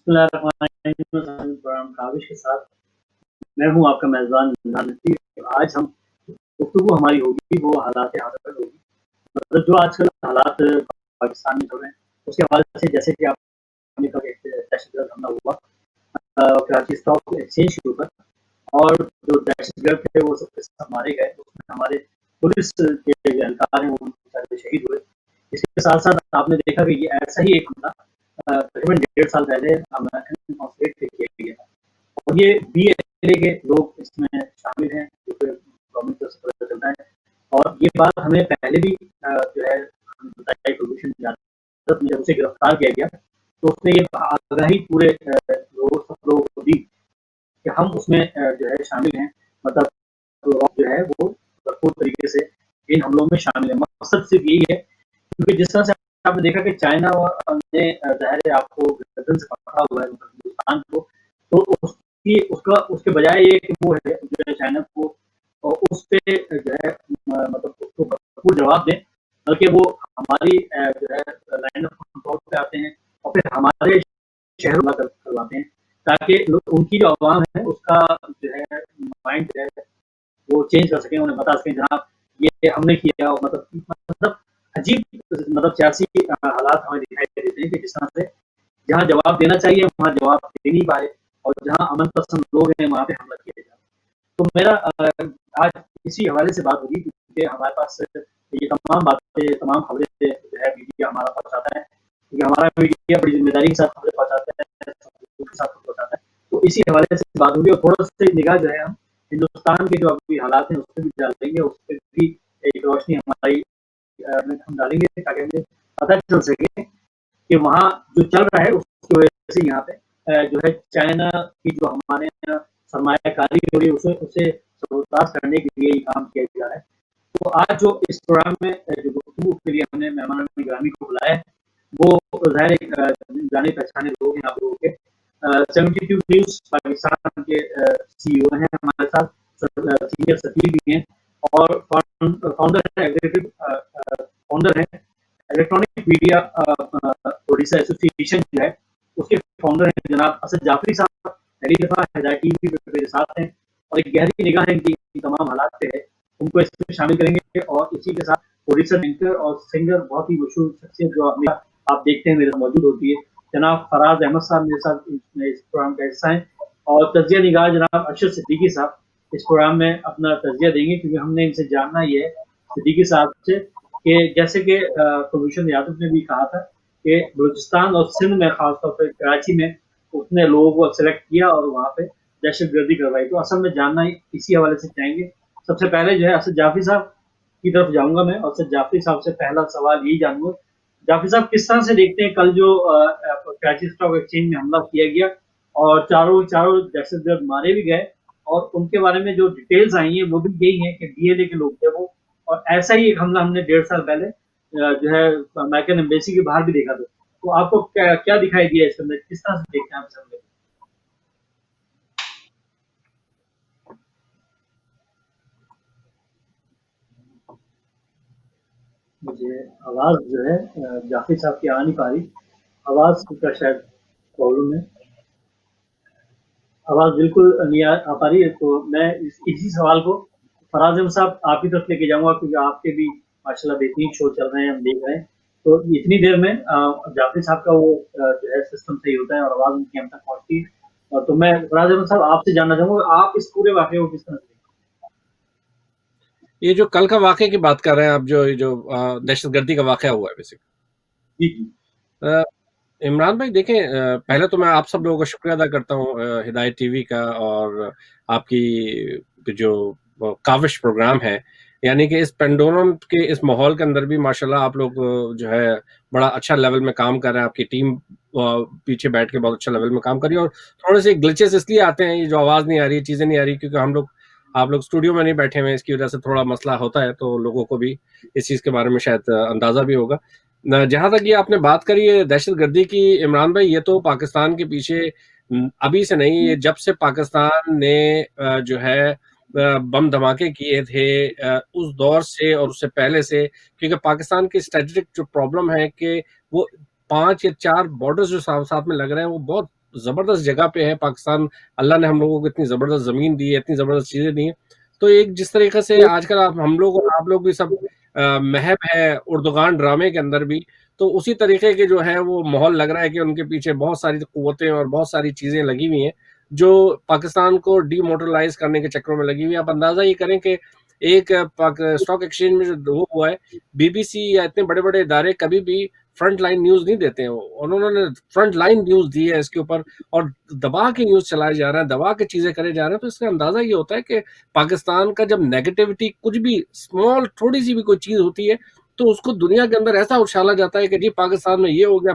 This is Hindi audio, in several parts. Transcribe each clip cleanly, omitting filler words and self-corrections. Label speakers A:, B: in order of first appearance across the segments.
A: प्रोग्राम काविश के साथ मैं हूँ आपका मेज़बान इमरान नज़ीर। आज हम गुफ्तगू हमारी होगी वो हालात हाज़िर होगी। मतलब जो आजकल हालात पाकिस्तान में हो रहे हैं, उसके हवाले से जैसे कि आपने कहा कि दहशतगर्द हमला हुआ कराची स्टॉक एक्सचेंज के ऊपर, और जो दहशतगर्द थे वो सब के सब मारे गए। उसमें हमारे पुलिस के जो एहलकार हैं वो बेचारे शहीद हुए। इसके साथ-साथ आपने देखा कि ये ऐसा ही एक हमला तकरीबन 1.5 साल पहले अमेरिकन कॉन्सुलेट पे किया गया था, और ये बीएलए के लोग इसमें शामिल हैं, जो कि गवर्नमेंट की तरफ से पता चलता है। और ये बात हमें पहले भी जो है बताई कुलभूषण यादव ने, जब उसे गिरफ्तार किया गया तो उसने ये आगाही पूरे सब लोगों को दी कि हम उसमें जो है शामिल हैं। मतलब जो है वो भरपूर तरीके से इन हमलों में शामिल है। मकसद सिर्फ यही है, क्योंकि जिस तरह से आपने देखा कि चाइना ने ज़ाहिर है आपको गर्दन से पकड़ा हुआ है हिंदुस्तान को, तो उसके बजाय ये कि वो है जो है चाइना को उस पे जो है मतलब उसको भरपूर जवाब दें, बल्कि वो हमारी जो है लाइन ऑफ कंट्रोल पे आते हैं और फिर हमारे शहर हमला करवाते हैं, ताकि उनकी जो आवाम है उसका जो है माइंड जो है वो चेंज कर सकें, उन्हें बता सकें जनाब ये हमने किया। मतलब अजीब मतलब सियासी हालात हमें दिखाई देते हैं कि जिस तरह से जहाँ जवाब देना चाहिए वहाँ जवाब दे नहीं पाए, और जहाँ अमन पसंद लोग हैं वहाँ पे हमला किया जाए। तो मेरा आज इसी हवाले से बात होगी, क्योंकि हमारे पास ये तमाम बातें, तमाम खबरें जो है मीडिया हमारा पहुँचाता है, क्योंकि हमारा मीडिया बड़ी जिम्मेदारी के साथ खबरें पहुँचाता है, के साथ पहुँचाता है। तो इसी हवाले से बात होगी, और थोड़ा सा निगाह जो है हम हिंदुस्तान के जो अभी हालात हैं उस पर भी डाल देंगे, उस पर भी एक रोशनी हमारी हम डालेंगे, ताकि हमें पता चल सके कि वहाँ जो चल रहा है उसकी वजह से यहाँ पे जो है चाइना की जो हमारे यहाँ सरमायाकारी हो रही है उसे सबूताज करने के लिए ये काम किया जा रहा है। तो आज जो इस प्रोग्राम में जो गुफ्तगू के लिए हमने मेहमान गिरामी को बुलाया है, वो ज़ाहिर जाने पहचाने लोग हैं आप लोगों के। 72 न्यूज़ पाकिस्तान के सीईओ हैं हमारे साथ, सीनियर सचिव भी हैं, और फाउंडर है इलेक्ट्रॉनिक मीडिया ओडिशा एसोसिएशन जो है उसके फाउंडर हैं जनाब असद जाफरी साहब। पहली दफा हिदायत टीवी पे मेरे साथ हैं, और एक गहरी निगाह है इनकी तमाम हालात पे है, उनको इसमें शामिल करेंगे। और इसी के साथ ओडिशा एंकर और सिंगर, बहुत ही मशहूर शख्सियत जो आप देखते हैं मेरे साथ मौजूद होती है, जनाब फराज अहमद साहब मेरे साथ इस प्रोग्राम का हिस्सा है, और तजिया निगाह जनाब अरशद सिद्दीकी साहब इस प्रोग्राम में अपना तजिया देंगे, क्योंकि हमने इनसे जानना ये है सिद्दीकी साहब से कि जैसे कि कुलभूषण यादव ने भी कहा था कि बलूचिस्तान और सिंध में, खासतौर पर कराची में उसने लोगों को सेलेक्ट किया और वहाँ पे दहशतगर्दी करवाई। तो असल में जानना इसी हवाले से चाहेंगे। सबसे पहले जो है असद जाफरी साहब की तरफ जाऊंगा मैं, और असद जाफरी साहब से पहला सवाल यही जानूंगा, जाफरी साहब किस तरह से देखते हैं कल जो कराची स्टॉक एक्सचेंज में हमला किया गया और चारों चारों दहशतगर्द मारे भी गए, और उनके बारे में जो डिटेल्स आई हैं वो भी यही है कि डीएलए के लोग थे वो, और ऐसा ही एक हमला हमने 1.5 साल पहले जो है अमेरिकन एम्बेसी के बाहर भी देखा था। तो आपको क्या क्या दिखाई दिया इसके अंदर, किस तरह से देखते हैं आप इस हमले को? मुझे आवाज़ जो है जाफरी साहब की आ नहीं पा रही, आवाज़ का शायद प्रॉब्लम है, आवाज़ बिल्कुल नहीं आ पा रही है। तो मैं इसी सवाल को फराज अहमद साहब आप ही तरफ लेके जाऊंगा, क्योंकि आपके भी माशाल्लाह बेहतरीन शो चल रहे हैं, हम देख रहे हैं। तो इतनी देर में जाफरी साहब का वो जो है सिस्टम सही होता है और आवाज़ उनकी हम तक पहुंचती है। तो मैं फराज अहमद साहब आपसे जानना चाहूंगा, आप इस पूरे वाक़े को किस तरह से देखते
B: ये जो कल का वाक़ये की बात कर रहे हैं आप, जो ये जो दहशतगर्दी का वाक़या हुआ है
A: हैं? जी, जी।
B: बेसिकली। इमरान भाई देखें, पहले तो मैं आप सब लोगों का शुक्रिया अदा करता हूँ, हिदायत टीवी का और आपकी जो काविश प्रोग्राम है, यानी कि इस पेंडोलम के इस माहौल के अंदर भी माशाल्लाह आप लोग जो है बड़ा अच्छा लेवल में काम कर रहे हैं। आपकी टीम पीछे बैठ के बहुत अच्छा लेवल में काम कर रही है, और थोड़े से ग्लिचेस इसलिए आते हैं, ये जो आवाज़ नहीं आ रही, चीज़ें नहीं आ रही, क्योंकि आप लोग स्टूडियो में नहीं बैठे हुए हैं, इसकी वजह से थोड़ा मसला होता है। तो लोगों को भी इस चीज़ के बारे में शायद अंदाज़ा भी होगा। जहां तक ये आपने बात करी है दहशतगर्दी की, इमरान भाई, ये तो पाकिस्तान के पीछे अभी से नहीं, ये जब से पाकिस्तान ने जो है बम धमाके किए थे, उस दौर से और उससे पहले से, क्योंकि पाकिस्तान की स्ट्रेटेजिक जो प्रॉब्लम है कि वो 5 या 4 बॉर्डर्स जो साथ साथ में लग रहे हैं, वो बहुत ज़बरदस्त जगह पे है पाकिस्तान। अल्लाह ने हम लोगों को इतनी ज़बरदस्त ज़मीन दी है, इतनी ज़बरदस्त चीज़ें दी हैं। तो एक जिस तरीके से आजकल हम लोग और आप लोग भी सब महब है उर्दुगान ड्रामे के अंदर भी, तो उसी तरीके के जो है वो माहौल लग रहा है कि उनके पीछे बहुत सारी कुव्वतें और बहुत सारी चीज़ें लगी हुई हैं, जो पाकिस्तान को डीमोरलाइज़ करने के चक्करों में लगी हुई है। आप अंदाज़ा ये करें कि एक स्टॉक एक्सचेंज में जो वो हुआ है, बीबीसी या इतने बड़े-बड़े इदारे कभी भी फ्रंट लाइन न्यूज़ नहीं देते हैं। उन्होंने फ्रंट लाइन न्यूज़ दी है इसके ऊपर और दबा के न्यूज़ चलाए जा रहे हैं, दबा के चीज़ें करे जा रहे हैं। तो इसका अंदाज़ा ये होता है कि पाकिस्तान का जब नेगेटिविटी कुछ भी स्मॉल थोड़ी-सी भी कोई चीज़ होती है, तो उसको दुनिया के अंदर ऐसा उछाला जाता है कि जी पाकिस्तान में ये हो गया।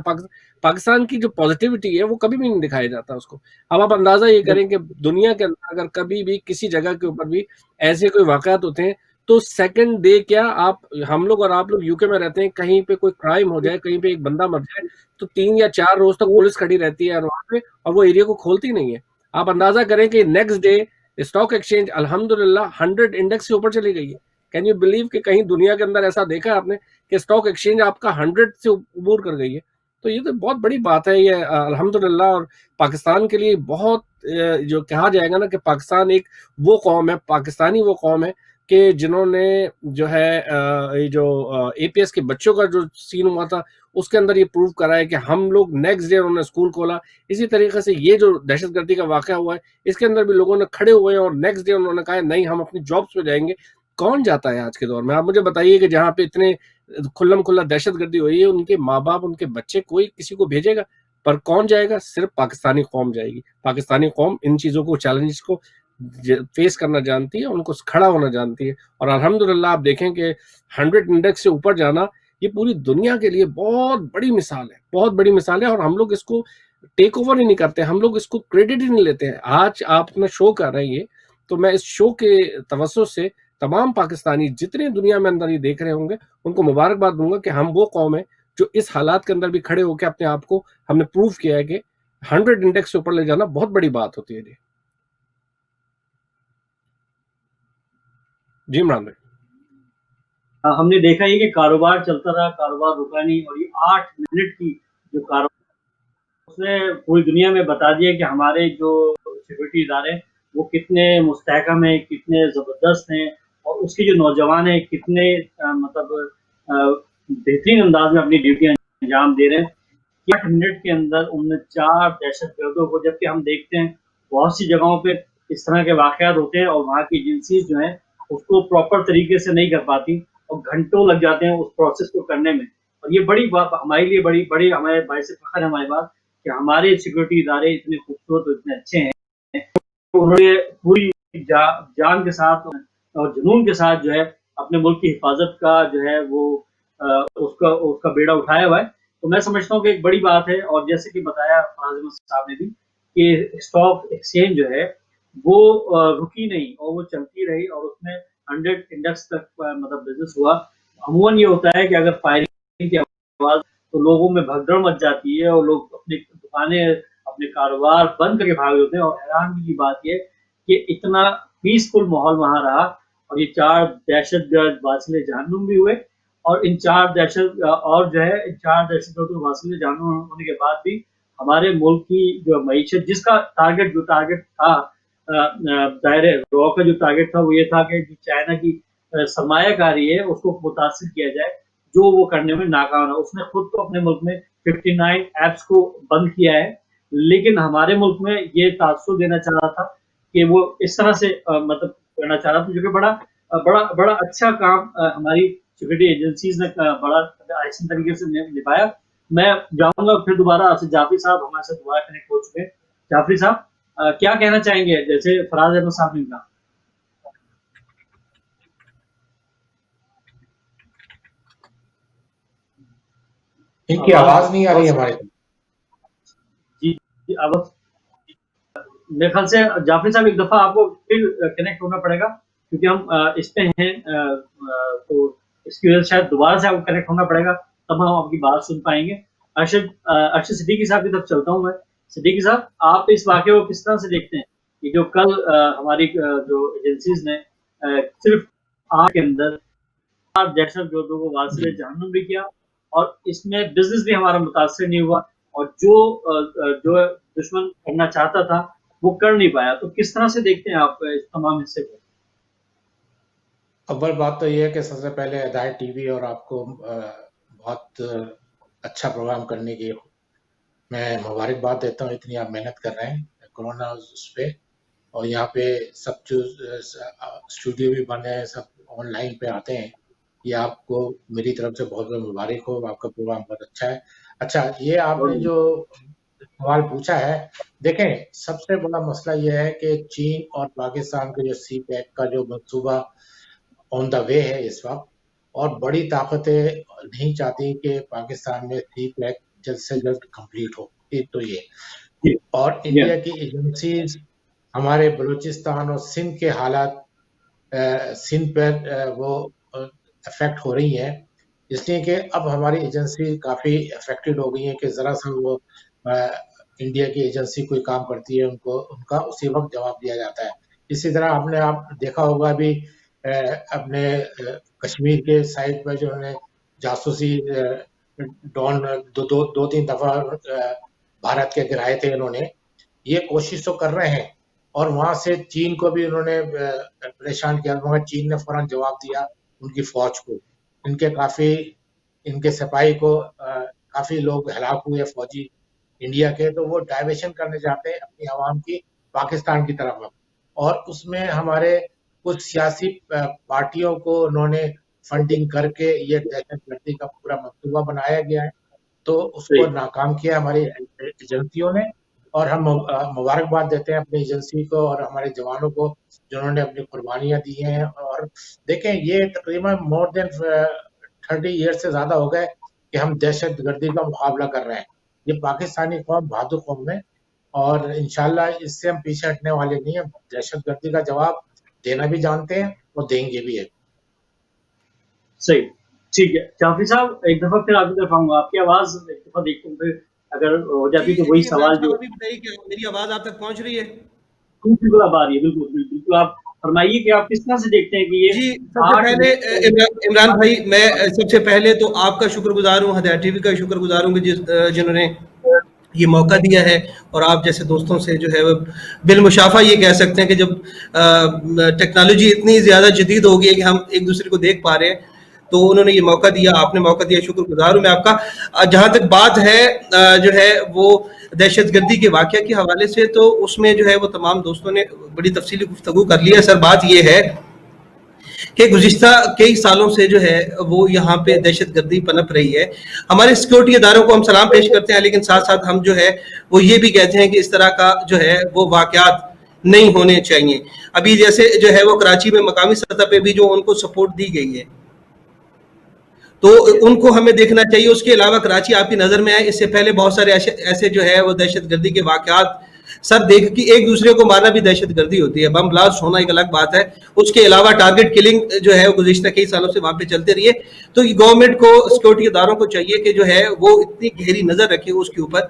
B: पाकिस्तान की जो पॉज़िटिविटी है वो कभी भी नहीं दिखाया जाता उसको। अब आप अंदाज़ा ये करें कि दुनिया के अंदर अगर कभी भी किसी जगह के ऊपर भी ऐसे कोई वाक़यात होते हैं, तो सेकंड डे क्या आप हम लोग और आप लोग यूके में रहते हैं, कहीं पे कोई क्राइम हो जाए, कहीं पे एक बंदा मर जाए, तो 3 या 4 रोज़ तक पुलिस खड़ी रहती है वहाँ पे और वो एरिया को खोलती नहीं है। आप अंदाज़ा करें कि नेक्स्ट डे स्टॉक एक्सचेंज अल्हम्दुलिल्लाह 100 इंडेक्स से ऊपर चली गई है। कैन यू बिलीव कि कहीं दुनिया के अंदर ऐसा देखा है आपने कि स्टॉक एक्सचेंज आपका 100 से अबूर कर गई है? तो ये तो बहुत बड़ी बात है ये अल्हम्दुलिल्लाह। और पाकिस्तान के लिए बहुत जो कहा जाएगा ना कि पाकिस्तान एक वो कौम है, पाकिस्तानी वो कौम है कि जिन्होंने जो है ये जो एपीएस के बच्चों का जो सीन हुआ था, उसके अंदर ये प्रूव करा है कि हम लोग नेक्स्ट डे उन्होंने स्कूल खोला। इसी तरीके से ये जो दहशतगर्दी का वाक़या हुआ है, इसके अंदर भी लोगों ने खड़े हुए हैं और नेक्स्ट डे उन्होंने कहा है नहीं हम अपनी जॉब्स पे जाएँगे। कौन जाता है आज के दौर में? आप मुझे बताइए कि जहाँ पे इतने खुल्लम-खुल्ला दहशतगर्दी हुई है, उनके माँ-बाप, उनके बच्चे कोई किसी को भेजेगा? पर कौन जाएगा? सिर्फ़ पाकिस्तानी कौम जाएगी। पाकिस्तानी कौम इन चीज़ों को चैलेंजेस को फेस करना जानती है, उनको खड़ा होना जानती है। और अल्हम्दुलिल्लाह आप देखें कि 100 इंडेक्स से ऊपर जाना ये पूरी दुनिया के लिए बहुत बड़ी मिसाल है, बहुत बड़ी मिसाल है। और हम लोग इसको टेक ओवर ही नहीं करते, हम लोग इसको क्रेडिट ही नहीं लेते हैं। आज आप अपना शो कर रहे हैं ये, तो मैं इस शो के तवज्जुह से तमाम पाकिस्तानी जितने दुनिया में अंदर ये देख रहे होंगे, उनको मुबारकबाद दूंगा कि हम वो कौम है जो इस हालात के अंदर भी खड़े होकर अपने आप को हमने प्रूव किया है कि 100 इंडेक्स से ऊपर ले जाना बहुत बड़ी बात होती है। जी इमरान भाई।
A: हमने देखा ही कि कारोबार चलता रहा, कारोबार रुका नहीं और ये 8 मिनट की जो कारोबार उसने पूरी दुनिया में बता दिया कि हमारे जो सिक्योरिटी इदारे हैं वो कितने मुस्तहकम हैं, कितने ज़बरदस्त हैं और उसके जो नौजवान हैं कितने मतलब बेहतरीन अंदाज में अपनी ड्यूटी अंजाम दे रहे हैं। 8 मिनट के अंदर उन्होंने 4 दहशतगर्दों को, जबकि हम देखते हैं बहुत सी जगहों पे इस तरह के वाक़यात होते हैं और वहाँ की एजेंसीज़ जो हैं उसको प्रॉपर तरीके से नहीं कर पाती और घंटों लग जाते हैं उस प्रोसेस को करने में। और ये बड़ी बात हमारे लिए बड़ी बड़ी हमारे बाइस फ़ख्र है हमारी बात कि हमारे सिक्योरिटी इदारे इतने खूबसूरत और इतने अच्छे हैं। उन्होंने पूरी जान के साथ और जुनून के साथ जो है अपने मुल्क की हिफाजत का जो है वो उसका उसका बेड़ा उठाया हुआ है। तो मैं समझता हूँ कि एक बड़ी बात है और जैसे कि बताया फराज अहमद साहब ने भी कि स्टॉक एक्सचेंज जो है वो रुकी नहीं और वो चलती रही और उसमें 100 इंडेक्स तक मतलब बिजनेस हुआ। अमूमन ये होता है कि अगर फायरिंग की आवाज़ तो लोगों में भगदड़ मच जाती है और लोग अपनी दुकानें, अपने कारोबार बंद करके भाग होते हैं और हैरानगी की बात ये कि इतना पीसफुल माहौल वहाँ रहा और ये 4 दहशतगर्द वासिले जहन्नुम भी हुए और इन 4 और जो है इन 4 दहशतगर्दों वासिले जहन्नुम होने के बाद भी हमारे मुल्क की जो मईशत जिसका टारगेट था दायरे रॉ का जो टारगेट था वो ये था कि जो चाइना की सरमायाकारी है उसको मुतासिर किया जाए, जो वो करने में नाकाम रहा। उसने खुद तो अपने मुल्क में 59 ऐप्स को बंद किया है, लेकिन हमारे मुल्क में ये तासुर देना चाह रहा था कि वो इस तरह से मतलब करना चाह रहा था, जो कि बड़ा अच्छा काम हमारी सिक्योरिटी एजेंसीज ने बड़ा ऐसे तरीके से निभाया। मैं जाऊंगा फिर दोबारा आपसे जाफरी साहब हमारे साथ दोबारा कनेक्ट हो चुके हैं। जाफरी साहब क्या कहना चाहेंगे जैसे फराज अहमद साहब ने कहा?
C: इनकी आवाज नहीं आ रही हमारे।
A: जी जी अब मेरे ख्याल से जाफरी साहब एक दफा आपको फिर कनेक्ट होना पड़ेगा क्योंकि हम इस पे हैं तो इसकी वजह से शायद दोबारा से आपको कनेक्ट होना पड़ेगा तब हम आपकी बात सुन पाएंगे। अर्शद सिद्दीकी साहब की तरफ चलता हूँ मैं। सिद्दीकी साहब आप इस वाक़े को किस तरह से देखते हैं कि जो कल हमारी जो एजेंसीज ने सिर्फ 8 के अंदर 4 दहशतगर्दों को वासिले जहन्नुम भी किया और इसमें बिजनेस भी हमारा मुतासर नहीं हुआ और जो दुश्मन करना चाहता था वो कर नहीं पाया। तो किस तरह से देखते हैं आप इस तमाम हिस्से को?
C: अव्वल बात तो ये है कि सबसे पहले हिदायत टीवी और आपको बहुत अच्छा प्रोग्राम करने की मैं मुबारकबाद देता हूँ। इतनी आप मेहनत कर रहे हैं कोरोना उस पे, और यहाँ पे सब जो स्टूडियो भी बन रहे हैं, सब ऑनलाइन पे आते हैं। ये आपको मेरी तरफ से बहुत बहुत मुबारक हो, आपका प्रोग्राम बहुत अच्छा है। अच्छा, ये आपने जो सवाल पूछा है, देखें सबसे बड़ा मसला ये है कि चीन और पाकिस्तान के जो सी पैक का जो मंसूबा ऑन द वे है इस वक्त, और बड़ी ताकतें नहीं चाहती कि पाकिस्तान में सी पैक जल्द से जल्द कंप्लीट हो। एक तो ये,
A: जी,
C: और
A: जी,
C: इंडिया की एजेंसीज हमारे बलूचिस्तान और सिंध के हालात सिंध पर वो अफेक्ट हो रही है, इसलिए कि अब हमारी एजेंसी काफ़ी अफेक्टेड हो गई है कि ज़रा सा वो इंडिया की एजेंसी कोई काम करती है उनको उनका उसी वक्त जवाब दिया जाता है। इसी तरह आपने आप देखा होगा अभी अपने कश्मीर के साइड पर जो है जासूसी ड्रोन दो तीन दफा भारत के गिराए थे इन्होंने। ये कोशिश तो कर रहे हैं, और वहां से चीन को भी उन्होंने परेशान किया, मगर चीन ने फौरन जवाब दिया उनकी फौज को। इनके काफी इनके सिपाही को काफी लोग हलाक हुए फौजी इंडिया के, तो वो डाइवर्शन करने चाहते हैं अपनी आवाम की पाकिस्तान की तरफ। और उसमें हमारे कुछ सियासी पार्टियों को उन्होंने फंडिंग करके ये दहशतगर्दी का पूरा मंसूबा बनाया गया है, तो उसको नाकाम किया हमारी एजेंसियों ने। और हम मुबारकबाद देते हैं अपनी एजेंसी को और हमारे जवानों को जिन्होंने अपनी कुर्बानियां दी हैं। और देखें, ये तकरीबन मोर देन 30 ईयर से ज्यादा हो गए कि हम दहशतगर्दी का मुकाबला कर रहे हैं। ये पाकिस्तानी कौम बहादुर कौम है, और इंशाल्लाह इससे हम पीछे हटने वाले नहीं है। दहशतगर्दी का जवाब देना भी जानते हैं और देंगे भी है।
A: सही, ठीक है। जाफरी साहब, एक दफा फिर आपकी तरफ आऊंगा, आपकी आवाज एक दफा देखता हूँ, फिर अगर हो जाती तो वही सवाल जो
D: बताइए कि मेरी आवाज आप तक पहुंच रही है?
A: बिल्कुल अब आ रही है, बिल्कुल बिल्कुल। आप फरमाइए कि आप किस तरह से देखते हैं कि ये
D: जी, सबसे पहले इमरान भाई, मैं सबसे पहले तो आपका शुक्रगुजार हूँ, हिदायत टीवी का शुक्रगुजार हूँ कि जिन्होंने ये मौका दिया है, और आप जैसे दोस्तों से जो है वो बिलमुशाफा ये कह सकते हैं कि जब टेक्नोलॉजी इतनी ज़्यादा जदीद हो गई है कि हम एक दूसरे को देख पा रहे हैं, तो उन्होंने ये मौका दिया, आपने मौका दिया, शुक्रगुजार हूँ मैं आपका। जहाँ तक बात है जो है वो दहशतगर्दी के वाक़या के हवाले से, तो उसमें जो है वो तमाम दोस्तों ने बड़ी तफसीली गुफ्तगू कर लिया। सर, बात ये है कि गुज़िश्ता कई सालों से जो है वो यहाँ पे दहशतगर्दी पनप रही है। हमारे सिक्योरिटी इदारों को हम सलाम पेश करते हैं, लेकिन साथ साथ हम जो है वो ये भी कहते हैं कि इस तरह का जो है वो वाक़यात नहीं होने चाहिए। अभी जैसे जो है वो कराची में मकामी सतह पे भी जो उनको सपोर्ट दी गई है, तो उनको हमें देखना चाहिए। उसके अलावा कराची आपकी नज़र में आए, इससे पहले बहुत सारे ऐसे जो है वो दहशतगर्दी के वाक़यात सर देख कि एक दूसरे को मारना भी दहशतगर्दी होती है। बम ब्लास्ट होना एक अलग बात है, उसके अलावा टारगेट किलिंग जो है वो गुज़िश्ता कई सालों से वहाँ पे चलते रही है। तो गवर्नमेंट को, सिक्योरिटी इदारों को चाहिए कि जो है वो इतनी गहरी नज़र रखे उसके ऊपर,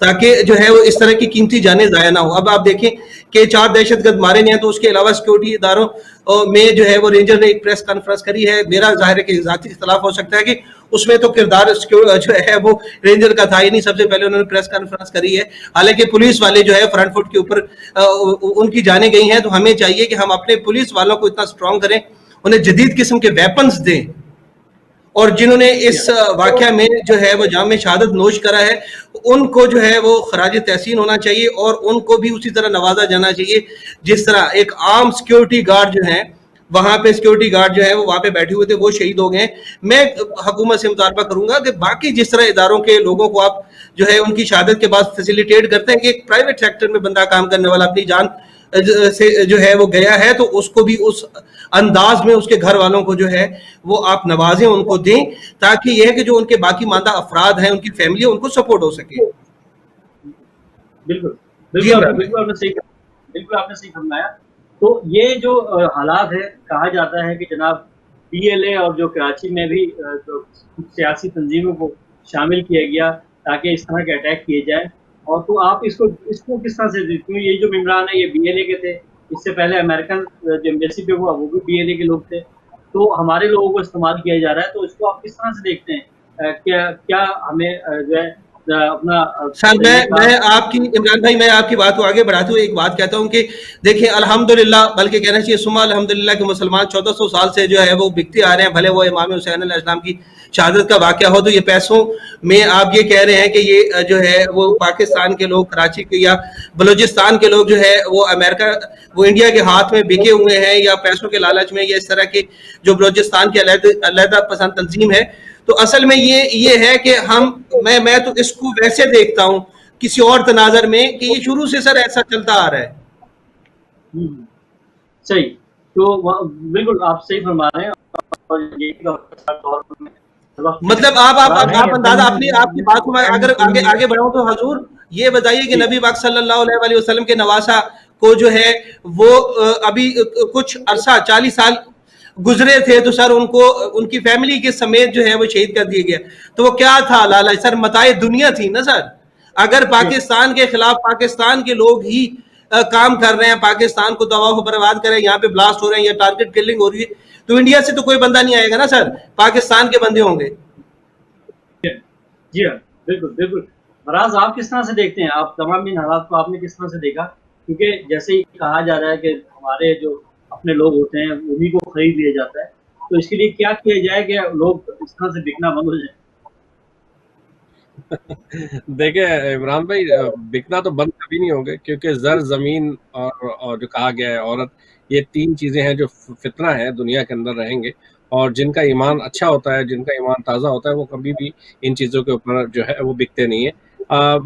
D: ताकि जो है वो इस तरह की कीमती जानें ज़ाया ना हो। अब आप देखें कि 4 दहशतगर्द मारे गए हैं, तो उसके अलावा सिक्योरिटी इदारों में जो है वो रेंजर ने एक प्रेस कॉन्फ्रेंस करी है। मेरा ज़ाहिर है कि ज़ाती इख्तलाफ हो सकता है कि उसमें तो किरदार जो है वो रेंजर का था ही नहीं, सबसे पहले उन्होंने प्रेस कॉन्फ्रेंस करी है। हालांकि पुलिस वाले जो है फ्रंट फुट के ऊपर उनकी जाने गई हैं, तो हमें चाहिए कि हम अपने पुलिस वालों को इतना स्ट्रांग करें, उन्हें जदीद किस्म के वेपन्स दें, और जिन्होंने इस वाक़या में जो है वो जाम शहादत नोश करा है उनको जो है वो खराज तहसीन होना चाहिए, और उनको भी उसी तरह नवाजा जाना चाहिए जिस तरह एक आम सिक्योरिटी गार्ड जो है वहां पे सिक्योरिटी गार्ड जो है वो वहां पे बैठे हुए थे, वो शहीद हो गए। मैं हुकूमत से मुतालबा करूंगा कि बाकी जिस तरह इदारों के लोगों को आप जो है उनकी शहादत के बाद फैसिलिटेट करते हैं कि एक प्राइवेट सेक्टर में बंदा काम करने वाला अपनी जान से जो है वो गया है, तो उसको भी उस अंदाज में उसके घर वालों को जो है वो आप नवाजें, उनको दें, ताकि यह है कि जो उनके बाकी मानदा अफराद हैं, उनकी फैमिली, उनको सपोर्ट हो सके।
A: बिल्कुल बिल्कुल आपने सही फरमाया। तो ये जो हालात है, कहा जाता है कि जनाब PLA और जो कराची में भी जो सियासी तंजीमों को शामिल किया गया ताकि इस तरह के अटैक किए जाए, और तो आप इसको किस तरह से देखते हो? ये जो इमरान है ये BLA के थे, इससे पहले अमेरिकन जो एम्बेसी पे हुआ वो भी BLA के लोग थे, तो हमारे लोगों को इस्तेमाल किया जा रहा है, तो इसको आप किस तरह से देखते हैं? क्या हमें जो है अपना
D: सर मैं आपकी इमरान भाई मैं आपकी बात को आगे बढ़ाते हुए एक बात कहता हूं कि देखिए अल्हम्दुलिल्लाह, बल्कि कहना चाहिए सुमा अल्हम्दुलिल्लाह कि मुसलमान 1400 साल से जो है वो बिकते आ रहे हैं, भले वो इमाम हुसैन अलैहिस्सलाम की शहादत का वाकया हो। तो ये पैसों में आप ये कह रहे हैं कि ये जो है वो पाकिस्तान के लोग, कराची के या बलूचिस्तान के लोग जो है वो अमेरिका, वो इंडिया के हाथ में बिके हुए हैं, या पैसों के लालच में, या इस तरह के जो बलूचिस्तान की अलहदा पसंद तंजीम है। तो असल में ये है कि मैं तो इसको वैसे देखता हूं किसी और तनाजर में कि ये शुरू से सर ऐसा चलता आ रहा है।
A: सही, तो बिल्कुल आप सही फरमा रहे हैं। और ये
D: मतलब आप अंदाजा अपनी आपकी बात को मैं अगर आगे बढ़ाऊं तो हजूर ये बताइए कि नबी पाक सल्लल्लाहु अलैहि वसल्लम के नवासा को जो है वो अभी कुछ अरसा 40 साल गुजरे थे, तो सर उनको उनकी फैमिली के समेत जो है वो शहीद कर दिया गया। तो वो क्या था लालच सर? मताए दुनिया थी ना सर। अगर पाकिस्तान के खिलाफ पाकिस्तान के लोग ही काम कर रहे हैं, पाकिस्तान को तबाह बर्बाद कर रहे हैं, यहाँ पे ब्लास्ट हो रहे हैं या टारगेट किलिंग हो रही है, तो इंडिया से तो कोई बंदा नहीं आएगा ना सर, पाकिस्तान के बंदे होंगे।
A: जी हाँ, बिल्कुल बिल्कुल। फराज, आप किस तरह से देखते हैं? आप तमाम इन हालात को आपने किस तरह से देखा? क्योंकि जैसे ही कहा जा रहा है कि हमारे जो अपने लोग होते हैं उन्हीं को खरीद लिया जाता है, तो इसके लिए क्या किया जाए कि लोग इस तरह से बिकना बंद हो जाए?
B: देखिए इमरान भाई, बिकना तो बंद कभी नहीं होंगे, क्योंकि जर, जमीन और जो कहा गया है औरत, ये 3 चीजें हैं जो फितना है दुनिया के अंदर रहेंगे। और जिनका ईमान अच्छा होता है, जिनका ईमान ताज़ा होता है, वो कभी भी इन चीज़ों के ऊपर जो है वो बिकते नहीं है।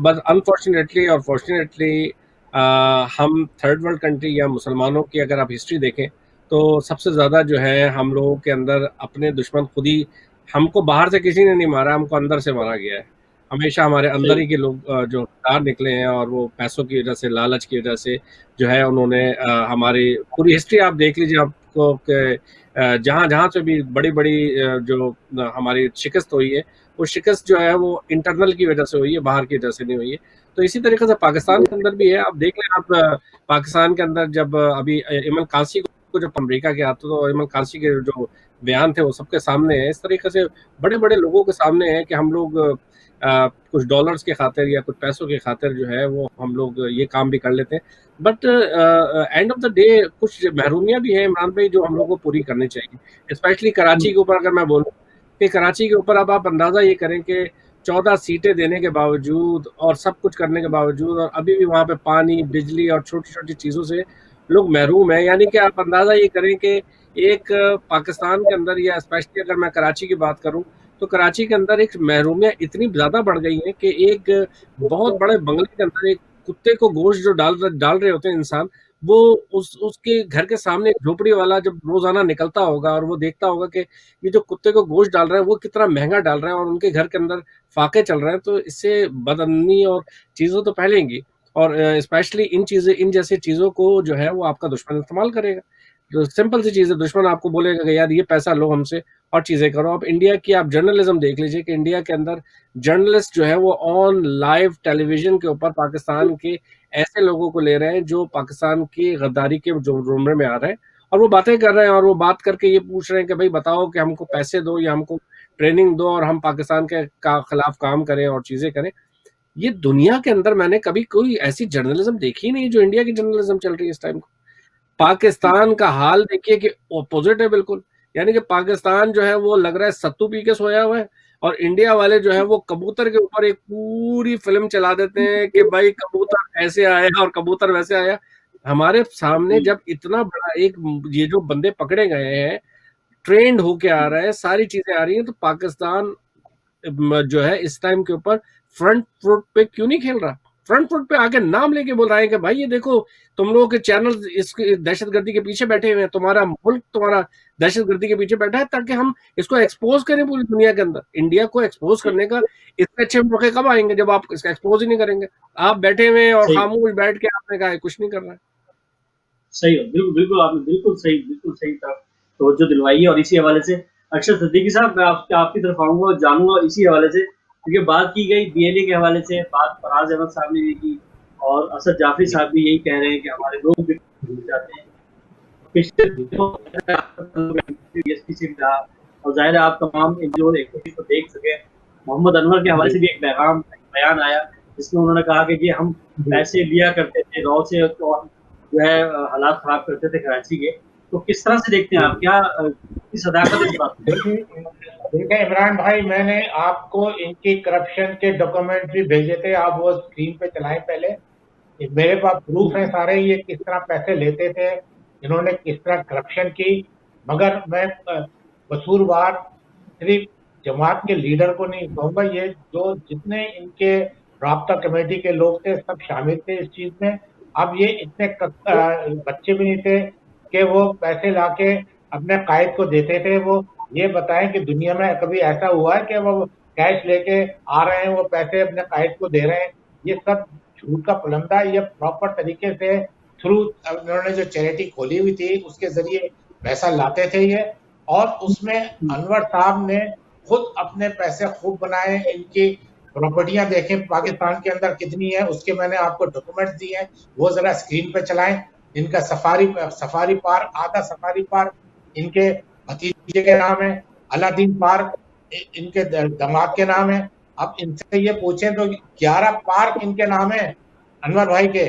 B: बट अनफॉर्चुनेटली और फॉर्चुनेटली हम थर्ड वर्ल्ड कंट्री या मुसलमानों की अगर आप हिस्ट्री देखें, तो सबसे ज़्यादा जो है हम लोगों के अंदर अपने दुश्मन खुद ही, हमको बाहर से किसी ने नहीं मारा, हमको अंदर से मारा गया है। हमेशा हमारे अंदर ही के लोग जो बाहर निकले हैं, और वो पैसों की वजह से, लालच की वजह से जो है उन्होंने हमारी पूरी हिस्ट्री आप देख लीजिए आपको कि जहाँ जहाँ से भी बड़ी बड़ी जो हमारी शिकस्त हुई है, वो शिकस्त जो है वो इंटरनल की वजह से हुई है, बाहर की वजह से नहीं हुई है। तो इसी तरीके से पाकिस्तान के अंदर भी है। आप देख लें, आप पाकिस्तान के अंदर जब अभी इमरान कासी को जब अमेरिका के आते, तो इमरान कासी के जो बयान थे वो सबके सामने है। इस तरीके से बड़े बड़े लोगों के सामने है कि हम लोग कुछ डॉलर्स के खातिर या कुछ पैसों के खातिर जो है वो हम लोग ये काम भी कर लेते हैं। But end of the day कुछ महरूमियाँ भी हैं इमरान भाई, जो हम लोग को पूरी करनी चाहिए। स्पेशली कराची के ऊपर अगर मैं बोलूँ कि कराची के ऊपर अब आप अंदाज़ा ये करें कि 14 सीटें देने के बावजूद और सब कुछ करने के बावजूद, और अभी भी वहाँ पे पानी, बिजली और छोटी छोटी चीज़ों से लोग महरूम हैं। यानी कि आप अंदाज़ा ये करें कि एक पाकिस्तान के अंदर, या स्पेशली अगर मैं कराची की बात करूँ, तो कराची के अंदर एक महरूमियाँ इतनी ज़्यादा बढ़ गई हैं कि एक बहुत बड़े बंगले के अंदर एक कुत्ते को गोश्त जो डाल रहे होते हैं इंसान, वो उसके घर के सामने एक झोपड़ी वाला जब रोजाना निकलता होगा और वो देखता होगा कि ये जो कुत्ते को गोश्त डाल रहा है वो कितना महंगा डाल रहा है, और उनके घर के अंदर फाके चल रहे हैं, तो इससे बदअमनी और चीज़ों तो फैलेंगी। और स्पेशली इन जैसी चीज़ों को जो है वो आपका दुश्मन इस्तेमाल करेगा। जो सिंपल सी चीज़ है, दुश्मन आपको बोलेगा कि यार ये पैसा लो हमसे और चीज़ें करो। अब इंडिया की आप जर्नलिज्म देख लीजिए कि इंडिया के अंदर जर्नलिस्ट जो है वो ऑन लाइव टेलीविजन के ऊपर पाकिस्तान के ऐसे लोगों को ले रहे हैं जो पाकिस्तान की गद्दारी के जो जुमरे में आ रहे हैं, और वो बातें कर रहे हैं, और वो बात करके ये पूछ रहे हैं कि भाई बताओ कि हमको पैसे दो या हमको ट्रेनिंग दो और हम पाकिस्तान के खिलाफ काम करें और चीज़ें करें। ये दुनिया के अंदर मैंने कभी कोई ऐसी जर्नलिज्म देखी नहीं जो इंडिया की जर्नलिज्म चल रही है इस टाइम को। पाकिस्तान का हाल देखिए कि ऑपोजिट है बिल्कुल। यानी कि पाकिस्तान जो है वो लग रहा है सत्तू पी के सोया हुआ है, और इंडिया वाले जो है वो कबूतर के ऊपर एक पूरी फिल्म चला देते हैं कि भाई कबूतर ऐसे आया और कबूतर वैसे आया। हमारे सामने जब इतना बड़ा एक ये जो बंदे पकड़े गए हैं, ट्रेंड होके आ रहे हैं, सारी चीजें आ रही हैं, तो पाकिस्तान जो है इस टाइम के ऊपर फ्रंट फुट पे क्यों नहीं खेल रहा? फ्रंट फुट पे आके नाम लेके बोल रहा है कि भाई ये देखो तुम लोगों के चैनल इस दहशतगर्दी के पीछे बैठे हुए हैं, तुम्हारा मुल्क तुम्हारा दहशतगर्दी के पीछे बैठा है, ताकि हम इसको एक्सपोज करें पूरी दुनिया के अंदर। इंडिया को एक्सपोज करने का इससे अच्छे मौके कब आएंगे जब आप इसका एक्सपोज ही नहीं करेंगे? आप बैठे हुए हैं और खामोश बैठ के आपने कहा कुछ नहीं कर रहा है।
A: सही है, बिल्कुल बिल्कुल, आपने बिल्कुल सही तवज्जो दिलवाई है। और इसी हवाले से अरशद सिद्दीकी साहब, मैं आपकी तरफ आऊंगा और जानूंगा इसी हवाले से, क्योंकि बात की गई BLA के हवाले से, बात फराज अहमद साहब ने भी की और असद जाफरी साहब भी यही कह रहे हैं कि हमारे लोग भी चाहते हैं। पिछले DSP से भी रहा, और जाहिर है आप तमाम NGO एक्टिविटीज को देख सके। मोहम्मद अनवर के हवाले से भी एक पैगाम बयान आया जिसमें उन्होंने कहा कि हम पैसे लिया करते थे रॉ से और जो है हालात खराब करते थे कराची के। तो किस तरह से देखते हैं आप, क्या कितनी सदाकत इस बात में?
C: देखिए इमरान भाई, मैंने आपको इनकी करप्शन के डॉक्यूमेंट भी भेजे थे, आप वो स्क्रीन पे चलाएं पहले। मेरे पास प्रूफ है सारे, ये किस तरह पैसे लेते थे, इन्होंने किस तरह करप्शन की। मगर मैं कसूरवार सिर्फ जमात के लीडर को नहीं कहूँगा, ये जो जितने इनके राब्ता कमेटी के लोग थे सब शामिल थे इस चीज में। अब ये इतने बच्चे भी नहीं थे कि वो पैसे लाके अपने कायद को देते थे। वो ये बताएं कि दुनिया में कभी ऐसा हुआ है कि वो कैश लेके आ रहे हैं, वो पैसे अपने कायद को दे रहे हैं? ये सब झूठ का पुलंदा। ये प्रॉपर तरीके से थ्रू उन्होंने जो चैरिटी खोली हुई थी उसके जरिए पैसा लाते थे ये। और उसमें अनवर साहब ने खुद अपने पैसे खूब बनाए। इनकी प्रॉपर्टियां देखें पाकिस्तान के अंदर कितनी है, उसके मैंने आपको डॉक्यूमेंट्स दिए हैं, वो जरा स्क्रीन पे चलाएं। इनका सफारी पार्क, आधा सफारी पार्क इनके भतीजे के नाम है, अलादीन पार्क इनके दामाद के नाम है। अब इनसे ये पूछें तो 11 पार्क इनके नाम है अनवर भाई के।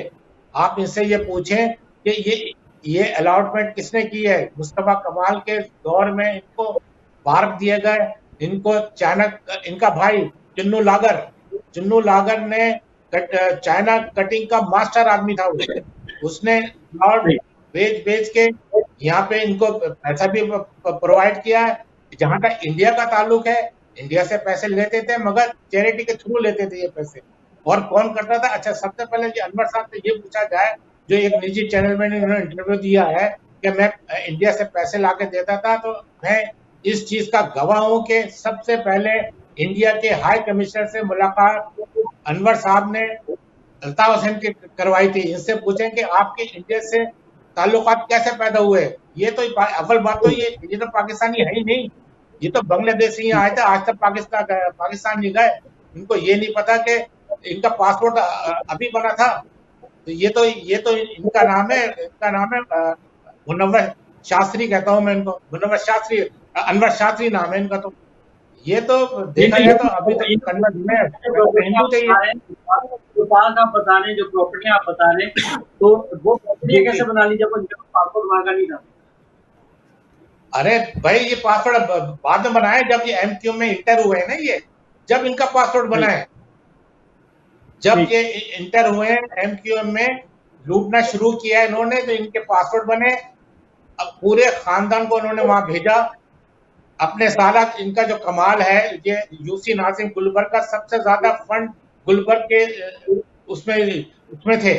C: आप इनसे ये पूछें कि ये अलॉटमेंट किसने की है? मुस्तफा कमाल के दौर में इनको पार्क दिए गए। इनको इनका भाई चुन्नू लागर ने चाइना कटिंग का मास्टर आदमी था। उसने बेच के यहाँ पे इनको पैसा भी प्रोवाइड किया है। जहां तक इंडिया का ताल्लुक है, इंडिया से पैसे लेते थे मगर चैरिटी के थ्रू लेते थे ये पैसे। और कौन करता था? अच्छा, सबसे पहले जी अनवर साहब से ये पूछा जाए, जो एक निजी चैनल में इन्होंने इंटरव्यू दिया है कि मैं इंडिया से पैसे लाके देता था, तो मैं इस चीज का गवाह हूं कि सबसे पहले इंडिया के हाई कमिश्नर से मुलाकात अनवर साहब ने अल्ताफ हुसैन की करवाई थी। इनसे पूछें कि आपके इंडिया से ताल्लुकात कैसे पैदा हुए। ये तो अव्वल बात तो ये तो पाकिस्तानी है ही नहीं, ये तो बांग्लादेश ही आए थे, आज तक पाकिस्तान नहीं गए। इनको ये नहीं पता कि इनका पासपोर्ट अभी बना था। तो ये तो इनका नाम है मुनव्वर शास्त्री कहता हूं मैं इनको, मुनव्वर शास्त्री, अनवर शास्त्री नाम है इनका। तो ये तो देखा जाए तो अभी तक कन्वर्ट में हिंदू थे ये।
A: जो पार्क आप बता रहे हैं, जो प्रॉपर्टी आप बता रहे हैं, तो वो प्रॉपर्टी कैसे बना ली जब पासपोर्ट मांगा नहीं था?
C: अरे भाई, ये पासवर्ड बाद में बनाए जब ये एमक्यू में इंटर हुए हैं ना, ये जब इनका पासवर्ड बना है, जब ये इंटर हुए हैं एमक्यूएम में, लूटना शुरू किया है इन्होंने, तो इनके पासवर्ड बने। अब पूरे खानदान को उन्होंने वहां भेजा। अपने साला इनका जो कमाल है, ये यूसी नासिम गुलबर्ग का सबसे ज्यादा फंड गुलबर्ग के उसमें थे।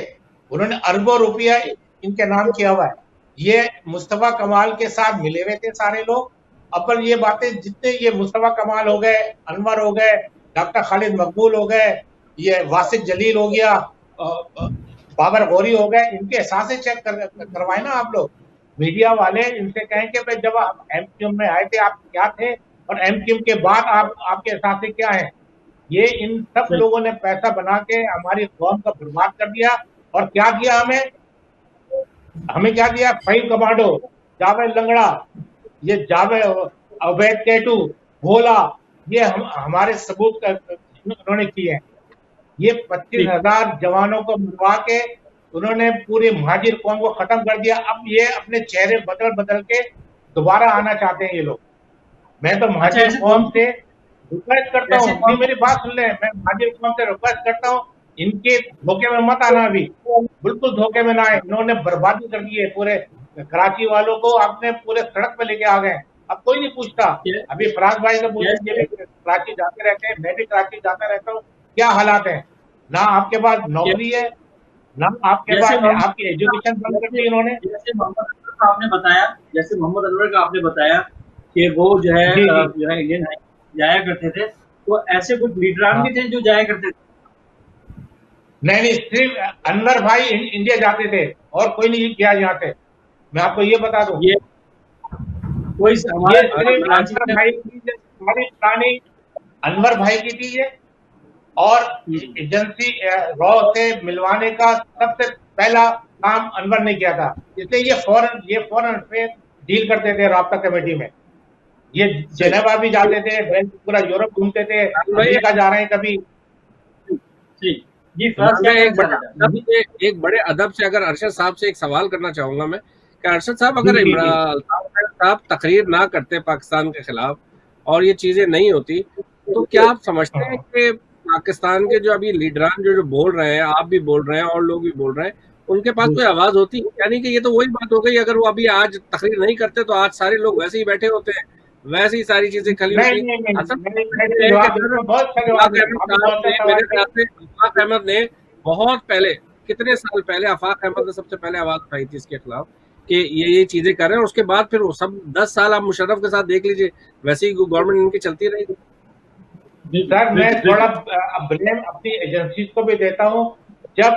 C: उन्होंने अरबों रुपया इनके नाम किया हुआ है। ये मुस्तफा कमाल के साथ मिले हुए थे सारे लोग। अपन ये बातें जितने ये मुस्तफा कमाल हो गए, अनवर हो गए, डॉक्टर खालिद मकबूल हो गए, ये वासिक जलील हो गया, बाबर गौरी हो गए, इनके एहसास चेक करवाए ना आप लोग मीडिया वाले। इनसे कहें कि भाई जब आप एमक्यूएम में आए थे आप क्या थे, और एमक्यूएम के बाद आपके एहसास क्या है। ये इन सब लोगों ने पैसा बना के हमारी कौम का बर्बाद कर दिया। और क्या दिया हमें क्या दिया? फाइव कमांडो, जावेद लंगड़ा, ये जावेद अवैध केटू, भोला, ये हमारे सबूत उन्होंने किए हैं। ये 25,000 जवानों को मरवा के उन्होंने पूरी महाजिर कौम को खत्म कर दिया। अब ये अपने चेहरे बदल के दोबारा आना चाहते हैं ये लोग। मैं तो महाजिर कौम से रिक्वेस्ट करता हूँ, मेरी बात सुन ले, मैं महाजिर कौम से रिक्वेस्ट करता हूँ, इनके धोखे में मत आना। अभी बिल्कुल धोखे में ना आए। इन्होंने बर्बादी कर दी है पूरे कराची वालों को, आपने पूरे सड़क पे लेके आ गए। अब कोई नहीं पूछता। अभी फराज भाई से पूछे, कराची जाते रहते हैं, मैं भी कराची जाता रहता हूँ, क्या हालात है। ना आपके पास नौकरी है, ना आपके पास आपकी एजुकेशन बंद कर दी इन्होंने।
A: जैसे मोहम्मद अनवर का आपने बताया कि वो जो है इंडियन जाया करते थे, तो ऐसे कुछ लीडरान भी थे जो जाया करते थे?
C: नहीं, सिर्फ अनवर भाई इंडिया जाते थे और कोई नहीं गया यहाँ से। मैं आपको ये बता दूं, ये कोई प्लानिंग अनवर भाई की थी ये। और एजेंसी रॉ से मिलवाने का सबसे पहला काम अनवर ने किया था। इसलिए ये फॉरेन अफेयर डील करते थे राब्ता कमेटी में। ये जेनेवा भी जाते थे, पूरा यूरोप घूमते थे, अमेरिका जा रहे हैं कभी।
A: जी
B: इमरान
A: फराज क्या
B: भाई,
A: कहना चाह रहे थे?
B: एक बड़े अदब से अगर अरशद साहब से एक सवाल करना चाहूंगा मैं कि अरशद साहब, अगर
A: जी जी
B: इमरान साहब तकरीर ना करते पाकिस्तान के खिलाफ और ये चीजें नहीं होती, तो क्या आप समझते हैं कि पाकिस्तान के जो अभी लीडरान जो बोल रहे हैं, आप भी बोल रहे हैं और लोग भी बोल रहे हैं, उनके पास कोई आवाज होती? यानी कि ये तो वही बात हो गई, अगर वो अभी आज तकरीर नहीं करते तो आज सारे लोग वैसे ही बैठे होते हैं, वैसे ही सारी चीजें खली
C: नहीं
B: होती।
C: नहीं नहीं
B: असल
C: नहीं,
B: में
C: मैं
B: ये है कि
C: जवाब
B: अगर
C: देता हूँ, बहुत अच्छा जवाब
B: आफाक
C: देता
B: अहमद
C: हूँ।
B: साहब
C: आपने बहुत
B: ने,
C: अच्छा
B: मेरे
C: सवाल
B: ख्याल
C: किया।
B: से आफाक अहमद ने बहुत पहले, कितने साल पहले आफाक अहमद ने सबसे पहले आवाज उठाई थी इसके खिलाफ कि ये चीजें कर रहे हैं, और उसके बाद फिर वो सब 10 साल आप मुशर्रफ के साथ देख लीजिए, वैसे ही गवर्नमेंट इनकी चलती रहेगी।
C: सर मैं
A: बिल्कुल
C: थोड़ा
A: बिल्कुल
C: ब्लेम अपनी एजेंसी को भी देता हूँ। जब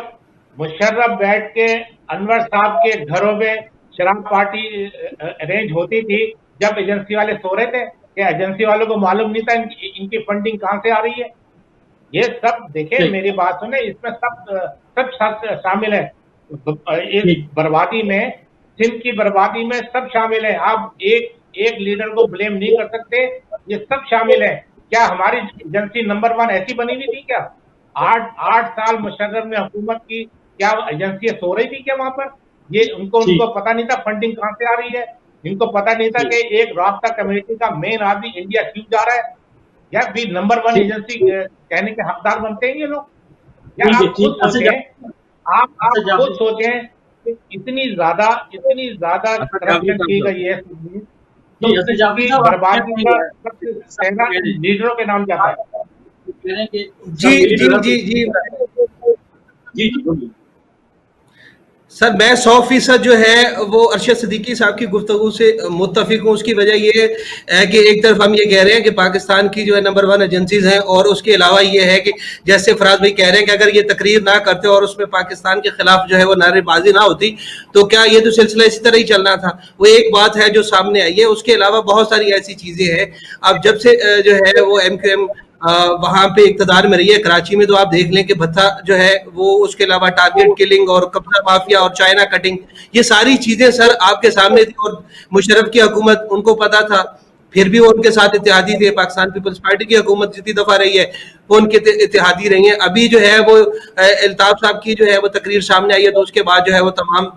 C: मुशर्रफ बैठ के अनवर साहब के घरों में शराब पार्टी अरेंज होती थी, जब एजेंसी वाले सो रहे थे, क्या एजेंसी वालों को मालूम नहीं था इनकी फंडिंग कहाँ से आ रही है? ये सब देखे,
A: ठीक
C: मेरी बात सुने, इसमें सब शामिल है। इस
A: ठीक
C: बर्बादी में, सिंध की बर्बादी में सब शामिल है। आप एक एक लीडर को ब्लेम नहीं कर सकते, ये सब शामिल है। क्या हमारी एजेंसी नंबर 1 ऐसी बनी हुई थी क्या? 8 साल मुशर्रफ ने हुकूमत की, क्या एजेंसी सो रही थी क्या वहां पर? ये उनको
A: ठीक
C: पता नहीं था फंडिंग कहां से आ रही है? इनको पता नहीं था
A: ठीक
C: कि एक राब्ता कमेटी का मेन आदमी इंडिया क्यों जा रहा है? या भी नंबर 1
A: ठीक
C: एजेंसी कहने के हकदार बनते हैं ये लोग? या
A: ठीक है
C: आप खुद
A: ठीक। अच्छा
C: सोचें, आप
A: जाफर
C: खुद सोचें कि इतनी ज्यादा
B: असद जाफरी
C: करप्शन की
B: साहब,
C: गई है,
A: जी
C: तो
A: असद जाफरी
C: इसकी
A: साहब, आप क्या
C: बर्बादी का
A: कहेंगे?
C: सबसे पहला लीडरों के नाम जाता है।
A: कह रहे हैं कि
D: जी
A: जब
D: जी
A: लीडर
D: जी जी
A: जी जी बोलिए।
D: सर, मैं 100% जो है वो अरशद सिद्दीकी साहब की गुफ्तगू से मुत्तफिक हूँ। उसकी वजह ये है कि एक तरफ हम ये कह रहे हैं कि पाकिस्तान की जो है नंबर 1 एजेंसीज हैं, और उसके अलावा ये है कि जैसे फराज भाई कह रहे हैं कि अगर ये तकरीर ना करते और उसमें पाकिस्तान के खिलाफ जो है वो नारेबाजी ना होती, तो क्या ये तो सिलसिला इसी तरह ही चलना था। वो एक बात है जो सामने आई है। उसके अलावा बहुत सारी ऐसी चीजें हैं। अब जब से जो है वो MQM वहां पे इक्तदार में रही है, कराची में, तो आप देख लें कि भत्ता जो है वो, उसके अलावा टारगेट किलिंग और कब्जा माफिया और चाइना कटिंग, ये सारी चीजें सर आपके सामने थी, और मुशर्रफ की हुकूमत उनको पता था, फिर भी वो उनके साथ इत्तेहादी थे। पाकिस्तान पीपल्स पार्टी की हुकूमत जितनी दफा रही है वो उनके इत्तेहादी रही है। अभी जो है वो अल्ताफ साहब की जो है वो तकरीर सामने आई है, तो उसके बाद जो है वो तमाम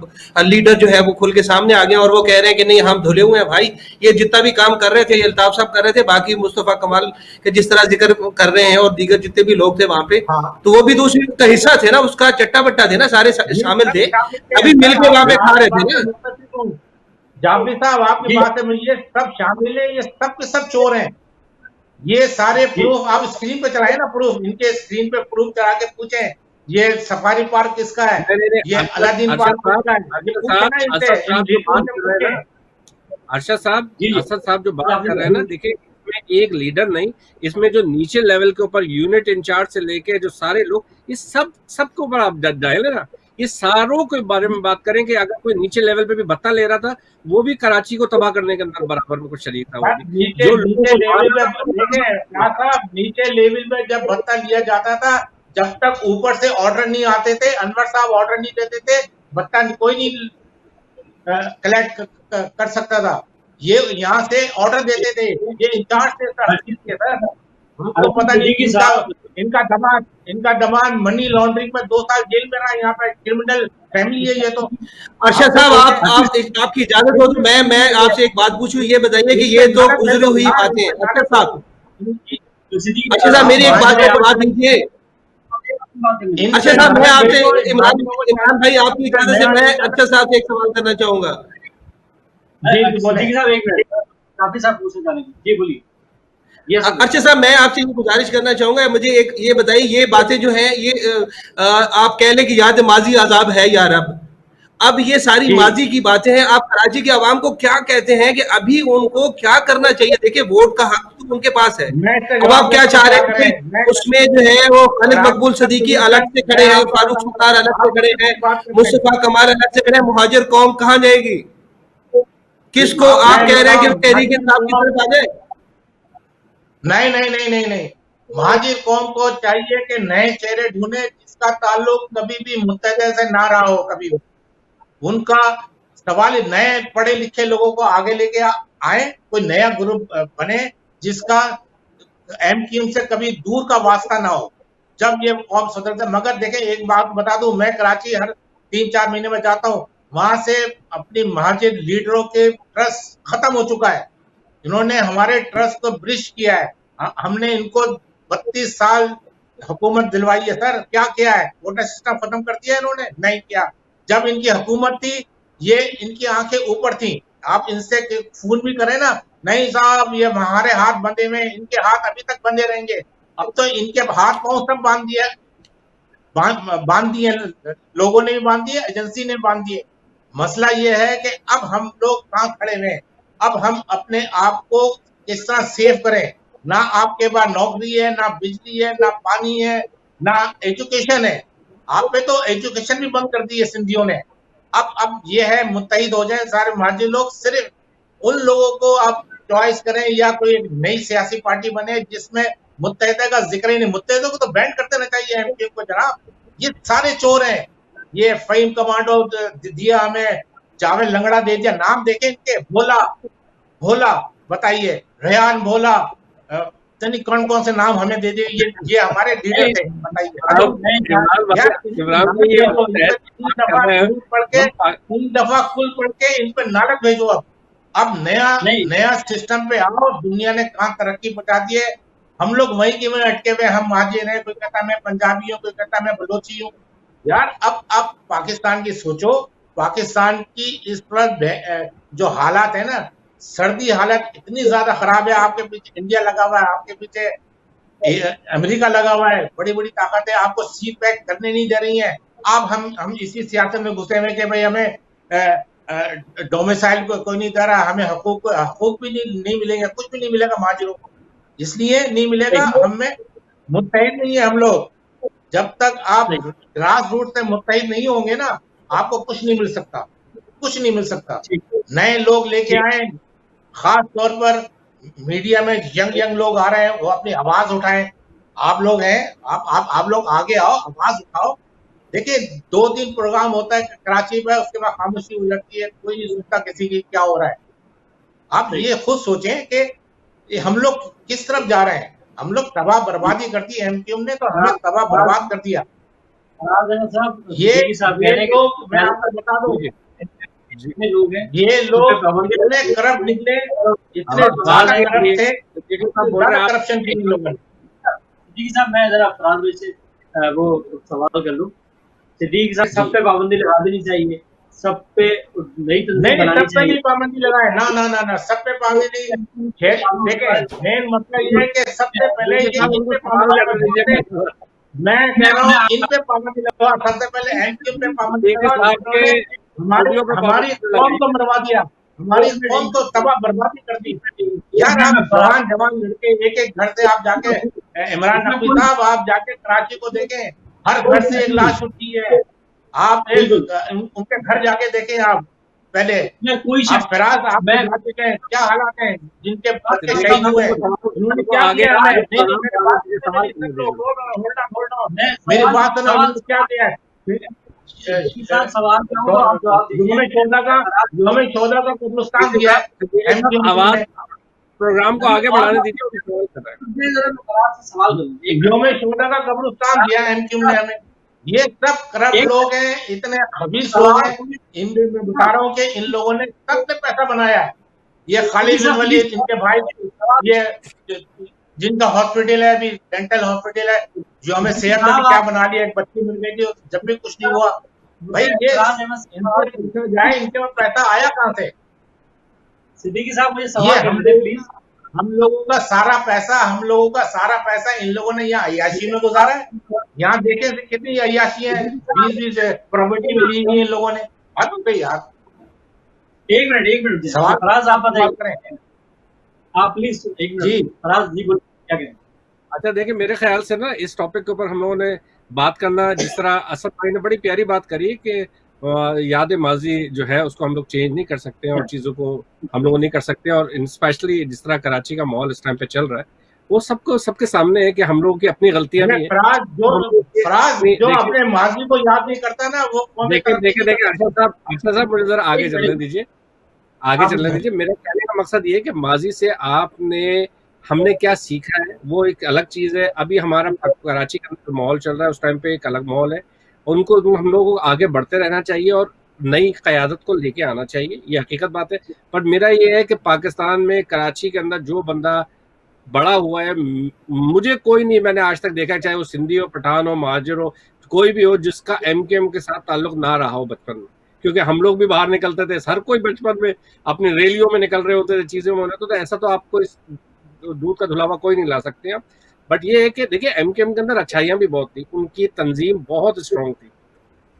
D: लीडर जो है वो खुल के सामने आ गए, और वो कह रहे हैं कि नहीं, हम धुले हुए हैं भाई, ये जितना भी काम कर रहे थे ये अल्ताफ साहब कर रहे थे, बाकी मुस्तफा कमाल के जिस तरह जिक्र कर रहे हैं और दीगर जितने भी लोग थे वहां पे,
C: हाँ,
D: तो वो भी तो उसी का हिस्सा थे ना, उसका चट्टा बट्टा थे ना, सारे
C: ये
D: शामिल
C: सब
D: थे,
C: शामिल थे।
D: अभी मिलके वहां पे खा रहे थे ना।
C: जाफरी साहब, आपकी
A: जी
C: बात है, ये सब शामिल है, ये सब के सब चोर हैं। ये सारे
A: जी
C: प्रूफ आप स्क्रीन पे चलाए ना, प्रूफ इनके स्क्रीन पे प्रूफ चला के पूछें, ये सफारी पार्क किसका है,
B: नहीं नहीं
C: ये अलादीन
B: अरशद
C: पार्क
B: साहब,
C: किसका है, ये
B: अरशद
C: पूछे
B: साहब,
C: ना इनसे,
B: असद
C: इन
B: साहब जो
C: लीडरों
B: बात
C: से
B: कर रहे हैं
C: पूछें।
B: ना, अरशद साहब,
A: जी जी
B: असद साहब जो बात
A: जाफरी
B: कर रहे हैं
A: साहब
B: ना, देखिए इसमें एक लीडर नहीं, इसमें जो नीचे लेवल के ऊपर यूनिट इंचार्ज से लेके जो सारे लोग, ये सबके ऊपर आप डाले ना, ये सारों के बारे में बात करें कि अगर कोई नीचे लेवल पे भी भत्ता ले रहा था, वो भी कराची को तबाह करने के अंदर बराबर में कुछ शरीक था। वो
C: बस
B: भी
C: नीचे
B: जो लोगों
C: नीचे
B: को
C: लेवल
B: मारना
C: पे
B: था,
C: देखें क्या साहब, नीचे लेवल पे जब भत्ता लिया जाता था, जब तक ऊपर से ऑर्डर नहीं आते थे, अनवर साहब ऑर्डर नहीं देते थे, भत्ता कोई नहीं कलेक्ट कर सकता था। ये यहाँ से ऑर्डर देते थे, ये इंचार्ज थे सर, इसके सर, हमको पता नहीं
A: सिद्दीकी साहब
C: इनका दमाद मनी लॉन्ड्रिंग में 2 साल जेल में रहा, यहाँ पे क्रिमिनल फैमिली है ये तो।
D: अरशद साहब, आपकी इजाजत हो तो मैं आपसे एक बात पूछूं, ये बताइए कि ये तो गुजरी हुई बातें। अरशद साहब, अच्छा साहब, मेरी एक बात का जवाब दीजिए। अच्छा साहब, मैं आपसे इमरान भाई, आपकी इजाजत से मैं अच्छा साहब से एक सवाल करना चाहूंगा।
A: सिद्दीकी साहब एक मिनट, काफी साहब पूछना चाहेंगे, जी बोलिए।
D: अच्छा साहब, मैं आपसे ये गुजारिश करना चाहूंगा, मुझे एक ये बताइए, ये बातें जो हैं ये आप कह लें कि याद माजी अजाब है यार। अब ये सारी माजी की बातें हैं, आप कराची के आवाम को क्या कहते हैं कि अभी उनको क्या करना चाहिए? देखिए, वोट का हक तो उनके पास है, अब आप क्या चाह रहे हैं कि उसमें जो है वो खालिद मकबूल सदीकी अलग से खड़े हैं, फारूक सत्तार अलग से खड़े हैं, मुस्तफा कमाल अलग से खड़े हैं, मुहाजिर कौम कहाँ जाएगी? किसको आप कह रहे हैं कि तहरीक इंसाफ की तरफ आ जाए?
C: नहीं, महाजिर कौम को चाहिए कि नए चेहरे ढूंढे, जिसका ताल्लुक कभी भी मुत्तहदा से ना रहा हो। कभी उनका सवाल नए पढ़े लिखे लोगों को आगे लेके आए, कोई नया ग्रुप बने जिसका MQM से कभी दूर का वास्ता ना हो। जब ये कौम स्वतंत्र। मगर देखें, एक बात बता दूं, मैं कराची हर 3-4 महीने में जाता हूँ, वहां से अपनी महाजिर लीडरों के ट्रस्ट खत्म हो चुका है। इन्होंने हमारे ट्रस्ट को ब्रिश किया है। हमने इनको 32 साल हुकूमत दिलवाई है सर, क्या किया है? वोटर सिस्टम खत्म कर दिया इन्होंने? नहीं किया। जब इनकी हुकूमत थी, ये इनकी आंखें ऊपर थी, आप इनसे फोन भी करें ना, नहीं साहब ये हमारे हाथ बंधे हुए, इनके हाथ अभी तक बंधे रहेंगे। अब तो इनके हाथ पांव सब बांध दिए, लोगों ने भी बांध दिए, एजेंसी ने बांध दिए। मसला ये है कि अब हम लोग कहाँ खड़े हुए हैं, अब हम अपने आप को किस तरह सेव करें। ना आपके पास नौकरी है, ना बिजली है, ना पानी है, ना एजुकेशन है। आप पे तो एजुकेशन भी बंद कर दी है सिंधियों ने। अब ये है, मुत्तहिद हो जाए सारे महाजिर लोग, सिर्फ उन लोगों को आप चॉइस करें या कोई नई सियासी पार्टी बने जिसमें मुत्तहिदा का जिक्र ही नहीं। मुत्तहिदों को तो बैंड कर देना चाहिए एमपीओ को जनाब। ये सारे चोर हैं। ये फहीम कमांडो दिया हमें, जावेद लंगड़ा दे दिया, नाम देखें इनके, भोला बताइए, रेहान भोला, कौन कौन से नाम हमें दे दिए। ये हमारे लीडर थे, बताइए। 3 दफा कुल पढ़ के इन पर नाटक भेजो। अब नया सिस्टम पे आओ। दुनिया ने कहाँ तरक्की पहुंचा दी है, हम लोग वहीं के वहीं अटके हुए। हम महाजिर हैं, कोई कहता मैं पंजाबी हूँ, कोई कहता मैं बलोची हूँ। यार अब पाकिस्तान की सोचो। पाकिस्तान की इस पर जो हालात है ना, सर्दी हालत इतनी ज्यादा खराब है। आपके पीछे इंडिया लगा हुआ है, आपके पीछे अमेरिका लगा हुआ है, बड़ी बड़ी ताकतें आपको सी पैक करने नहीं दे रही हैं। अब हम इसी सियासत में घुसे हुए कि भाई हमें डोमिसाइल को कोई नहीं दे रहा, हमें हकूक भी नहीं मिलेंगे, कुछ भी नहीं मिलेगा महाजिरों को। इसलिए नहीं मिलेगा, हमें मुत्तहिद नहीं है हम लोग। जब तक आप ग्रास रूट से मुत्तहिद नहीं होंगे ना, आपको कुछ नहीं मिल सकता, कुछ नहीं मिल सकता। नए लोग लेके आए, खास तौर पर मीडिया में यंग लोग आ रहे हैं, वो अपनी आवाज उठाएं। आप लोग हैं, आप लोग आगे आओ, आवाज उठाओ। देखिए 2 दिन प्रोग्राम होता है कराची में, उसके बाद खामोशी हो जाती है, कोई नहीं सुनता किसी की क्या हो रहा है। आप ये खुद सोचें कि हम लोग किस तरफ जा रहे हैं। हम लोग तबाह बर्बादी कर दी, एमक्यूएम ने तो हमें तबाह बर्बाद कर दिया। ये लोग, मैं आपको बता दूं, जितने लोग हैं, ये लोग इतने करप्ट निकले, इतने ज्यादा करप्ट थे, करप्शन थी इन लोगों ने।
A: जी साहब, मैं जरा फराज भाई से वो सवाल कर लूं। सिद्दीक साहब, सब पे पाबंदी लगा देनी चाहिए, सब पे नई तंजीम बनानी चाहिए।
C: सब पे नहीं पाबंदी लगाए, ना, सब पे पाबंदी नहीं। देखिए मेन मसला ये है कि सबसे पहले इन पे पाबंदी लगा दीजिए। मैं कह रहा हूँ इन पे पाबंदी लगवा, सबसे पहले एमक्यूएम पे पाबंदी लगा। हमारी कौम को मरवा दिया, हमारी कौम को तबाह बर्बादी कर दी। यार आप जवान लड़के, एक घर से आप जाके, इमरान नकवी साहब आप जाके कराची को देखें, हर घर से एक लाश उठी है। आप उनके घर जाके देखें, आप पहले फिराज आप देखें क्या हालात हैं, जिनके बच्चे शहीद हुए, उन्होंने क्या किया है। मेरी बात सुनो, क्या किया है। कब्रिस्तान दिया,
B: आवाज प्रोग्राम को आगे बढ़ाने दीजिए।
C: का कब्रिस्तान दिया एमक्यूएम ने हमें। ये सब करप्ट लोग हैं, इतने खबीस लोग हैं। इन बता रहा हूँ कि इन लोगों ने सबसे पैसा बनाया है। ये खालिद बिन वलीद, इनके भाई, ये जिनका हॉस्पिटल है, अभी डेंटल हॉस्पिटल है, जो हमें सेहत में क्या बना लिया, एक बच्ची मिल गई थी, जब भी कुछ नहीं हुआ। भाई ये जाए, इनके पास पैसा आया कहाँ से?
A: सिद्दीकी साहब मुझे सवाल कर दे प्लीज।
C: हम लोगों का सारा पैसा इन लोगों ने यहाँ अय्याशी में गुजारा है। यहाँ देखे कितनी अय्याशी है, 20 प्रॉपर्टी मिली इन लोगों ने। यार
A: एक मिनट
C: सवाल
A: फराज आप बताइए, आप प्लीज एक मिनट जी। फराज जी बोलिए, क्या कहें?
B: अच्छा देखिए, मेरे ख्याल से ना इस टॉपिक के ऊपर हम लोगों ने बात करना, जिस तरह असद भाई ने बड़ी प्यारी बात करी कि याद माजी जो है उसको हम लोग चेंज नहीं कर सकते हैं और चीज़ों को हम लोग नहीं कर सकते। और स्पेशली जिस तरह कराची का माहौल इस टाइम पे चल रहा है, वो सबके सामने है कि हम लोगों की अपनी गलतियां भी हैं।
C: जो अपने माजी को याद नहीं करता ना, वो
B: देखिए अरशद साहब मुझे जरा आगे चलने दीजिए। मेरे कहने का मकसद ये है कि माजी से आपने हमने क्या सीखा है वो एक अलग चीज़ है। अभी हमारा कराची का जो माहौल चल रहा है उस टाइम पे एक अलग माहौल है। उनको हम लोगों को आगे बढ़ते रहना चाहिए और नई क़यादत को लेके आना चाहिए, ये हकीकत बात है। पर मेरा ये है कि पाकिस्तान में कराची के अंदर जो बंदा बड़ा हुआ है, मुझे कोई नहीं मैंने आज तक देखा, चाहे वो सिंधी हो, पठान हो, महाजिर हो, कोई भी हो, जिसका एमकेएम के साथ ताल्लुक ना रहा हो बचपन में। क्योंकि हम लोग भी बाहर निकलते थे, हर कोई बचपन में अपनी रैलियों में निकल रहे होते थे, चीज़ों में होते, तो ऐसा तो आपको इस दूध का धुलावा कोई नहीं ला सकते आप। बट ये है कि देखिए एमकेएम के अंदर अच्छाइयाँ भी बहुत थी, उनकी तंजीम बहुत स्ट्रॉन्ग थी।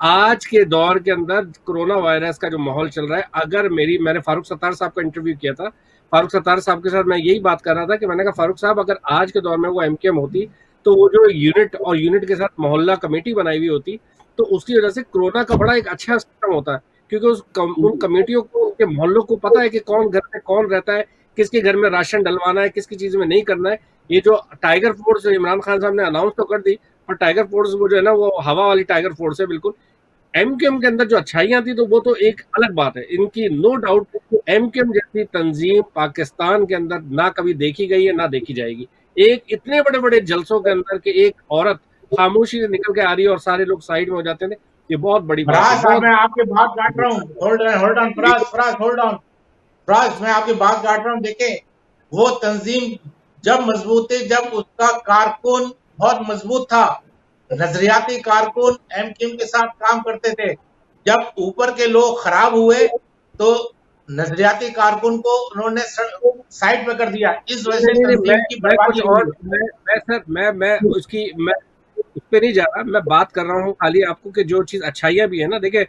B: आज के दौर के अंदर कोरोना वायरस का जो माहौल चल रहा है, अगर मैंने फारूक सत्तार साहब का इंटरव्यू किया था, फारूक सत्तार साहब के साथ मैं यही बात कर रहा था कि मैंने कहा फारूक साहब अगर आज के दौर में वो एमकेएम होती तो वो जो यूनिट और यूनिट के साथ मोहल्ला कमेटी बनाई हुई होती तो उसकी वजह से कोरोना का बड़ा एक अच्छा सिस्टम होता है, क्योंकि उन कमेटियों को, उनके मोहल्लों को पता है कि कौन घर में कौन रहता है, किसके घर में राशन डलवाना है, किसकी चीज में नहीं करना है। ये जो टाइगर फोर्स इमरान खान साहब ने अनाउंस तो कर दी, पर टाइगर फोर्स वो जो है ना वो हवा वाली टाइगर फोर्स है बिल्कुल। एमकेएम के अंदर जो अच्छाइयां थी तो वो तो एक अलग बात है, इनकी नो डाउट एमकेएम जैसी तंजीम पाकिस्तान के अंदर ना कभी देखी गई है ना देखी जाएगी। एक इतने बड़े बड़े जलसों के अंदर के एक औरत खामोशी से निकल के आ रही है और सारे लोग साइड में हो जाते हैं, ये बहुत बड़ी बात है।
C: फराज, मैं आपकी बात काट रहा हूँ, hold on Faraz, hold on Faraz, मैं आपकी बात काट रहा हूँ। देखें, वो तंजीम जब मजबूत थी जब उसका कारकुन बहुत मजबूत था, नजरियाती कारकुन एमकेएम के साथ काम करते थे। जब ऊपर के लोग खराब हुए तो नजरियाती कारकुन को उन्होंने साइड पे कर दिया, इस वजह से तंजीम की बर्बादी हुई।
B: मैं उस पे नहीं जा रहा, मैं बात कर रहा हूँ खाली आपको कि जो चीज अच्छाइयाँ भी है ना, देखिए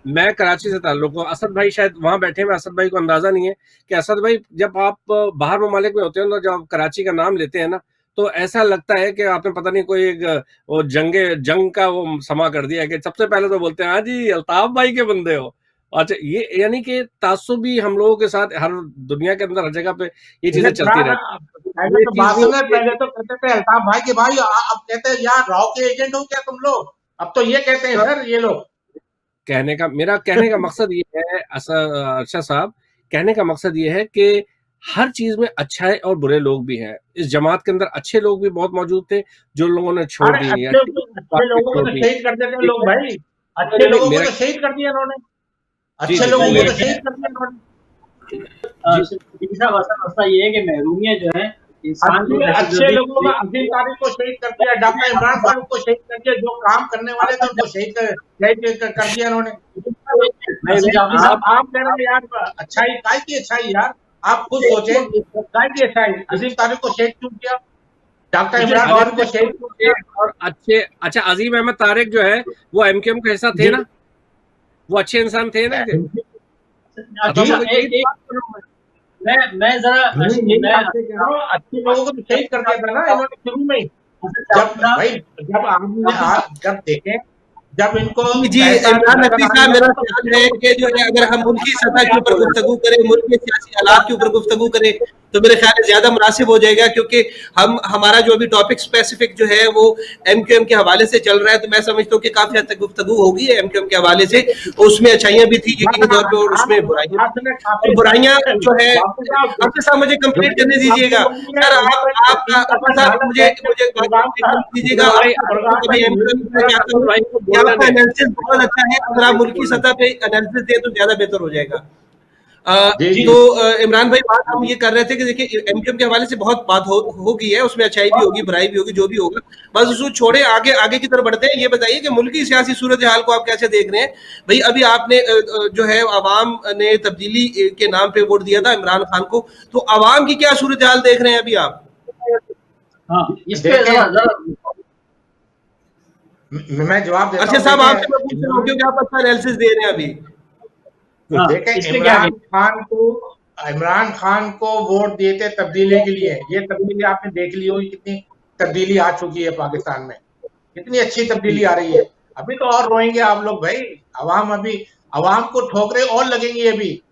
B: मैं कराची से ताल्लुक हूँ, असद भाई शायद वहां बैठे हुए, असद भाई को अंदाजा नहीं है कि असद भाई जब आप बाहर ममालिक में होते हैं ना, जब आप कराची का नाम लेते हैं ना तो ऐसा लगता है कि आपने पता नहीं कोई एक वो जंग का वो समा कर दिया है कि सबसे पहले तो बोलते हैं हाँ जी अल्ताफ भाई के बंदे हो। अच्छा, ये यानी कि तासुबी हम लोगों के साथ हर दुनिया के अंदर हर जगह पे ये चीजें चलती रहती
C: पहले तो बात सुने, पहले तो कहते थे अल्ताफ भाई के भाई, अब कहते हैं यार राव के एजेंट हो क्या तुम लोग, अब तो ये कहते हैं सर ये लोग।
B: मेरा कहने का मकसद ये है अर्शद साहब, कहने का मकसद ये है कि हर चीज में अच्छाई और बुरे लोग भी हैं। इस जमात के अंदर अच्छे लोग भी बहुत मौजूद थे जो लोगों ने छोड़ दी,
C: अच्छे लोगों को तो शहीद कर देते हैं लोग भाई, अच्छे लोगों को तो शहीद कर दिया उन्होंने, अच्छे लोगों को तो शहीद कर दिया उन्होंने।
A: मसला ये है कि महरूमियत जो है
C: अच्छे लोगों को अजीम तारीख को शहीद कर दिया, डॉक्टर इमरान फारूक को शहीद कर दिया, जो काम करने वाले थे उनको शहीद कर दिया उन्होंने। आप कह रहे हैं यार अच्छाई, काय की अच्छाई यार, आप खुद सोचे काय की अच्छाई, अजीम तारीख को शहीद क्यों किया, डॉक्टर इमरान फारूक को शहीद क्यों किया?
B: और अच्छा अजीम अहमद तारिक जो है वो एमकेएम का हिस्सा थे ना, वो अच्छे इंसान थे ना।
A: मैं जरा
C: अच्छे लोगों को तो शहीद कर दिया था ना इन्होंने शुरू में ही। जब देखें जब इनको
D: जी इमरान नकवी साहब, मेरा ख्याल है कि जो है अगर हम मुल्की सतह के ऊपर गुफ्तगू करें, मुल्क के सियासी हालात के ऊपर गुफ्तगू करें तो मेरे ख्याल में ज्यादा मुनासिब हो जाएगा, क्योंकि हमारा जो अभी टॉपिक स्पेसिफिक जो है वो एमकेएम के हवाले से चल रहा है। तो मैं समझता हूँ कि काफी हद तक गुफ्तगू होगी एमकेएम के हवाले से, उसमें अच्छाइयां भी थी यकीनी तौर पर और उसमें बुराइयां जो है। आपके साथ मुझे कंप्लीट करने दीजिएगा सर, आप मुझे दीजिएगा। आपका एनालिसिस बहुत अच्छा है, अगर आप मुल्की सतह पे एनालिसिस दें तो ज्यादा बेहतर हो जाएगा। तो इमरान भाई बात हम ये कर रहे थे कि देखिए एमकेएम के हवाले से बहुत बात हो गई है, उसमें अच्छाई भी होगी बुराई भी होगी, जो भी होगा बस उसको छोड़े आगे की तरफ बढ़ते हैं। ये बताइए कि मुल्की सियासी सूरत हाल को आप कैसे देख रहे हैं भाई? अभी आपने जो है अवाम ने तब्दीली के नाम पे वोट दिया था इमरान खान को, तो अवाम की क्या सूरत हाल देख रहे हैं अभी आप?
C: मैं जवाब देता हूं।
D: अच्छा साहब, आपसे मैं पूछ रहा हूं क्योंकि आप अच्छा एनालिसिस दे रहे हैं अभी।
C: देखें, इमरान खान को वोट दिए थे तब्दीली के लिए, ये तब्दीली आपने देख ली होगी कितनी तब्दीली आ चुकी है पाकिस्तान में, कितनी अच्छी तब्दीली आ रही है। अभी तो और रोएंगे आप लोग भाई, अवाम को ठोकरे और लगेंगी अभी।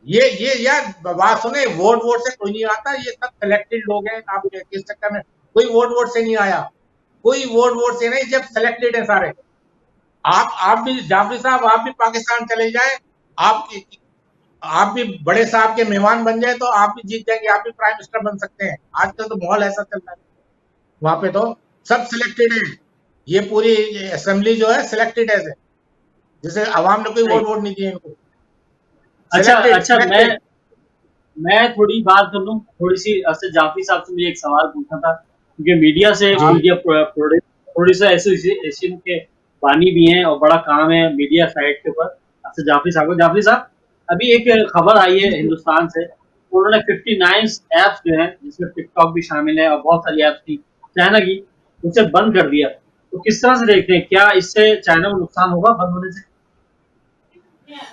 C: ये यार बात सुने, वोट से कोई नहीं आता, ये सब सिलेक्टेड लोग हैं। आप किस चक्कर में, कोई वोट से नहीं आया, कोई वोट से नहीं, जब सिलेक्टेड है सारे। आप भी जाफरी साहब, आप भी पाकिस्तान चले जाए, आप भी बड़े साहब के मेहमान बन जाए तो आप भी जीत जाएंगे, आप भी प्राइम मिनिस्टर बन सकते हैं। आजकल तो माहौल ऐसा चल रहा है, वहां पे तो सब सिलेक्टेड है, ये पूरी असेंबली जो है सिलेक्टेड है, जिसे आवाम ने कोई वोट नहीं दिए इनको।
A: अच्छा, मैं थोड़ी बात कर लूं, थोड़ी सी असद जाफरी साहब से मुझे एक सवाल पूछना था, क्योंकि मीडिया प्रोड्यूसर एसोसिएशन के बानी भी हैं और बड़ा काम है मीडिया साइड के ऊपर असद जाफरी साहब को। जाफरी साहब, अभी एक खबर आई है हिंदुस्तान से, उन्होंने 59 ऐप्स जो है जिसमें टिकटॉक भी शामिल है और बहुत सारी ऐप्स थी चाइना की, उसे बंद कर दिया। तो किस तरह से देखते हैं, क्या इससे चाइना को नुकसान होगा बंद होने से?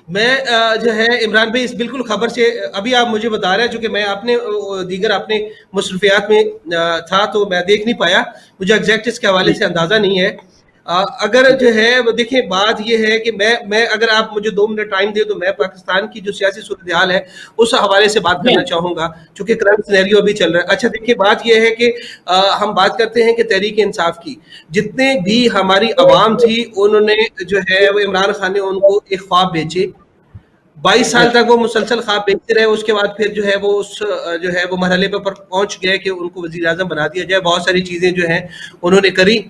D: मैं जो है इमरान भाई इस बिल्कुल खबर से अभी आप मुझे बता रहे हैं, चूंकि मैं अपने दीगर अपने मसरूफियात में था तो मैं देख नहीं पाया, मुझे एग्जैक्ट इसके हवाले से अंदाजा नहीं है। अगर जो है वो देखिए, बात ये है कि मैं अगर आप मुझे 2 मिनट टाइम दे तो मैं पाकिस्तान की जो सियासी सूरत हाल है उस हवाले से बात करना चाहूँगा, चूँकि करंट सिनेरियो अभी चल रहा है। अच्छा देखिए, बात ये है कि हम बात करते हैं कि तहरीक इंसाफ की, जितने भी हमारी आवाम थी उन्होंने जो है वो इमरान खान ने उनको एक ख्वाब बेचे, 22 साल तक वो मुसलसल ख्वाब बेचते रहे। उसके बाद फिर जो है वो उस जो है वो मरहले पर पहुंच गए कि उनको वज़ीर आज़म बना दिया जाए। बहुत सारी चीज़ें जो हैं उन्होंने करी,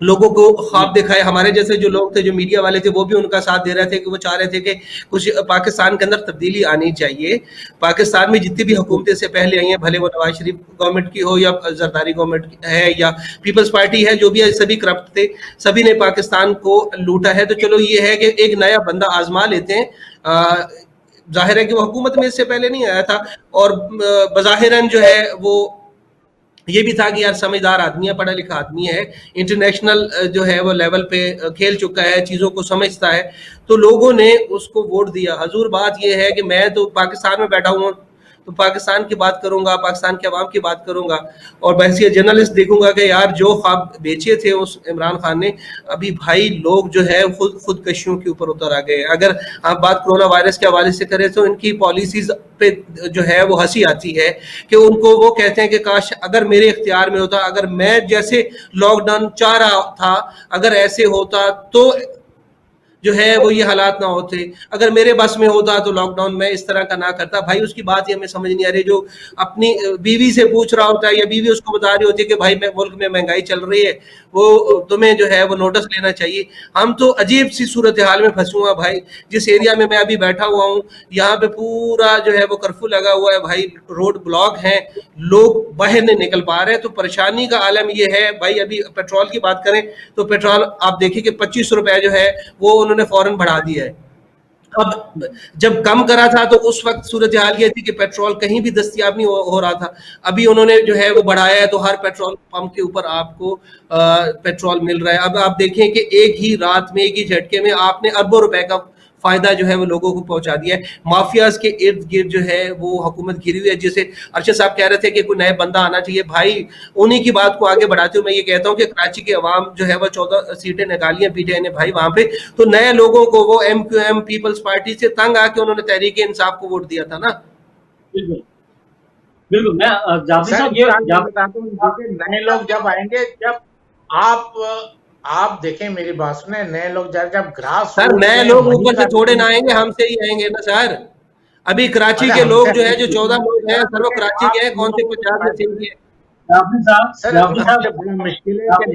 D: लोगों को ख्वाब दिखाए। हमारे जैसे जो लोग थे, जो मीडिया वाले थे, वो भी उनका साथ दे रहे थे कि वो चाह रहे थे कि कुछ पाकिस्तान के अंदर तब्दीली आनी चाहिए। पाकिस्तान में जितनी भी हुकूमतें से पहले आई हैं, भले वो नवाज शरीफ गवर्नमेंट की हो या जरदारी गवर्नमेंट है या पीपल्स पार्टी है, जो भी है सभी करप्ट थे, सभी ने पाकिस्तान को लूटा है। तो चलो ये है कि एक नया बंदा आजमा लेते हैं। जाहिर है कि वो हुकूमत में इससे पहले नहीं आया था और बज़ाहिरन जो है वो ये भी था कि यार समझदार आदमी है, पढ़ा लिखा आदमी है, इंटरनेशनल जो है वो लेवल पे खेल चुका है, चीज़ों को समझता है, तो लोगों ने उसको वोट दिया। हजूर बात ये है कि मैं तो पाकिस्तान में बैठा हूँ तो पाकिस्तान की बात करूंगा, पाकिस्तान के अवाम की बात करूंगा और वैसे जर्नलिस्ट देखूंगा कि यार जो ख्वाब बेचे थे उस इमरान खान ने, अभी भाई लोग जो है खुदकशियों के ऊपर उतर आ गए। अगर आप बात कोरोना वायरस के हवाले से करें तो इनकी पॉलिसीज पे जो है वो हंसी आती है कि उनको वो कहते हैं कि काश अगर मेरे इख्तियार में होता, अगर मैं जैसे लॉकडाउन चाह रहा था अगर ऐसे होता तो जो है वो ये हालात ना होते, अगर मेरे बस में होता तो लॉकडाउन में इस तरह का ना करता। भाई उसकी बात ही हमें समझ नहीं आ रही। जो अपनी बीवी से पूछ रहा होता है या बीवी उसको बता रही होती है कि भाई मुल्क में महंगाई चल रही है, वो तुम्हें जो है वो नोटिस लेना चाहिए। हम तो अजीब सी सूरत हाल में फंसे हुए हैं भाई। जिस एरिया में मैं अभी बैठा हुआ हूँ यहाँ पे पूरा जो है वो कर्फ्यू लगा हुआ है भाई, रोड ब्लॉक है, लोग बाहर नहीं निकल पा रहे हैं। तो परेशानी का आलम ये है भाई। अभी पेट्रोल की बात करें तो पेट्रोल आप देखिए कि 25 रुपए जो है वो उन्होंने फौरन बढ़ा दिया है। अब जब कम करा था तो उस वक्त सूरत हाल ये थी कि पेट्रोल कहीं भी दस्तयाब नहीं हो रहा था। अभी उन्होंने जो है वो बढ़ाया है तो हर पेट्रोल पंप के ऊपर आपको पेट्रोल मिल रहा है। अब आप देखें कि एक ही रात में, एक ही झटके में आपने अरबों रुपए का फायदा जो है वो लोगों को पहुंचा दिया है। माफियाज के इर्द गिर्द जो है वो हुकूमत घिरी हुई है। जैसे अरशद साहब कह रहे थे कि कोई नया बंदा आना चाहिए, भाई उन्हीं की बात को आगे बढ़ाते हुए मैं ये कहता हूँ कि कराची के अवाम जो है वो 14 सीटें निकाली हैं पीटीआई ने भाई वहां पे, तो नए लोगों को वो MQM पीपल्स पार्टी से तंग आके उन्होंने तहरीक इंसाफ को वोट दिया था ना।
A: बिल्कुल बिल्कुल। मैं जाफरी साहब
C: ये नए लोग जब आएंगे, जब आप देखें मेरी बात सुने, नए लोग जब ग्रास
D: सर नए लोग ऊपर से थोड़े ना आएंगे, हमसे ही आएंगे ना सर। अभी कराची के लोग जो है जो 14 लोग हैं सर वो कराची के हैं, कौन से 50 में से ही है।
C: सर बड़ा मुश्किल है कि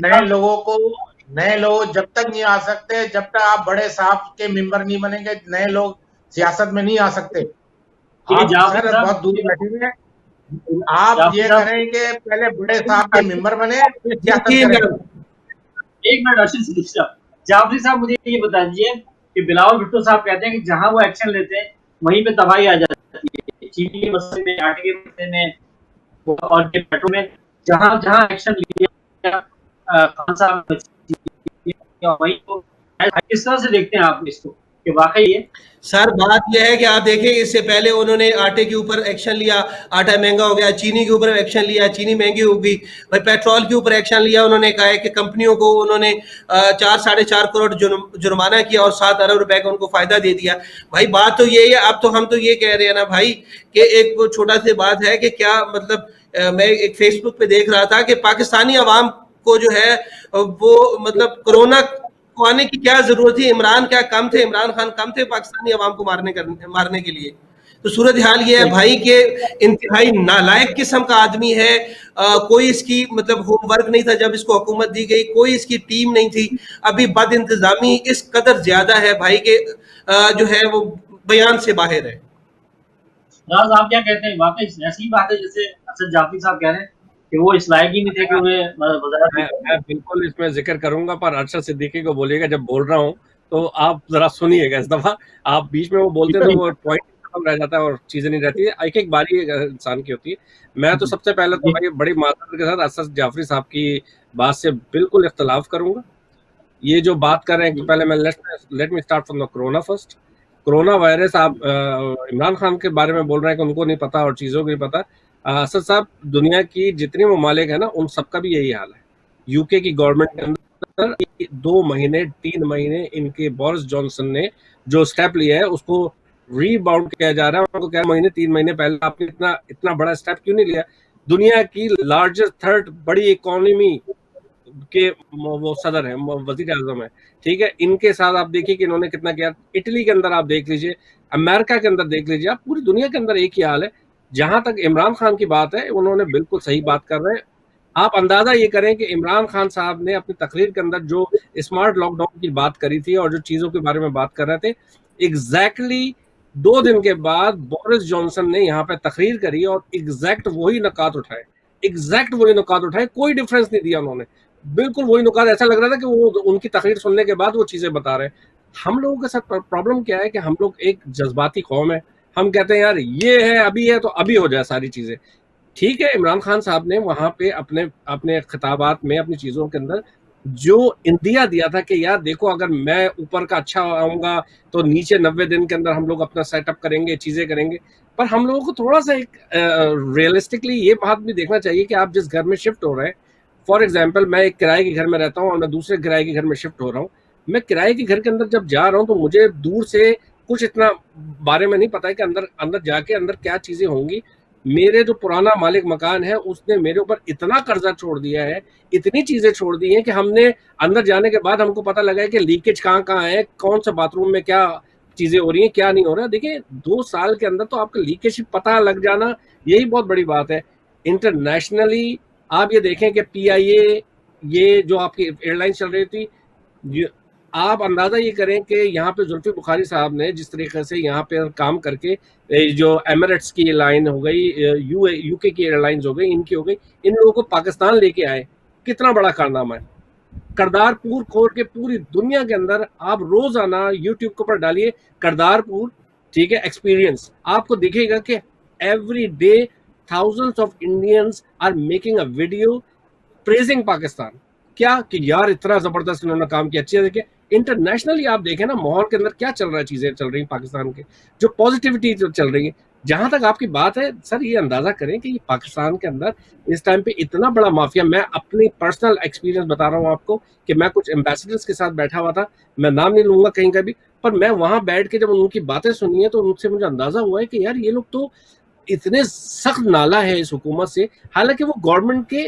C: नए लोग जब तक नहीं आ सकते, जब तक आप बड़े साहब के मेंबर नहीं बनेंगे, नए लोग सियासत में नहीं आ सकते। सर बहुत दूर बैठे हैं, आप ये करें कि पहले बड़े साहब के मेंबर बने,
A: एक मिनट आशीष साहब, जाफरी साहब मुझे ये बता दीजिए कि बिलावल भुट्टो साहब कहते हैं कि जहां वो एक्शन लेते हैं वहीं पे तबाही आ जाती है। चीनी के मसले में, आटे के मसले में और पेट्रोल में जहां जहां एक्शन लिया खान साहब वहीं तो किस तरह से देखते हैं आप इसको कि वाकई ये?
D: सर बात यह है कि आप देखें इससे पहले उन्होंने आटे के ऊपर एक्शन लिया, आटा महंगा हो गया, चीनी के ऊपर एक्शन लिया, चीनी महंगी हो गई, भाई पेट्रोल के ऊपर एक्शन लिया। उन्होंने कहा है कि कंपनियों को उन्होंने 4-4.5 करोड़ जुर्माना किया और 7 अरब रुपए का उनको फायदा दे दिया। भाई बात तो ये है, अब तो हम तो ये कह रहे हैं ना भाई कि एक वो छोटा सी बात है कि क्या मतलब, मैं एक फेसबुक पे देख रहा था कि पाकिस्तानी अवाम को जो है वो मतलब कोरोना आने की क्या जरूरत थी, इमरान क्या कम थे, इमरान खान कम थे पाकिस्तानी अवाम को मारने के लिए। तो सूरत हाल ये है भाई के इंतहाई नालायक किस्म का आदमी है। कोई इसकी मतलब होमवर्क नहीं था जब इसको हुकूमत दी गई, कोई इसकी टीम नहीं थी। अभी बद इंतजामी इस कदर ज्यादा है भाई के जो है वो बयान से बाहर है।
A: राज आप क्या कहते हैं, वाकई ऐसी ही बात है जैसे असद जाफरी साहब कह रहे हैं कि वो इस लायक ही नहीं थे कि उन्हें वजारत दी जाए?
B: मैं बिल्कुल इसमें जिक्र करूंगा, पर अरशद सिद्दीकी को बोलिएगा जब बोल रहा हूँ तो आप जरा सुनिएगा इस दफा। आप बीच में वो बोलते हैं तो वो पॉइंट खत्म रह जाता है और चीजें नहीं रहती है। एक एक बारी इंसान की होती है। मैं तो सबसे पहले तो भाई बड़ी माजरत के साथ असद जाफरी साहब की बात से बिल्कुल इख्तलाफ करूंगा। ये जो बात कर रहे हैं कि पहले मैं let me start from the corona first. Corona virus, आप इमरान खान के बारे में बोल रहे हैं कि उनको नहीं पता और चीज़ों को नहीं पता। असद साहब, दुनिया की जितनी ममालिक है ना उन सबका भी यही हाल है। यूके की गवर्नमेंट के अंदर 2 महीने 3 महीने इनके बोरिस जॉनसन ने जो स्टेप लिया है उसको रीबाउंड किया जा रहा है। उनको क्या महीने 3 महीने पहले आपने इतना इतना बड़ा स्टेप क्यों नहीं लिया? दुनिया की लार्जेस्ट थर्ड बड़ी इकोनॉमी के वो सदर है, वजीर आजम है, ठीक है। इनके साथ आप देखिए कि इन्होंने कितना किया। इटली के अंदर आप देख लीजिए, अमेरिका के अंदर देख लीजिए, आप पूरी दुनिया के अंदर एक ही हाल है। जहां तक इमरान खान की बात है, उन्होंने बिल्कुल सही बात कर रहे हैं। आप अंदाजा ये करें कि इमरान खान साहब ने अपनी तकरीर के अंदर जो स्मार्ट लॉकडाउन की बात करी थी और जो चीजों के बारे में बात कर रहे थे, एग्जैक्टली 2 दिन के बाद बोरिस जॉनसन ने यहाँ पे तकरीर करी और एग्जैक्ट वही नुकात उठाए, कोई डिफरेंस नहीं दिया उन्होंने, बिल्कुल वही नुकात। ऐसा लग रहा था कि वो उनकी तकरीर सुनने के बाद वो चीजें बता रहे हैं। हम लोगों के साथ प्रॉब्लम क्या है कि हम लोग एक जज्बाती कौम है। हम कहते हैं यार ये है, अभी है तो अभी हो जाए सारी चीजें। ठीक है, इमरान खान साहब ने वहां पे अपने अपने खिताबात में अपनी चीजों के अंदर जो इंदिया दिया था कि यार देखो, अगर मैं ऊपर का अच्छा आऊंगा तो नीचे 90 दिन के अंदर हम लोग अपना सेटअप करेंगे, चीजें करेंगे। पर हम लोगों को थोड़ा सा एक रियलिस्टिकली ये बात भी देखना चाहिए कि आप जिस घर में शिफ्ट हो रहे हैं, फॉर एग्जाम्पल मैं एक किराए के घर में रहता हूँ और मैं दूसरे किराए के घर में शिफ्ट हो रहा हूँ। मैं किराए के घर के अंदर जब जा रहा हूँ तो मुझे दूर से कुछ इतना बारे में नहीं पता है कि अंदर अंदर जाके अंदर क्या चीजें होंगी। मेरे जो पुराना मालिक मकान है उसने मेरे ऊपर इतना कर्जा छोड़ दिया है, इतनी चीजें छोड़ दी हैं कि हमने अंदर जाने के बाद हमको पता लगा है कि लीकेज कहाँ कहाँ है, कौन सा बाथरूम में क्या चीजें हो रही हैं, क्या नहीं हो रहा है। देखिए 2 साल के अंदर तो आपका लीकेज पता लग जाना यही बहुत बड़ी बात है। इंटरनेशनली आप ये देखें कि PIA ये जो आपकी एयरलाइन चल रही थी, आप अंदाजा ये करें कि यहाँ पे जुल्फी बुखारी साहब ने जिस तरीके से यहाँ पे काम करके जो एमिरेट्स की लाइन हो गई, यूके की एयरलाइंस हो गई, इनकी हो गई, इन लोगों को पाकिस्तान लेके आए, कितना बड़ा कारनामा है। करतारपुर खोल के पूरी दुनिया के अंदर आप रोजाना यूट्यूब के ऊपर डालिए करतारपुर, ठीक है, एक्सपीरियंस, आपको दिखेगा कि every day thousands of Indians are making a video praising Pakistan. क्या कि यार इतना जबरदस्त इन्होंने काम किया। अच्छी देखिए इंटरनेशनली आप देखें ना माहौल के अंदर क्या चल रहा है, चीजें चल रही पाकिस्तान के, जो पॉजिटिविटी चल रही है। जहां तक आपकी बात है सर, ये अंदाजा करें कि पाकिस्तान के अंदर इस टाइम पे इतना बड़ा माफिया। मैं अपनी पर्सनल एक्सपीरियंस बता रहा हूँ आपको कि मैं कुछ एम्बेसडर्स के साथ बैठा हुआ था, मैं नाम नहीं लूंगा कहीं का भी, पर मैं वहां बैठ के जब उनकी बातें सुनी है तो उनसे मुझे अंदाजा हुआ है कि यार ये लोग तो इतने सख्त नाला है इस हुकूमत से। हालांकि वो गवर्नमेंट के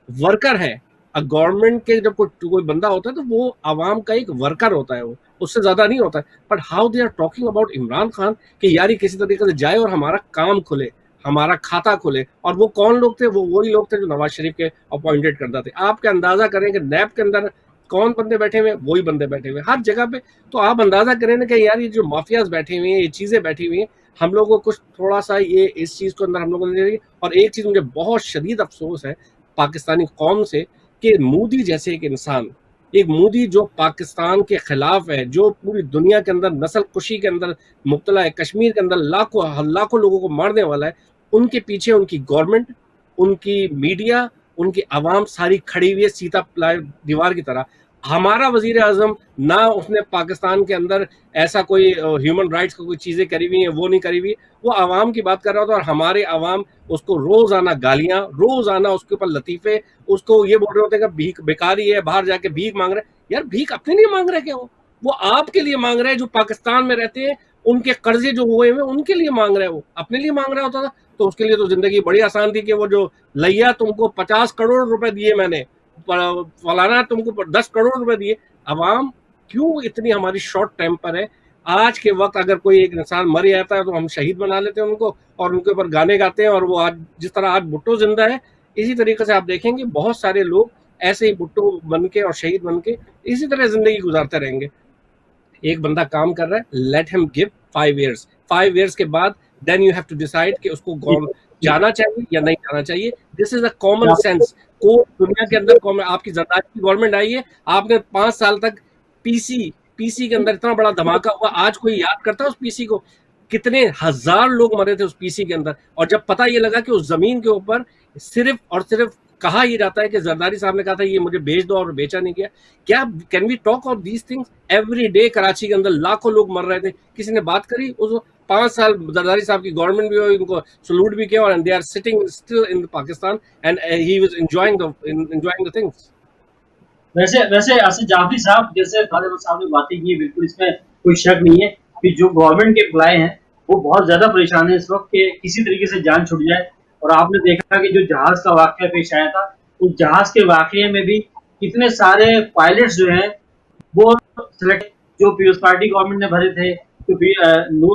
B: वर्कर है। गवर्नमेंट के जब कोई बंदा होता है तो वो आवाम का एक वर्कर होता है, वो उससे ज्यादा नहीं होता है। But how they are talking about Imran Khan कि यार ये किसी तरीके से जाए और हमारा काम खुले, हमारा खाता खुले। और वो कौन लोग थे? वो वही लोग थे जो नवाज शरीफ के अपॉइंटेड करता थे। आपके अंदाजा करें कि नैब के अंदर कौन बंदे बैठे हुए, वही बंदे बैठे हुए हर जगह पे। तो आप अंदाजा करें ना कि यार ये जो माफियाज बैठे हुए हैं, ये चीजें बैठी हुई हैं, हम लोगों को कुछ थोड़ा सा ये इस चीज को अंदर हम लोगों ने। और एक चीज मुझे बहुत शदीद अफसोस है पाकिस्तानी कौम से कि मोदी जैसे एक इंसान, एक मोदी जो पाकिस्तान के खिलाफ है, जो पूरी दुनिया के अंदर नस्ल कुशी के अंदर मुब्तला है, कश्मीर के अंदर लाखों लोगों को मारने वाला है, उनके पीछे उनकी गवर्नमेंट, उनकी मीडिया, उनकी आवाम सारी खड़ी हुई है सीता दीवार की तरह। हमारा वजीर आजम ना उसने पाकिस्तान के अंदर ऐसा कोई ह्यूमन राइट्स को कोई चीजें करी हुई है, वो नहीं करी हुई, वो आवाम की बात कर रहा था। और हमारे आवाम उसको रोजाना गालियां, रोजाना उसके ऊपर लतीफे, उसको ये बोल रहे होते हैं कि भीख भिखारी है, बाहर जाके भीख मांग रहे हैं। यार भीख अपने लिए मांग रहे हैं क्या? वो आपके लिए मांग रहे हैं, जो पाकिस्तान में रहते हैं उनके कर्जे जो हुए हैं उनके लिए मांग रहे हैं। वो अपने लिए मांग रहा होता था तो उसके लिए तो जिंदगी बड़ी आसान थी कि वो जो लैया तुमको 50 करोड़ रुपए दिए, मैंने फलाना तुमको 10 करोड़ रुपए दिए। अवाम क्यों इतनी हमारी शॉर्ट टेम्पर है? आज के वक्त अगर कोई एक इंसान मर जाता है तो हम शहीद बना लेते हैं उनको और उनके ऊपर गाने गाते हैं, और वो आज जिस तरह आज भुट्टो जिंदा है, इसी तरीके से आप देखेंगे बहुत सारे लोग ऐसे ही भुट्टो बन के और शहीद बन के इसी तरह जिंदगी गुजारते रहेंगे। एक बंदा काम कर रहा है, let him give 5 years, 5 years के बाद then you have to decide कि उसको जाना चाहिए या नहीं जाना चाहिए। This is a common sense. को दुनिया के अंदर आपकी जरदारी की गवर्नमेंट आई है, आपने 5 साल तक पीसी के अंदर इतना बड़ा धमाका हुआ, आज कोई याद करता है उस पीसी को? कितने हजार लोग मरे थे उस पीसी के अंदर, और जब पता ये लगा कि उस जमीन के ऊपर सिर्फ और सिर्फ कहा ये जाता है कि जरदारी साहब ने कहा था ये मुझे बेच दो और बेचा नहीं गया। क्या can we talk of these things? Every day Karachi के अंदर लाखों लोग मर रहे थे, किसी ने बात करी? उस 5 साल जरदारी साहब की गवर्नमेंट भी हुई, उनको सलूट भी किया, और they are sitting still in Pakistan and he was enjoying the things.
A: वैसे असद जाफरी साहब, जैसे खालिद साहब ने बातें की, बिल्कुल इसमें कोई शक नहीं है कि जो गवर्नमेंट के एम्प्लॉय हैं वो बहुत ज्यादा परेशान है इस वक्त कि किसी तरीके से जान छूट जाए। और आपने देखा कि जो जहाज का वाकया पेश आया था, उस जहाज के वाकये में भी कितने सारे पायलट्स जो हैं वो सिलेक्ट, जो पीपल्स पार्टी गवर्नमेंट ने भरे थे, जो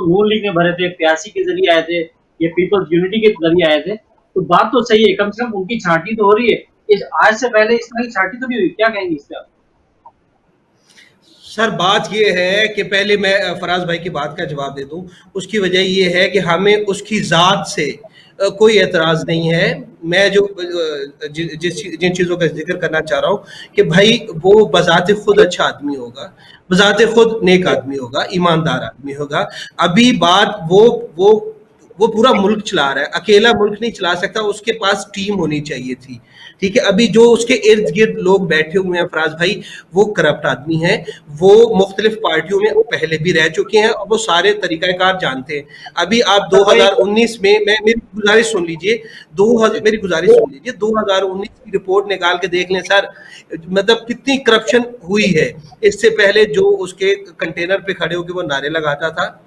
A: नून लीग ने भरे थे, प्यासी के जरिए आए थे, ये पीपल्स यूनिटी के जरिए आए थे। तो बात तो सही है, कम से कम उनकी छांटी तो हो रही है। आज से पहले इस तरह की छांटी तो नहीं हुई, क्या कहेंगे इस पर?
D: सर बात ये है कि पहले मैं फराज भाई की बात का जवाब दे दूं। उसकी वजह ये है कि हमें उसकी ज़ात से कोई एतराज़ नहीं है। मैं जो जिन चीज़ों का जिक्र करना चाह रहा हूँ कि भाई वो बज़ाते खुद अच्छा आदमी होगा, बज़ाते खुद नेक आदमी होगा, ईमानदार आदमी होगा। अभी बात वो पूरा मुल्क चला रहा है, अकेला मुल्क नहीं चला सकता, उसके पास टीम होनी चाहिए थी। ठीक है, अभी जो उसके इर्द गिर्द लोग बैठे हुए हैं फराज भाई, वो करप्ट आदमी हैं, वो मुख्तलिफ पार्टियों में पहले भी रह चुके हैं और वो सारे तरीकाकार जानते हैं। अभी आप 2019 में मेरी गुजारिश सुन लीजिए, 2019 की रिपोर्ट निकाल के देख लें सर, मतलब कितनी करप्शन हुई है। इससे पहले जो उसके कंटेनर पे खड़े होकर वो नारे लगाता था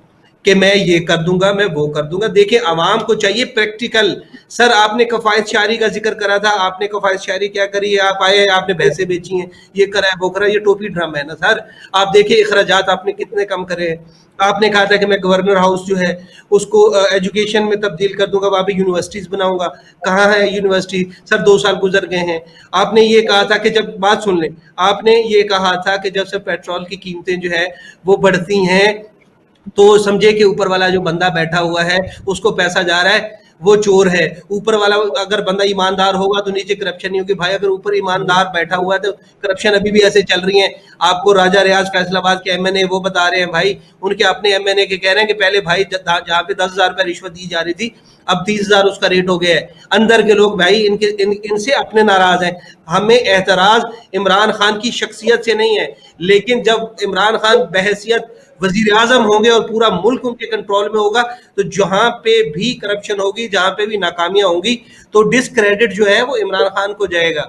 D: कि मैं ये कर दूंगा, मैं वो कर दूंगा। देखिए आवाम को चाहिए प्रैक्टिकल। सर आपने कफायत शारी का जिक्र करा था, आपने कफायत शारी क्या करी है? आप आए, आपने भैंसे बेची हैं, ये करा है, वो करा है, ये टोपी ड्रामा है ना सर। आप देखिए अखराजात आपने कितने कम करे हैं। आपने कहा था कि मैं गवर्नर हाउस जो है उसको एजुकेशन में तब्दील कर दूंगा, वहां पे यूनिवर्सिटीज बनाऊंगा। कहाँ है यूनिवर्सिटी? सर 2 साल गुजर गए हैं। आपने ये कहा था कि जब, बात सुन लें, आपने ये कहा था कि जब से पेट्रोल की कीमतें जो है वो बढ़ती हैं तो समझे कि ऊपर वाला जो बंदा बैठा हुआ है उसको पैसा जा रहा है, वो चोर है। ऊपर वाला अगर बंदा ईमानदार होगा तो नीचे करप्शन नहीं होगी। भाई अगर ऊपर ईमानदार बैठा हुआ है तो करप्शन अभी भी ऐसे चल रही है। आपको राजा रियाज फैसलाबाद के एमएनए वो बता रहे हैं भाई, उनके अपने एमएनए के कह रहे हैं कि पहले भाई जहाँ पे 10,000 रुपये रिश्वत दी जा रही थी, अब 30,000 उसका रेट हो गया है। अंदर के लोग भाई इनसे अपने नाराज हैं। हमें एतराज इमरान खान की शख्सियत से नहीं है, लेकिन जब इमरान खान बहैसियत वजीर आजम होंगे और पूरा मुल्क उनके कंट्रोल में होगा, तो जहां पे भी करप्शन होगी, जहां पे भी नाकामियां होंगी, तो डिसक्रेडिट जो है वो इमरान खान को जाएगा।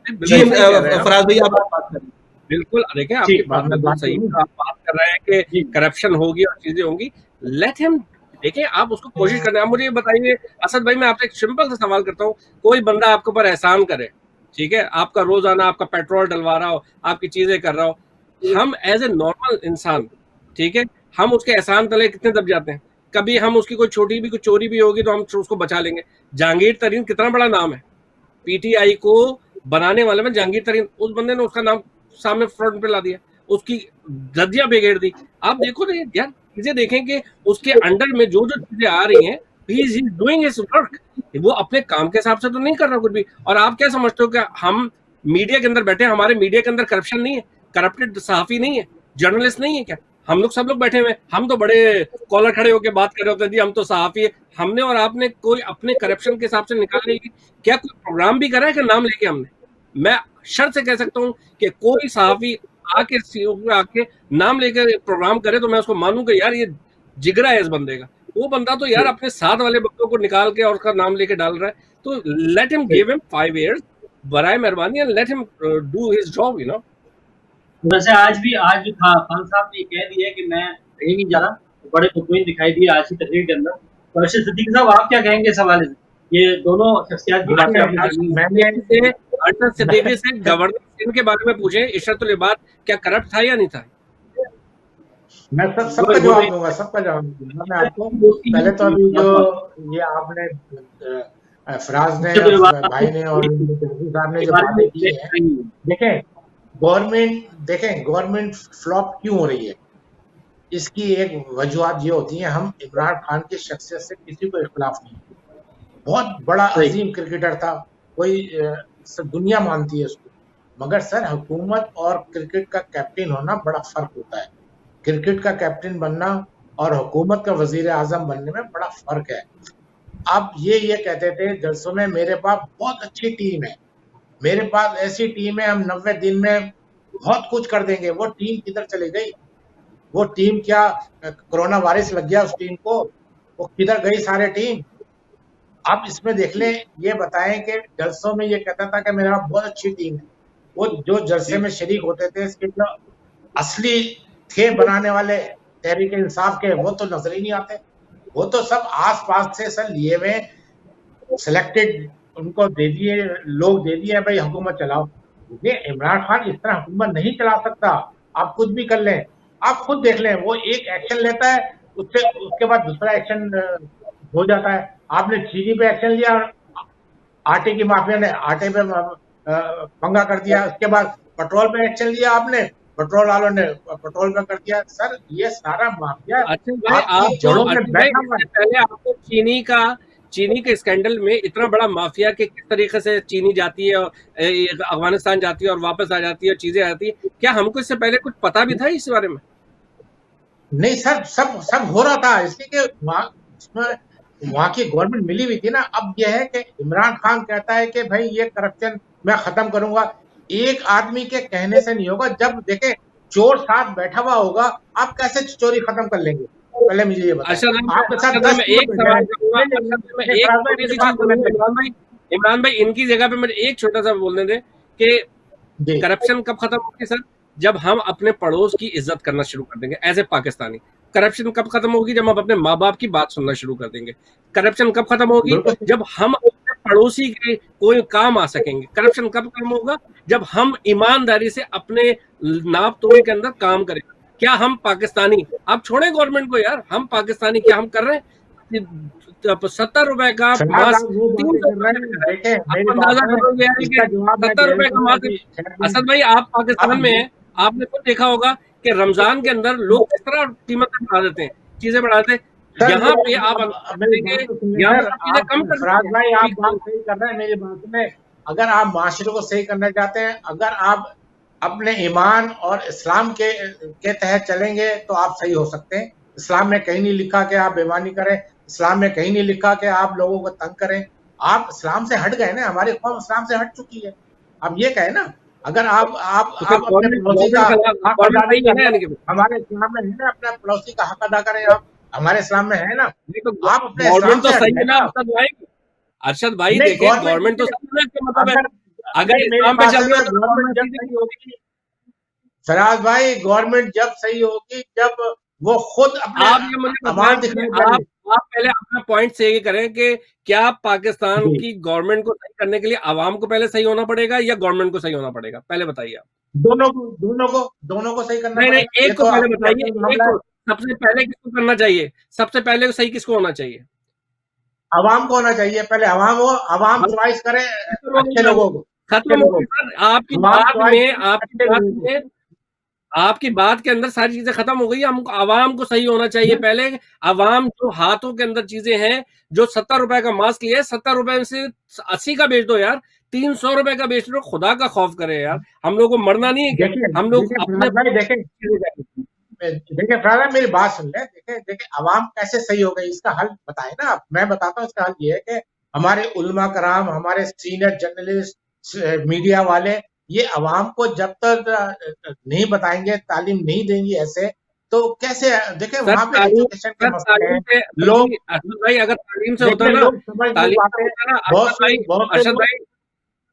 D: जी फराज भाई आप बात करें।
B: बिल्कुल, देखिए आपकी बात बिल्कुल सही है। आप बात कर रहे हैं कि करप्शन होगी और चीजें होंगी, लेट हिम, देखिए आप उसको कोशिश करना है। आप मुझे ये बताइए असद भाई, मैं आपसे एक सिंपल सा सवाल करता हूँ, कोई बंदा आपके ऊपर एहसान करे, ठीक है, आपका रोजाना आपका पेट्रोल डलवा रहा हो, आपकी चीजें कर रहा हो, हम एज ए नॉर्मल इंसान, ठीक है, हम उसके एहसान तले कितने दब जाते हैं। कभी हम उसकी कोई छोटी भी कोई चोरी भी होगी तो हम उसको बचा लेंगे। जहांगीर तरीन कितना बड़ा नाम है, पीटीआई को बनाने वाले में जहांगीर तरीन, उस बंदे ने उसका नाम सामने फ्रंट पे ला दिया, उसकी धज्जियां बिगेड़ दी। आप देखो ना यार, चीजें देखें कि उसके अंडर में जो जो चीजें आ रही हैं, he is doing his work, वो अपने काम के हिसाब से तो नहीं कर रहा कुछ भी। और आप क्या समझते हो कि हम मीडिया के अंदर बैठे, हमारे मीडिया के अंदर करप्शन नहीं है, करप्टेड सहाफी नहीं है, जर्नलिस्ट नहीं है क्या? हम लोग सब लोग बैठे हुए, हम तो बड़े कॉलर खड़े होकर बात कर रहे होते हैं, जी हम तो सहाफी है। हमने और आपने कोई अपने करप्शन के हिसाब से निकालने की क्या कोई प्रोग्राम भी करा है कि नाम लेके हमने? मैं शर्त से कह सकता हूँ कि कोई सहाफी आके नाम लेकर प्रोग्राम करे तो मैं उसको मानूं कि यार ये जिगरा है इस बंदे का। वो बंदा तो यार अपने साथ वाले बच्चों को निकाल के और उसका नाम लेके डाल रहा है। तो late him give him 5 years बराए मेहरबानी, and let him do his job, you know.
A: वैसे आज भी खान साहब ने कह दिया है कि मैं कहीं नहीं जा रहा, बड़े मुतमईन दिखाई दिए आज की तकरीर के अंदर। तो अर्शद सिद्दीकी साहब आप क्या कहेंगे इस हवाले से? ये दोनों शख्सियत की बातें
B: मैंने अर्शद सिद्दीकी से गवर्नर सिंह के बारे में पूछे, इशरतुल इबाद क्या करप्ट था या नहीं था?
C: मैं सबका जवाब दूंगा, सबका जवाब दूंगा मैं आपको। पहले तो अभी जो ये आपने फराज ने, भाई ने और साहब ने जो बातें की हैं, गवर्नमेंट फ्लॉप क्यों हो रही है, इसकी एक वजूहत ये होती है, हम इमरान खान की शख्सियत से किसी को इख्तिलाफ नहीं, बहुत बड़ा अजीम क्रिकेटर था, कोई दुनिया मानती है उसको, मगर सर हुकूमत और क्रिकेट का कैप्टन होना बड़ा फर्क होता है। क्रिकेट का कैप्टन बनना और हुकूमत का वजीर आजम बनने में बड़ा फर्क है। आप ये कहते थे जलसों में, मेरे पास बहुत अच्छी टीम है, मेरे पास ऐसी टीम है, हम 90 दिन में बहुत कुछ कर देंगे। वो टीम किधर चली गई? वो टीम क्या कोरोना वायरस लग गया उस टीम को? वो किधर गई सारे टीम? आप इसमें देख लें, ये बताएं कि जलसों में ये कहता था कि मेरे पास बहुत अच्छी टीम है, वो जो जलसे में शरीक होते थे इसके जो असली थे बनाने वाले तहरीक इंसाफ के, वो तो नजर ही नहीं आते। वो तो सब आस पास से सर लिए हुए सिलेक्टेड, उनको दे दिए लोग, दे दिए भाई हुकूमत चलाओ। ये इमरान खान इस तरह हुकूमत नहीं चला सकता। आप कुछ भी कर लें, आप खुद देख लें, वो एक एक्शन लेता है, उसके बाद दूसरा एक्शन हो जाता है। आपने चीनी पे एक्शन लिया, आटे की माफिया ने आटे पे पंगा कर दिया, उसके बाद पेट्रोल पे एक्शन लिया आपने, पेट्रोल वालों ने पेट्रोल पे कर दिया। सर ये सारा माफिया
B: जड़ों में बैठा हुआ है। पहले आपको चीनी के स्कैंडल में इतना बड़ा माफिया कि किस तरीके से चीनी जाती है और अफगानिस्तान जाती है और वापस आ जाती है और चीजें आती है, क्या हमको इससे पहले कुछ पता भी था इस बारे में?
C: नहीं सर, सब हो रहा था, इसलिए वहां की गवर्नमेंट मिली हुई थी ना। अब यह है कि इमरान खान कहता है कि भाई ये करप्शन मैं खत्म करूंगा। एक आदमी के कहने से नहीं होगा। जब देखें चोर साथ बैठा हुआ होगा, आप कैसे चोरी खत्म कर लेंगे? पहले मुझे ये बताएं।
B: इमरान भाई इनकी जगह पे मुझे एक छोटा सा बोलने दें कि करप्शन कब खत्म होगी सर? जब हम अपने पड़ोस की इज्जत करना शुरू कर देंगे एज ए पाकिस्तानी। करप्शन कब खत्म होगी? जब हम अपने माँ बाप की बात सुनना शुरू कर देंगे। करप्शन कब खत्म होगी? जब हम अपने पड़ोसी के कोई काम आ सकेंगे। करप्शन कब खत्म होगा? जब हम ईमानदारी से अपने नाप तोल के अंदर काम करेंगे। क्या हम पाकिस्तानी, आप छोड़ें गवर्नमेंट को यार, हम पाकिस्तानी क्या हम कर रहे हैं? 70 रुपए का मास्क, 70 रुपए का मास्क। असद भाई आप पाकिस्तान में हैं, आपने खुद देखा होगा कि रमजान के अंदर लोग किस तरह कीमतें बढ़ा देते हैं, चीजें बढ़ाते हैं। यहाँ पे आप चीजें कम कर
C: भाई, आप बात सही कर रहे हैं मेरी बात में। अगर आप माशरे को सही करना चाहते हैं, अगर आप अपने ईमान और इस्लाम के तहत चलेंगे तो आप सही हो सकते हैं। इस्लाम में कहीं नहीं लिखा कि आप बेईमानी करें, इस्लाम में कहीं नहीं लिखा कि आप लोगों को तंग करें। आप इस्लाम से हट गए ना, हमारी कौम इस्लाम से हट चुकी है। आप ये कहें ना, अगर आप अपने पड़ोसी का हक अदा नहीं करें, हमारे इस्लाम में है ना, अपने पड़ोसी का हक अदा करें, आप हमारे इस्लाम में है ना। आप अपने
B: गवर्नमेंट तो सही है ना अरशद भाई, देखिए गवर्नमेंट तो मतलब है, अगर इस्लाम पे चल रहा है
C: फराज भाई, गवर्नमेंट जब सही होगी जब वो खुद अपने
B: आप पहले अपना पॉइंट सही करें कि क्या पाकिस्तान की गवर्नमेंट को सही करने के लिए आवाम को पहले सही होना पड़ेगा या गवर्नमेंट को सही होना पड़ेगा? पहले बताइए आप।
C: दोनों को सही करना।
B: नहीं, एक को पहले बताइए, एक को सबसे पहले किसको करना चाहिए? सबसे पहले सही किसको होना चाहिए?
C: आवाम को होना चाहिए पहले। आवाम चॉइस करे अच्छे लोगों को।
B: खत्म हो गई आपकी बात के अंदर सारी चीजें खत्म हो गई। हमको आवाम को सही होना चाहिए पहले। आवाम जो हाथों के अंदर चीजें हैं, जो 70 रुपए का मास्क लिया है, 70 रुपए से 80 का बेच दो यार, 300 रुपए का बेच दो। खुदा का खौफ करे यार, हम लोग को मरना नहीं है क्या? हम लोग अपने
C: देखिए फ्राज, मेरी बात सुन ले। देखिए आवाम कैसे सही हो गई, इसका हल बताए ना आप। मैं बताता हूँ इसका हल ये है कि हमारे उलमा कराम, हमारे सीनियर जर्नलिस्ट, मीडिया वाले, ये आवाम को जब तक नहीं बताएंगे, तालीम नहीं देंगे ऐसे, तो कैसे? देखें वहां पे एजुकेशन के मसले हैं। लोग
B: भाई अगर तालीम से होता ना,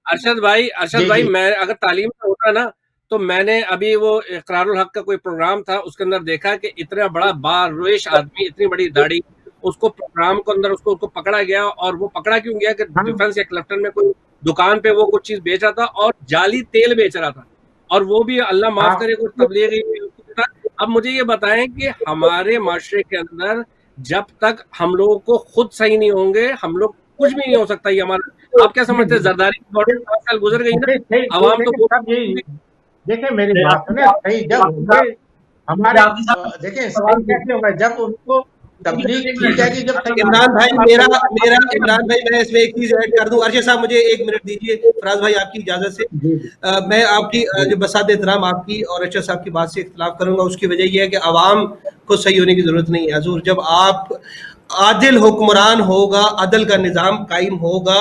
B: अरशद भाई मैं अगर तालीम से होता ना, तो मैंने अभी वो इकरारुल हक का कोई प्रोग्राम था, उसके अंदर देखा कि इतना बड़ा बारवेश आदमी, इतनी बड़ी दाढ़ी, उसको प्रोग्राम के अंदर उसको पकड़ा गया। और वो पकड़ा क्यों गया कि डिफेंस या क्लिफ्टन में कोई दुकान पे वो कुछ चीज बेच रहा था और जाली तेल बेच रहा था। और वो भी अल्लाह माफ करे कुछ तबलीगी था, अब मुझे ये बताएं कि हमारे माशरे के अंदर जब तक हम लोगों को खुद सही नहीं होंगे, हम लोग कुछ भी नहीं हो सकता। ये हमारा, आप क्या समझते हैं? जरदारी की गवर्नमेंट 5 साल गुजर गई ना, आवाम तो
C: देखिए मेरी बात सुने, सही जब होंगे हमारे, देखिए सही कैसे होगा जब उनको तबलीग की जाएगी, जब सही।
D: इमरान भाई इमरान भाई मैं इसमें एक चीज ऐड कर दूं। अरशद साहब मुझे 1 मिनट दीजिए, फराज भाई आपकी इजाजत से। मैं आपकी जो बसात एहतराम आपकी और अरशद साहब की बात से इख्तिलाफ करूंगा। उसकी वजह यह है कि आवाम को सही होने की जरूरत नहीं है हजूर। जब आप आदिल हुक्मरान होगा, अदल का निजाम कायम होगा,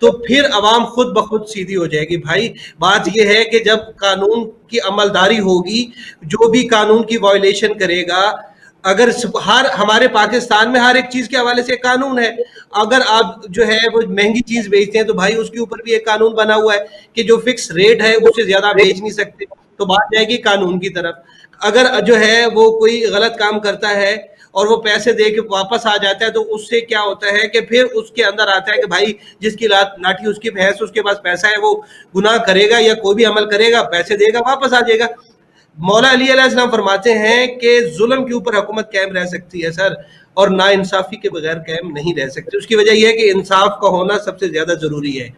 D: तो फिर अवाम खुद ब खुद सीधी हो जाएगी। भाई बात यह है कि जब कानून की अमलदारी होगी, जो भी कानून की वायलेशन करेगा, अगर हर हमारे पाकिस्तान में हर एक चीज के हवाले से कानून है। अगर आप जो है वो महंगी चीज बेचते हैं तो भाई उसके ऊपर भी एक कानून बना हुआ है कि जो फिक्स रेट है उससे ज्यादा बेच नहीं सकते, तो बात जाएगी कानून की तरफ। अगर जो है वो कोई गलत काम करता है और वो पैसे दे के वापस आ जाता है, तो उससे क्या होता है कि फिर उसके अंदर आता है कि भाई जिसकी लाठी उसकी भैंस, उसके पास पैसा है, वो गुनाह करेगा या कोई भी अमल करेगा, पैसे देगा, वापस आ जाएगा। मौला अली अलैहिस्सलाम फरमाते हैं कि जुल्म के ऊपर हुकूमत कायम रह सकती है सर, और नाइंसाफी के बगैर कायम नहीं रह सकती। उसकी वजह यह है कि इंसाफ का होना सबसे ज्यादा जरूरी है।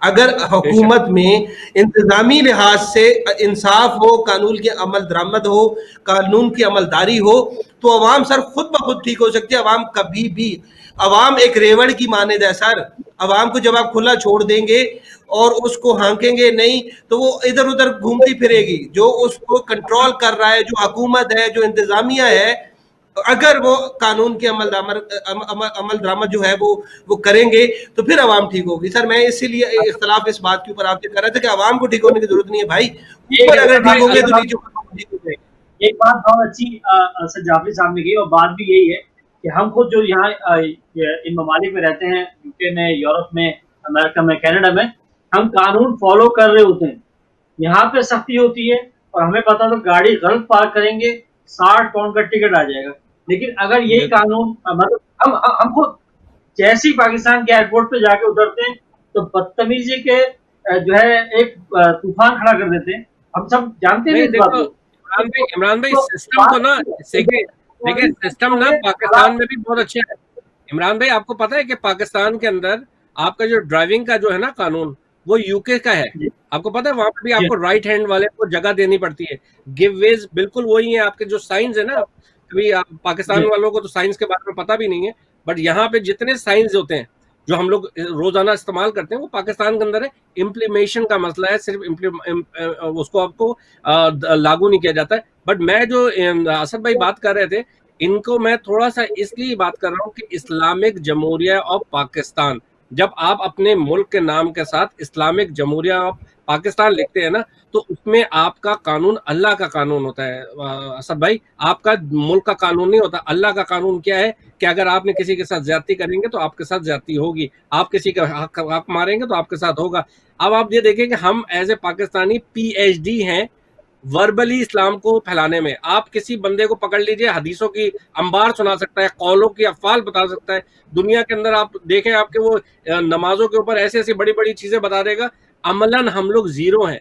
D: अगर हुकूमत में इंतजामी लिहाज से इंसाफ हो, कानून की अमल दरामद हो, कानून की अमलदारी हो, तो अवाम सर खुद ब खुद ठीक हो सकती है। अवाम कभी भी, अवाम एक रेवड़ की मानद है सर। अवाम को जब आप खुला छोड़ देंगे और उसको हांकेंगे नहीं, तो वो इधर उधर घूमती फिरेगी। जो उसको कंट्रोल कर रहा है, जो हुकूमत है, जो इंतजामिया है, अगर वो कानून के अमल दरामद जो है वो करेंगे, तो फिर अवाम ठीक होगी। सर मैं इसीलिए इख्तलाफ इस बात के ऊपर आपसे कर रहा था कि अवाम को ठीक होने की जरूरत नहीं है भाई, ऊपर अगर ठीक होंगे तो नीचे ठीक हो जाएंगे।
A: एक बात बहुत अच्छी सर जाफरी साहब ने की, और बात भी यही है कि हम खुद जो यहाँ इन ममालिक में रहते हैं, यूके में, यूरोप में, अमेरिका में, कनाडा में, हम कानून फॉलो कर रहे होते हैं। यहाँ पे सख्ती होती है और हमें पता तो गाड़ी गलत पार्क करेंगे 60 पाउंड का टिकट आ जाएगा। लेकिन अगर यही कानून मतलब हम खुद जैसे ही पाकिस्तान के एयरपोर्ट पे जाके उतरते हैं तो बदतमीजी के जो है एक तूफान खड़ा कर देते हैं। हम सब जानते हैं इस बात को।
B: इमरान भाई सिस्टम को ना देखिए सिस्टम ना पाकिस्तान में भी बहुत अच्छा है। इमरान भाई आपको पता है कि पाकिस्तान के अंदर आपका जो ड्राइविंग का जो है ना कानून, वो यूके का है। आपको पता है वहां पर भी आपको राइट हैंड वाले को जगह देनी पड़ती है। गिव वेज बिल्कुल वही है। आपके जो साइंस है ना, कभी पाकिस्तान वालों को तो साइंस के बारे में पता भी नहीं है, बट यहाँ पे जितने साइंस होते हैं जो हम लोग रोजाना इस्तेमाल करते हैं, वो पाकिस्तान के अंदर है। इम्प्लीमेशन का मसला है, सिर्फ उसको आपको लागू नहीं किया जाता है। बट मैं जो असद भाई बात कर रहे थे, इनको मैं थोड़ा सा इसलिए बात कर रहा हूँ कि इस्लामिक जमहूरिया ऑफ पाकिस्तान, जब आप अपने मुल्क के नाम के साथ इस्लामिक जमहूरिया ऑफ पाकिस्तान लिखते हैं ना, तो उसमें आपका कानून अल्लाह का कानून होता है असद भाई, आपका मुल्क का कानून नहीं होता। अल्लाह का कानून क्या है कि अगर आपने किसी के साथ ज्यादती करेंगे तो आपके साथ ज्यादती होगी, आप किसी का हक मारेंगे तो आपके साथ होगा। अब आप ये देखें कि हम एज ए पाकिस्तानी PhD हैं वर्बली इस्लाम को फैलाने में। आप किसी बंदे को पकड़ लीजिए, हदीसों की अंबार सुना सकता है, कौलों की अफवाल बता सकता है। दुनिया के अंदर आप देखें, आपके वो नमाजों के ऊपर ऐसी ऐसी बड़ी बड़ी चीजें बता देगा। अमलन हम लोग जीरो हैं।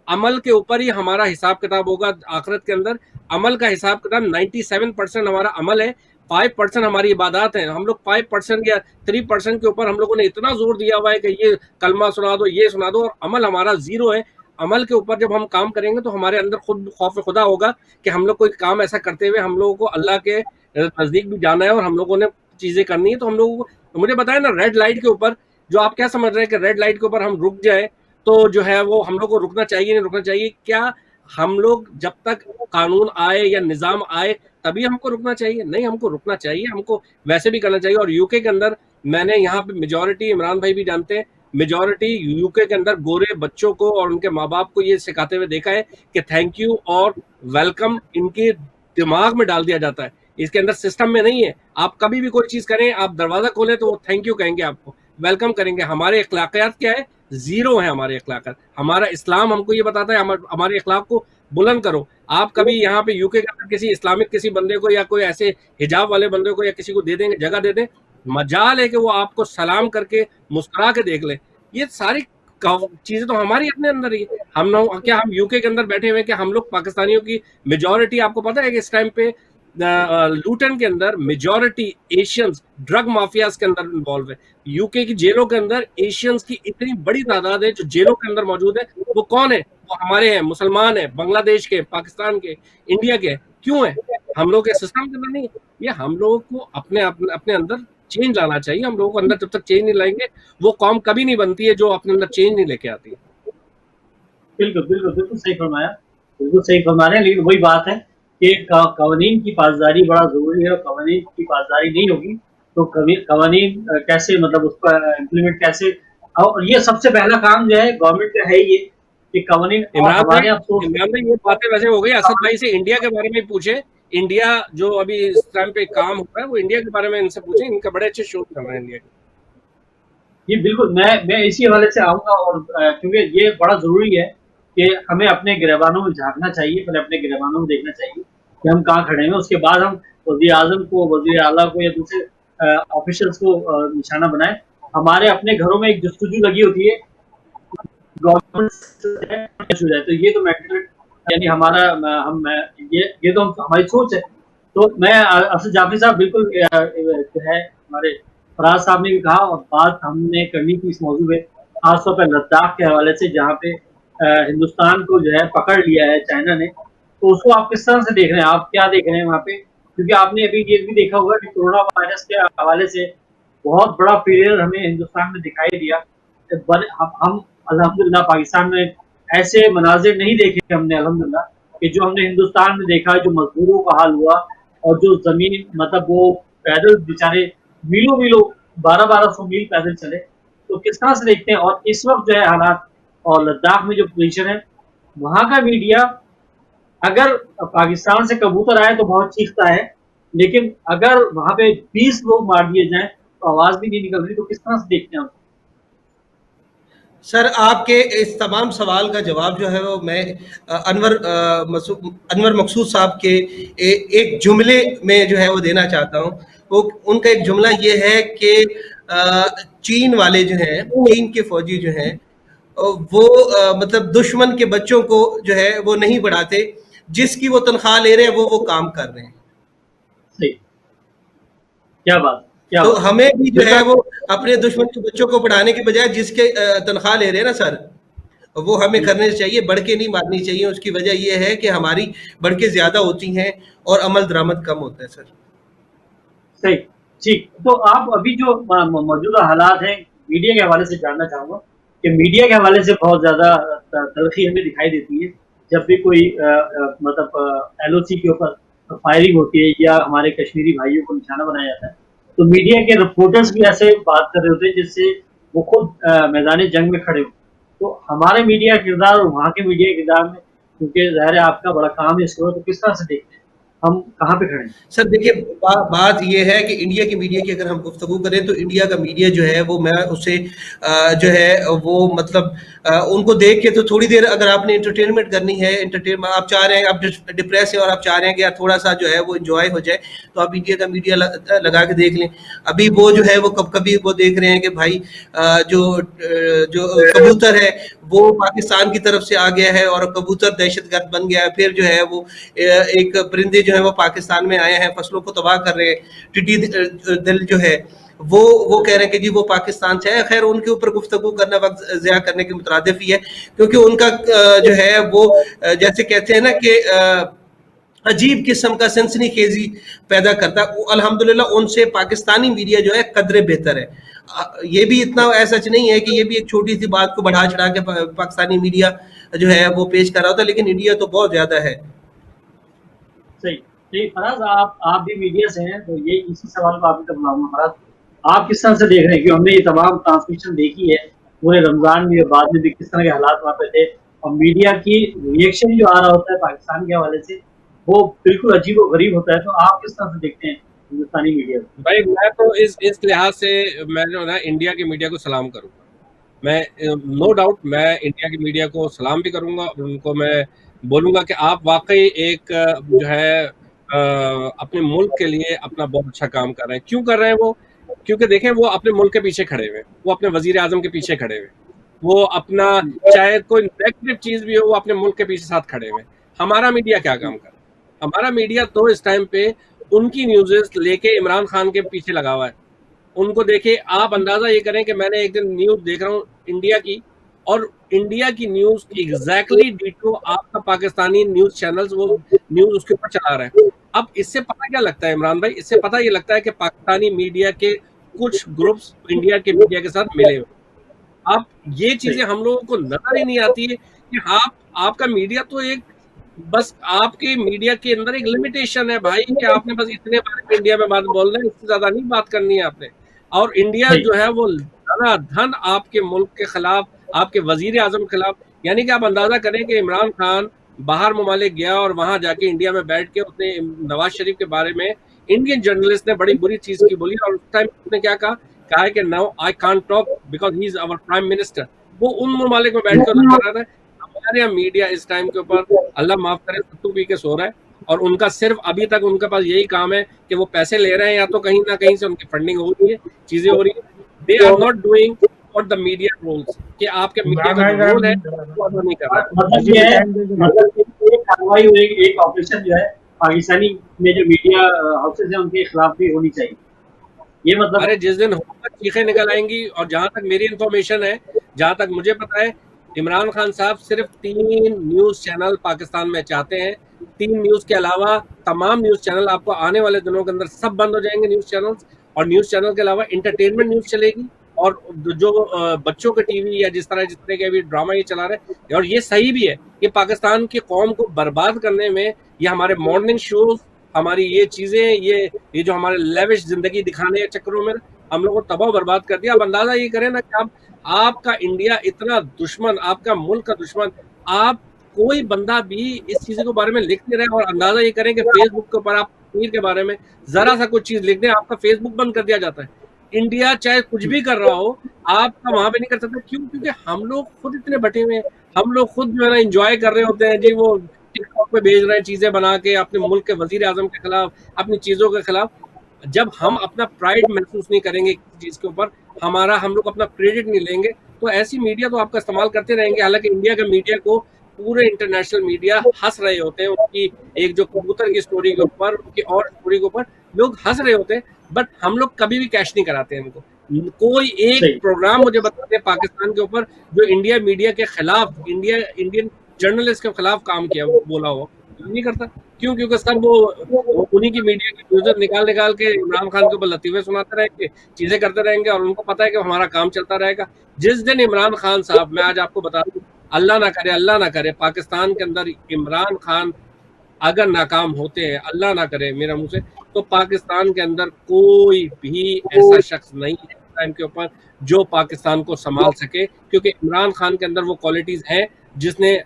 B: अमल के ऊपर ही हमारा हिसाब किताब होगा आखिरत के अंदर। अमल का हिसाब किताब 97% हमारा अमल है, 5% हमारी इबादत है। हम लोग 5% या 3% के ऊपर हम लोगों ने इतना जोर दिया हुआ है कि ये कलमा सुना दो, ये सुना दो, और अमल हमारा जीरो है। अमल के ऊपर जब हम काम करेंगे तो हमारे अंदर खुद खौफ खुदा होगा कि हम लोग कोई काम ऐसा करते हुए हम लोगों को अल्लाह के नजदीक भी जाना है और हम लोगों ने चीजें करनी है। तो हम लोगों को, तो मुझे बताया ना, रेड लाइट के ऊपर जो आप क्या समझ रहे हैं कि रेड लाइट के ऊपर हम रुक जाए तो जो है वो हम लोग को रुकना चाहिए नहीं रुकना चाहिए? क्या हम लोग जब तक कानून आए या निजाम आए तभी हमको रुकना चाहिए? नहीं, हमको रुकना चाहिए, हमको वैसे भी करना चाहिए। और यूके के अंदर मैंने यहाँ पे मेजॉरिटी, इमरान भाई भी जानते हैं, मेजॉरिटी यूके के अंदर गोरे बच्चों को और उनके माँ बाप को ये सिखाते हुए देखा है कि थैंक यू और वेलकम इनके दिमाग में डाल दिया जाता है, इसके अंदर सिस्टम में नहीं है। आप कभी भी कोई चीज करें, आप दरवाजा खोलें तो वो थैंक यू कहेंगे, आपको वेलकम करेंगे। हमारे अखलाकियात क्या है? जीरो है हमारे अखलाक। हमारा इस्लाम हमको ये बताता है हमारे अखलाक को बुलंद करो। आप कभी यहाँ पे यूके के अंदर किसी इस्लामिक किसी बंदे को या कोई ऐसे हिजाब वाले बंदे को या किसी को दे देंगे, जगह दे दें, मजाल है कि वो आपको सलाम करके मुस्कुरा के देख ले। ये सारी चीजें तो हमारी अपने अंदर ही है। हम लोग क्या, हम यूके के अंदर बैठे हुए, क्या हम लोग पाकिस्तानियों की मेजोरिटी, आपको पता है कि इस टाइम पे लूटन के अंदर मेजोरिटी एशियंस ड्रग माफियाज के अंदर इन्वॉल्व है। यूके की जेलों के अंदर एशियंस की इतनी बड़ी तादाद है जो जेलों के अंदर मौजूद है। वो कौन है? वो हमारे हैं, मुसलमान है, बांग्लादेश के, पाकिस्तान के, इंडिया के। क्यों है? हम लोग के सिस्टम के अंदर नहीं है। ये हम लोगों को अपने अपने, अपने अंदर चेंज लाना चाहिए। हम लोगों को अंदर जब तक चेंज नहीं लाएंगे, वो कौम कभी नहीं बनती है जो अपने अंदर चेंज नहीं लेके आती है।
A: बिल्कुल बिल्कुल बिल्कुल सही फरमाया, बिल्कुल सही फरमा रहे हैं। लेकिन वही बात है कि कवानीन की पासदारी बड़ा जरूरी है, और कवानीन की पासदारी नहीं होगी तो कवानीन कैसे, मतलब उस पर इम्प्लीमेंट कैसे। और ये सबसे पहला काम जो है गवर्नमेंट का है ये कि कवानीन, और हमारे अफसोस
B: इमरान भाई ये बातें वैसे हो गई। असद भाई से इंडिया के बारे में पूछे। इंडिया जो अभी इस टाइम पे काम हो रहा है, वो इंडिया के बारे में इनसे पूछे। इनके बड़े अच्छे शो चल रहे हैं इंडिया के।
A: जी बिल्कुल, मैं इसी हवाले से आऊंगा, और क्योंकि ये बड़ा जरूरी है कि हमें अपने गिरबानों में झांकना चाहिए, पहले अपने गिरबानों में देखना चाहिए कि हम कहाँ खड़े हैं। उसके बाद हम वज़ीर आज़म को, वज़ीर आला को या दूसरे ऑफिशियल्स को निशाना बनाएं। हमारे अपने घरों में एक जस्तजू लगी होती है गवर्नमेंट हो जाए, तो ये तो मेंटल, यानी हमारा हम ये तो हमारी सोच है। तो मैं असद जाफरी साहब बिल्कुल जो है, हमारे फराज साहब ने भी कहा, और बात हमने करनी थी इस मौजू में, खासतौर पर लद्दाख के हवाले से, जहाँ पे हिंदुस्तान को जो है पकड़ लिया है चाइना ने। तो उसको आप किस तरह से देख रहे हैं, आप क्या देख रहे हैं वहाँ पे? क्योंकि आपने अभी ये भी देखा होगा कि कोरोना वायरस के हवाले से बहुत बड़ा फेलियर हमें हिंदुस्तान में दिखाई दिया। हम अल्हम्दुलिल्लाह पाकिस्तान में ऐसे मनाजिर नहीं देखे हमने अल्हम्दुलिल्लाह, कि जो हमने हिंदुस्तान में देखा, जो मजदूरों का हाल हुआ, और जो जमीन, मतलब वो पैदल बेचारे मीलों मीलों 1200 मील पैदल चले। तो किस तरह से देखते हैं? और इस वक्त जो है हालात, और लद्दाख में जो पोजीशन है, वहां का मीडिया, अगर पाकिस्तान से कबूतर आए तो बहुत चीखता है, लेकिन अगर वहां पे 20 लोग मार दिए जाएं तो आवाज भी नहीं निकल रही। तो किस तरह से देखते हैं?
D: सर, आपके इस तमाम सवाल का जवाब जो है वो मैं अनवर मकसूद साहब के एक जुमले में जो है वो देना चाहता हूँ। वो उनका एक जुमला ये है कि चीन वाले जो हैं, चीन के फौजी जो हैं, वो मतलब दुश्मन के बच्चों को जो है वो नहीं बढ़ाते, जिसकी वो तनख्वाह ले रहे हैं वो काम कर रहे हैं।
A: सही, क्या बात, क्या
D: तो
A: बात।
D: हमें भी जो है वो अपने दुश्मन के बच्चों को पढ़ाने के बजाय जिसके तनख्वाह ले रहे हैं ना सर, वो हमें करने चाहिए, बढ़ के नहीं मारनी चाहिए। उसकी वजह ये है कि हमारी बढ़ के ज्यादा होती हैं और अमल दरामद कम होता है सर।
A: सही, ठीक। तो आप अभी जो मौजूदा हालात हैं, मीडिया के हवाले से जानना चाहूंगा कि मीडिया के हवाले से बहुत ज्यादा तलखी हमें दिखाई देती है जब भी कोई मतलब LOC के ऊपर फायरिंग होती है, या हमारे कश्मीरी भाइयों को निशाना बनाया जाता है। तो मीडिया के रिपोर्टर्स भी ऐसे बात कर रहे होते हैं जिससे वो खुद मैदान जंग में खड़े हो। तो हमारे मीडिया किरदार और वहाँ के मीडिया किरदार में, क्योंकि ज़ाहिर है आपका बड़ा काम है इसको, तो किस तरह से देखते हैं, हम कहाँ पे खड़े हैं?
D: सर देखिए, बात ये है कि इंडिया की मीडिया की अगर हम गुफ्तगू करें तो इंडिया का मीडिया जो है वो, मैं उससे जो है वो मतलब उनको देख के तो थोड़ी देर अगर आपने इंटरटेनमेंट करनी है, एंटरटेनमेंट आप चाह रहे हैं, आप डिप्रेस है और आप चाह रहे हैं कि यार थोड़ा सा जो है वो इंजॉय हो जाए, तो आप इंडिया का मीडिया लगा के देख लें। अभी वो जो है वो कभी वो देख रहे हैं कि भाई जो कबूतर है वो पाकिस्तान की तरफ से आ गया है और कबूतर दहशतगर्द बन गया है। फिर जो है वो एक परिंदे जो है वो पाकिस्तान में आए हैं, फसलों को तबाह कर रहे हैं। टिड्डी दिल जो है वो कह रहे हैं कि जी वो पाकिस्तान से है। खैर उनके ऊपर गुफ्तगू करना वक्त ज़िया करने के मुतरादिफ ही है, क्योंकि उनका जो है वो जैसे कहते हैं ना कि अजीब किस्म का सनसनीखेजी पैदा करता है। अल्हम्दुलिल्लाह उनसे पाकिस्तानी मीडिया जो है कदरे बेहतर है। ये भी इतना ऐसा नहीं है कि ये भी एक छोटी सी बात को बढ़ा चढ़ा के पाकिस्तानी मीडिया जो है वो पेश कर रहा होता, लेकिन इंडिया तो बहुत ज्यादा है।
A: सही, सही। फराज, आप भी मीडिया से हैं, तो ये इसी सवाल को आपसे बुलाऊंगा। फराज, आप किस तरह से देख रहे हैं कि हमने ये तमाम ट्रांसमिशन देखी है पूरे रमजान में और बाद में भी, किस तरह के हालात वहाँ पे थे, और मीडिया की रिएक्शन जो आ रहा होता है पाकिस्तान के हवाले से, वो बिल्कुल अजीब और गरीब होता है। तो आप किस तरह से देखते हैं हिंदुस्तानी मीडिया को?
B: भाई मैं तो इस लिहाज से मैं जो है इंडिया की मीडिया को सलाम करूंगा। मैं नो डाउट मैं इंडिया की मीडिया को सलाम भी करूंगा, और उनको मैं बोलूंगा कि आप वाकई एक जो है अपने मुल्क के लिए अपना बहुत अच्छा काम कर रहे हैं। क्यों कर रहे हैं वो? क्योंकि देखें वो अपने मुल्क के पीछे खड़े हुए, वो अपने वजीर आजम के पीछे खड़े हुए। वो अपना चाहे कोई नेगेटिव चीज भी हो वो अपने मुल्क के पीछे साथ खड़े हुए। हमारा मीडिया क्या काम कर रहा है? हमारा मीडिया तो इस टाइम पे उनकी न्यूज़ेस लेके इमरान खान के पीछे लगा हुआ है। उनको देखे आप अंदाजा ये करें कि मैंने एक दिन न्यूज देख रहा हूँ इंडिया की, और इंडिया की न्यूज एग्जैक्टली डिटो आपका पाकिस्तानी न्यूज चैनल्स वो न्यूज उसके ऊपर चला रहे हैं। अब इससे पता क्या लगता है इमरान भाई? इससे पता ये लगता है कि पाकिस्तानी मीडिया के कुछ ग्रुप्स इंडिया के मीडिया के साथ मिले हुए। अब ये चीजें हम लोगों को नजर ही नहीं आती है कि आपका मीडिया तो एक बस आपके मीडिया के अंदर एक लिमिटेशन है भाई कि आपने बस इतने बारे में इंडिया में बात बोलना है, इससे ज्यादा नहीं बात करनी है आपने। और इंडिया जो है वो धन आपके मुल्क के खिलाफ, आपके वजीर आजम के खिलाफ, यानी कि आप अंदाजा करें कि इमरान खान बाहर ममालिक गया और वहां जाके इंडिया में बैठ के उसने नवाज शरीफ के बारे में इंडियन जर्नलिस्ट ने बड़ी बुरी चीज की बोली, और उस टाइम उसने क्या कहा है कि now I can't talk because he is our prime minister. वो उन ममालिक में बैठ कर कर रहा था। हमारे यहाँ मीडिया इस टाइम के ऊपर अल्लाह माफ करे सत्तू पी के सो रहा है, और उनका सिर्फ अभी तक उनके पास यही काम है कि वो पैसे ले रहे हैं या तो कहीं ना कहीं से उनकी फंडिंग हो रही है, चीजें हो रही है। They are not doing what the media rules कि आपके मीडिया का जो रूल है वो अदा नहीं कर रहा है।
A: मतलब ये है, मतलब एक कार्रवाई और एक ऑपरेशन जो है पाकिस्तानी में जो मीडिया हाउसेज हैं उनके खिलाफ भी होनी चाहिए, ये मतलब।
B: अरे जिस दिन होगा चीखें निकल आएंगी। और जहां तक मेरी इंफॉर्मेशन है, जहां तक मुझे पता है, इमरान खान साहब सिर्फ 3 न्यूज चैनल पाकिस्तान में चाहते हैं। 3 न्यूज के अलावा तमाम न्यूज चैनल आपको आने वाले दिनों के अंदर सब बंद हो जाएंगे न्यूज चैनल्स। और न्यूज चैनल के अलावा इंटरटेनमेंट न्यूज चलेगी, और जो बच्चों के टीवी या जिस तरह के अभी ड्रामा ये चला रहे हैं, और ये सही भी है, ये पाकिस्तान की कौम को बर्बाद करने में, ये हमारे मॉर्निंग शोज, हमारी ये चीजें, ये जो हमारे लेविश जिंदगी दिखाने के चक्करों में हम लोग को तबाह बर्बाद कर दिया। अब अंदाजा ये करें ना कि आपका इंडिया इतना दुश्मन, आपका मुल्क का दुश्मन, आप कोई बंदा भी इस चीज के बारे में लिख नहीं रहे। और अंदाजा ये करें कि फेसबुक के ऊपर आप कश्मीर के बारे में जरा सा कुछ चीज लिख दें, आपका फेसबुक बंद कर दिया जाता है। इंडिया चाहे कुछ भी कर रहा हो, आपका वहां पे नहीं कर सकते। क्यों? क्योंकि हम लोग खुद इतने बटे हुए हैं, हम लोग खुद जो है ना इंजॉय कर रहे होते हैं जी, वो टिकटॉक पे भेज रहे हैं चीजें बना के अपने मुल्क के वजीर आजम के खिलाफ, अपनी चीजों के खिलाफ। जब हम अपना प्राइड महसूस नहीं करेंगे किसी चीज के ऊपर, हम लोग अपना क्रेडिट नहीं लेंगे, तो ऐसी मीडिया तो आपका इस्तेमाल करते रहेंगे। हालांकि इंडिया के मीडिया को पूरे इंटरनेशनल मीडिया हंस रहे होते हैं, उनकी एक जो कबूतर की स्टोरी के ऊपर, उनकी और स्टोरी के ऊपर लोग हंस रहे होते हैं, बट हम लोग कभी भी कैश नहीं कराते हैं इनको। कोई एक प्रोग्राम मुझे बताते हैं पाकिस्तान के ऊपर जो इंडिया मीडिया के खिलाफ, इंडियन जर्नलिस्ट के खिलाफ काम किया, बोला हो, नहीं करता। क्यों? क्योंकि सब वो उन्हीं की मीडिया की न्यूज़ निकाल के इमरान खान के ऊपर लतीफे सुनाते रहेंगे, चीजें करते रहेंगे, और उनको पता है कि हमारा काम चलता रहेगा। जिस दिन इमरान खान साहब, मैं आज आपको बता दूं, अल्लाह ना करे पाकिस्तान के अंदर इमरान खान अगर नाकाम होते हैं, अल्लाह ना करे मेरा मुंह से, तो पाकिस्तान के अंदर कोई भी ऐसा शख्स नहीं है टाइम के ऊपर जो पाकिस्तान को संभाल सके। क्योंकि इमरान खान के अंदर वो क्वालिटीज हैं जिसने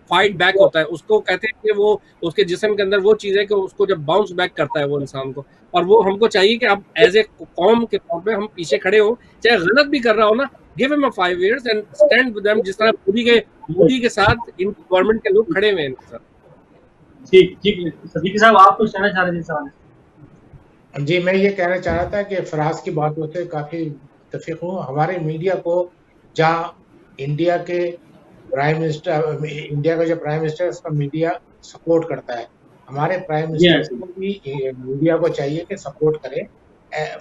B: फाइट बैक होता है, उसको कहते हैं कि वो उसके जिस्म के अंदर वो चीज है कि उसको जब बाउंस बैक करता है वो इंसान को। और वो हमको चाहिए कि अब एज ए कौम के तौर पे हम पीछे खड़े हो, चाहे गलत भी कर रहा हो ना, give him 5 years and stand with them, जिस तरह मोदी के साथ इन गवर्नमेंट के लोग खड़े हुए हैं इनके साथ।
A: ठीक ठीक सदीकी साहब, आप कुछ कहना चाह रहे थे सवाल?
C: जी, मैं ये कहना चाह रहा था कि फराज की बातों से काफ़ी मुत्तफ़िक़ हूँ। हमारे मीडिया को, जहाँ इंडिया के प्राइम मिनिस्टर, इंडिया का जो प्राइम मिनिस्टर है उसका मीडिया सपोर्ट करता है, हमारे प्राइम मिनिस्टर को भी मीडिया को चाहिए कि सपोर्ट करे,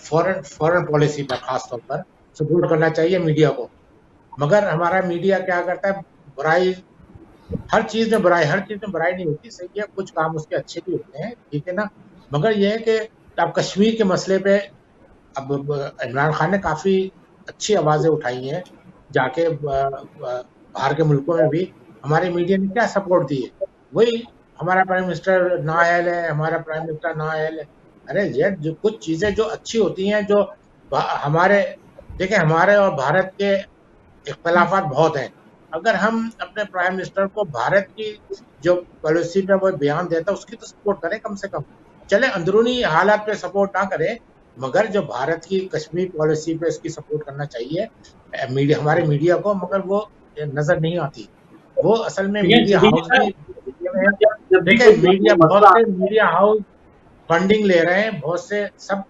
C: फॉरेन पॉलिसी पर खास तौर पर सपोर्ट करना चाहिए मीडिया को। मगर हमारा मीडिया क्या करता है, बुराई, हर चीज़ में बुराई नहीं होती, सही है, कुछ काम उसके अच्छे भी होते हैं, ठीक है ना। मगर यह है कि अब कश्मीर के मसले पे अब इमरान खान ने काफ़ी अच्छी आवाज़ें उठाई हैं, जाके बाहर के मुल्कों में भी हमारे मीडिया ने क्या सपोर्ट दी है, वही हमारा प्राइम मिनिस्टर नाअहल है, हमारा प्राइम मिनिस्टर नाअहल है। अरे ये जो कुछ चीज़ें जो अच्छी होती हैं, जो हमारे, देखिए हमारे और भारत के इख्तलाफात बहुत हैं। अगर हम अपने प्राइम मिनिस्टर को भारत की जो पॉलिसी पे वो बयान देता है उसकी तो सपोर्ट करें कम से कम, चले अंदरूनी हालात पे सपोर्ट ना करें, मगर जो भारत की कश्मीर पॉलिसी पे उसकी सपोर्ट करना चाहिए मीडिया, हमारे मीडिया को, मगर वो नजर नहीं आती। वो असल में मीडिया हाउस भी, देखिए मीडिया हाउस फंडिंग ले रहे हैं बहुत से, सब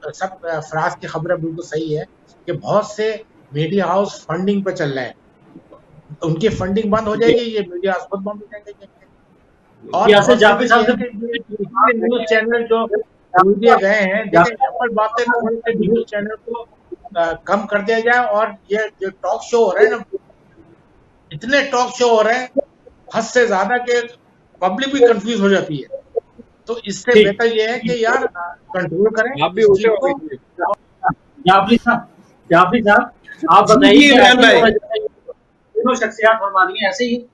C: फराज की खबर बिल्कुल सही है कि बहुत से मीडिया हाउस फंडिंग पे चल रहे हैं। उनकी फंडिंग बंद हो जाएगी, ये मीडिया आस्पद बंद हो जाएंगे। और
A: यासिर जाफरी साहब से
C: न्यूज चैनल जो खोल दिए गए हैं, देखिए सिंपल बात है, थोड़े से न्यूज चैनल को कम कर दिया जाए। और ये जो टॉक शो हो रहे हैं ना, इतने टॉक शो हो रहे हैं हद से ज्यादा के पब्लिक भी कंफ्यूज हो जाती है। तो इससे बेहतर ये है कि यार कंट्रोल करें
B: आप भी
C: इस
B: उल्टे
C: चीज
B: हो
C: को।
B: गए।
A: जाफरी साहब आप बताइए
D: जी, इमरान भाई।
A: दोनों शख्सियात फरमा रही हैं ऐसे ही।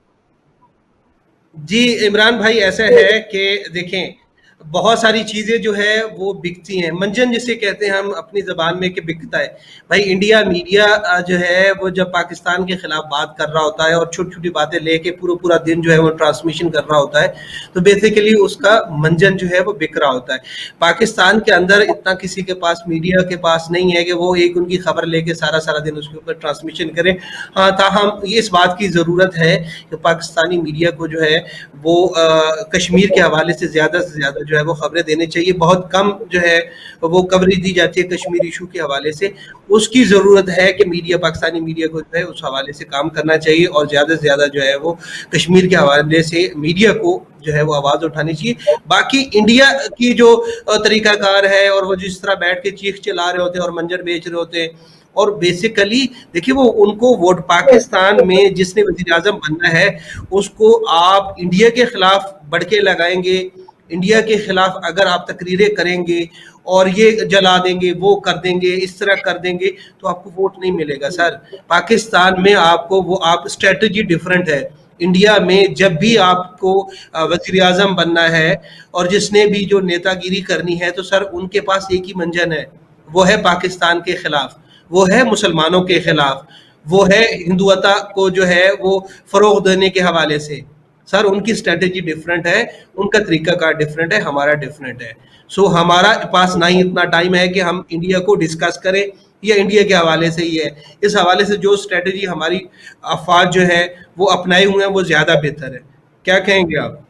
D: जी इमरान भाई, ऐसा है कि देखें, बहुत सारी चीजें जो है वो बिकती हैं, मंजन जिसे कहते हैं हम अपनी जबान में, कि बिकता है भाई। इंडिया मीडिया जो है वो जब पाकिस्तान के खिलाफ बात कर रहा होता है और छोटी छोटी बातें लेके पूरा पूरा दिन जो है वो ट्रांसमिशन कर रहा होता है, तो बेसिकली उसका मंजन जो है वो बिक रहा होता है। पाकिस्तान के अंदर इतना किसी के पास, मीडिया के पास नहीं है कि वो एक उनकी खबर लेके सारा सारा दिन उसके ऊपर ट्रांसमिशन करें। हाँ, ताहम इस बात की ज़रूरत है कि पाकिस्तानी मीडिया को जो है वो कश्मीर के हवाले से ज़्यादा जो है वो खबरें देनी चाहिए। बहुत कम जो है वो कवरेज दी जाती है कश्मीर इशू के हवाले से। उसकी ज़रूरत है कि मीडिया, पाकिस्तानी मीडिया को जो है उस हवाले से काम करना चाहिए और ज़्यादा से ज़्यादा जो है वो कश्मीर के हवाले से मीडिया को जो है वो आवाज़ उठानी चाहिए। बाकी इंडिया की जो तरीकाकार है, और वो जिस तरह बैठ के चीख चिल्ला रहे होते हैं और मंजर बेच रहे होते हैं, और बेसिकली देखिए वो उनको वोट, पाकिस्तान में जिसने वज़ीर आज़म बनना है उसको आप इंडिया के खिलाफ बढ़ के लगाएंगे, इंडिया के खिलाफ अगर आप तकरीरें करेंगे और ये जला देंगे, वो कर देंगे, इस तरह कर देंगे, तो आपको वोट नहीं मिलेगा सर। पाकिस्तान में आपको वो, आप स्ट्रेटजी डिफरेंट है। इंडिया में जब भी आपको वज़ीर आज़म बनना है और जिसने भी जो नेतागिरी करनी है, तो सर उनके पास एक ही मंजन है, वो है पाकिस्तान के खिलाफ, वो है मुसलमानों के खिलाफ, वो है हिंदुत्व को जो है वो फरोग देने के हवाले से। सर उनकी स्ट्रेटेजी डिफरेंट है, उनका तरीकाकार डिफरेंट है, हमारा डिफरेंट है। सो हमारा पास ना ही इतना टाइम है कि हम इंडिया को डिस्कस करें या इंडिया के हवाले से ही है। इस हवाले से जो स्ट्रेटेजी हमारी अफवाज जो है वो अपनाए हुए हैं वो ज्यादा बेहतर है। क्या कहेंगे आप?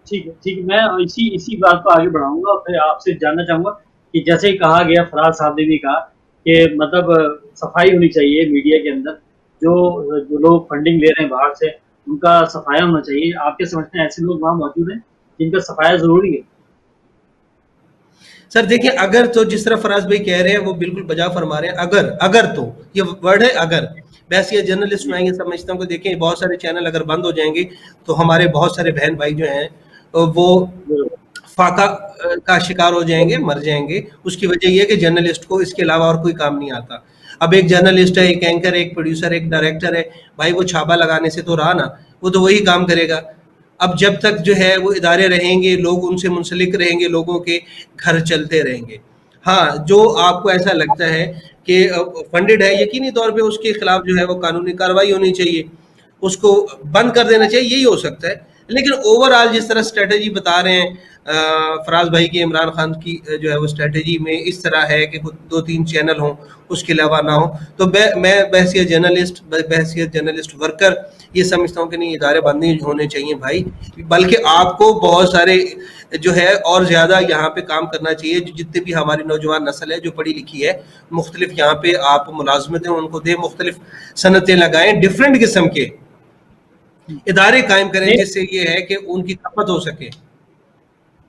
A: ठीक है, मैं इसी बात को आगे बढ़ाऊंगा और फिर आपसे जानना चाहूंगा कि जैसे ही कहा गया, फराज साहब ने भी कहा कि मतलब सफाई होनी चाहिए मीडिया के अंदर, जो लोग फंडिंग ले रहे हैं बाहर से उनका सफाया होना चाहिए। आप क्या समझते हैं, ऐसे लोग वहाँ मौजूद हैं जिनका सफाया जरूरी है?
D: सर देखिए, अगर, तो जिस तरह फराज भाई कह रहे हैं वो बिल्कुल बजा फरमा रहे हैं। अगर तो ये वर्ड है अगर, वैसे ये जर्नलिस्ट मैं ये समझता हूँ कि देखिए बहुत सारे चैनल अगर बंद हो जाएंगे तो हमारे बहुत सारे बहन भाई जो हैं वो फाका का शिकार हो जाएंगे, मर जाएंगे। उसकी वजह यह है कि जर्नलिस्ट को इसके अलावा और कोई काम नहीं आता। अब एक जर्नलिस्ट है, एक एंकर है, एक प्रोड्यूसर, एक डायरेक्टर है, भाई वो छापा लगाने से तो रहा ना, वो तो वही काम करेगा। अब जब तक जो है वो इदारे रहेंगे, लोग उनसे मुंसलिक रहेंगे, लोगों के घर चलते रहेंगे। हाँ, जो आपको ऐसा लगता है कि फंडेड है, यकीनी तौर पे उसके खिलाफ जो है वो कानूनी कार्रवाई होनी चाहिए, उसको बंद कर देना चाहिए, यही हो सकता है। लेकिन ओवरऑल जिस तरह स्ट्रेटेजी बता रहे हैं फराज भाई की, इमरान खान की जो है वो स्ट्रेटेजी में इस तरह है कि 2-3 चैनल हों, उसके अलावा ना हो, तो मैं बहसियत जर्नलिस्ट वर्कर ये समझता हूँ कि नहीं, इदारे बंद नहीं होने चाहिए भाई, बल्कि आपको बहुत सारे जो है और ज़्यादा यहाँ पे काम करना चाहिए। जितने भी हमारी नौजवान नस्ल है जो पढ़ी लिखी है, मुख्तलिफ यहाँ पे आप मुलाजमतें उनको दें, मुख्तलिफ सनतें लगाएं, डिफरेंट किस्म के इदारे कायम करें, जिससे ये है कि उनकी खपत हो सके।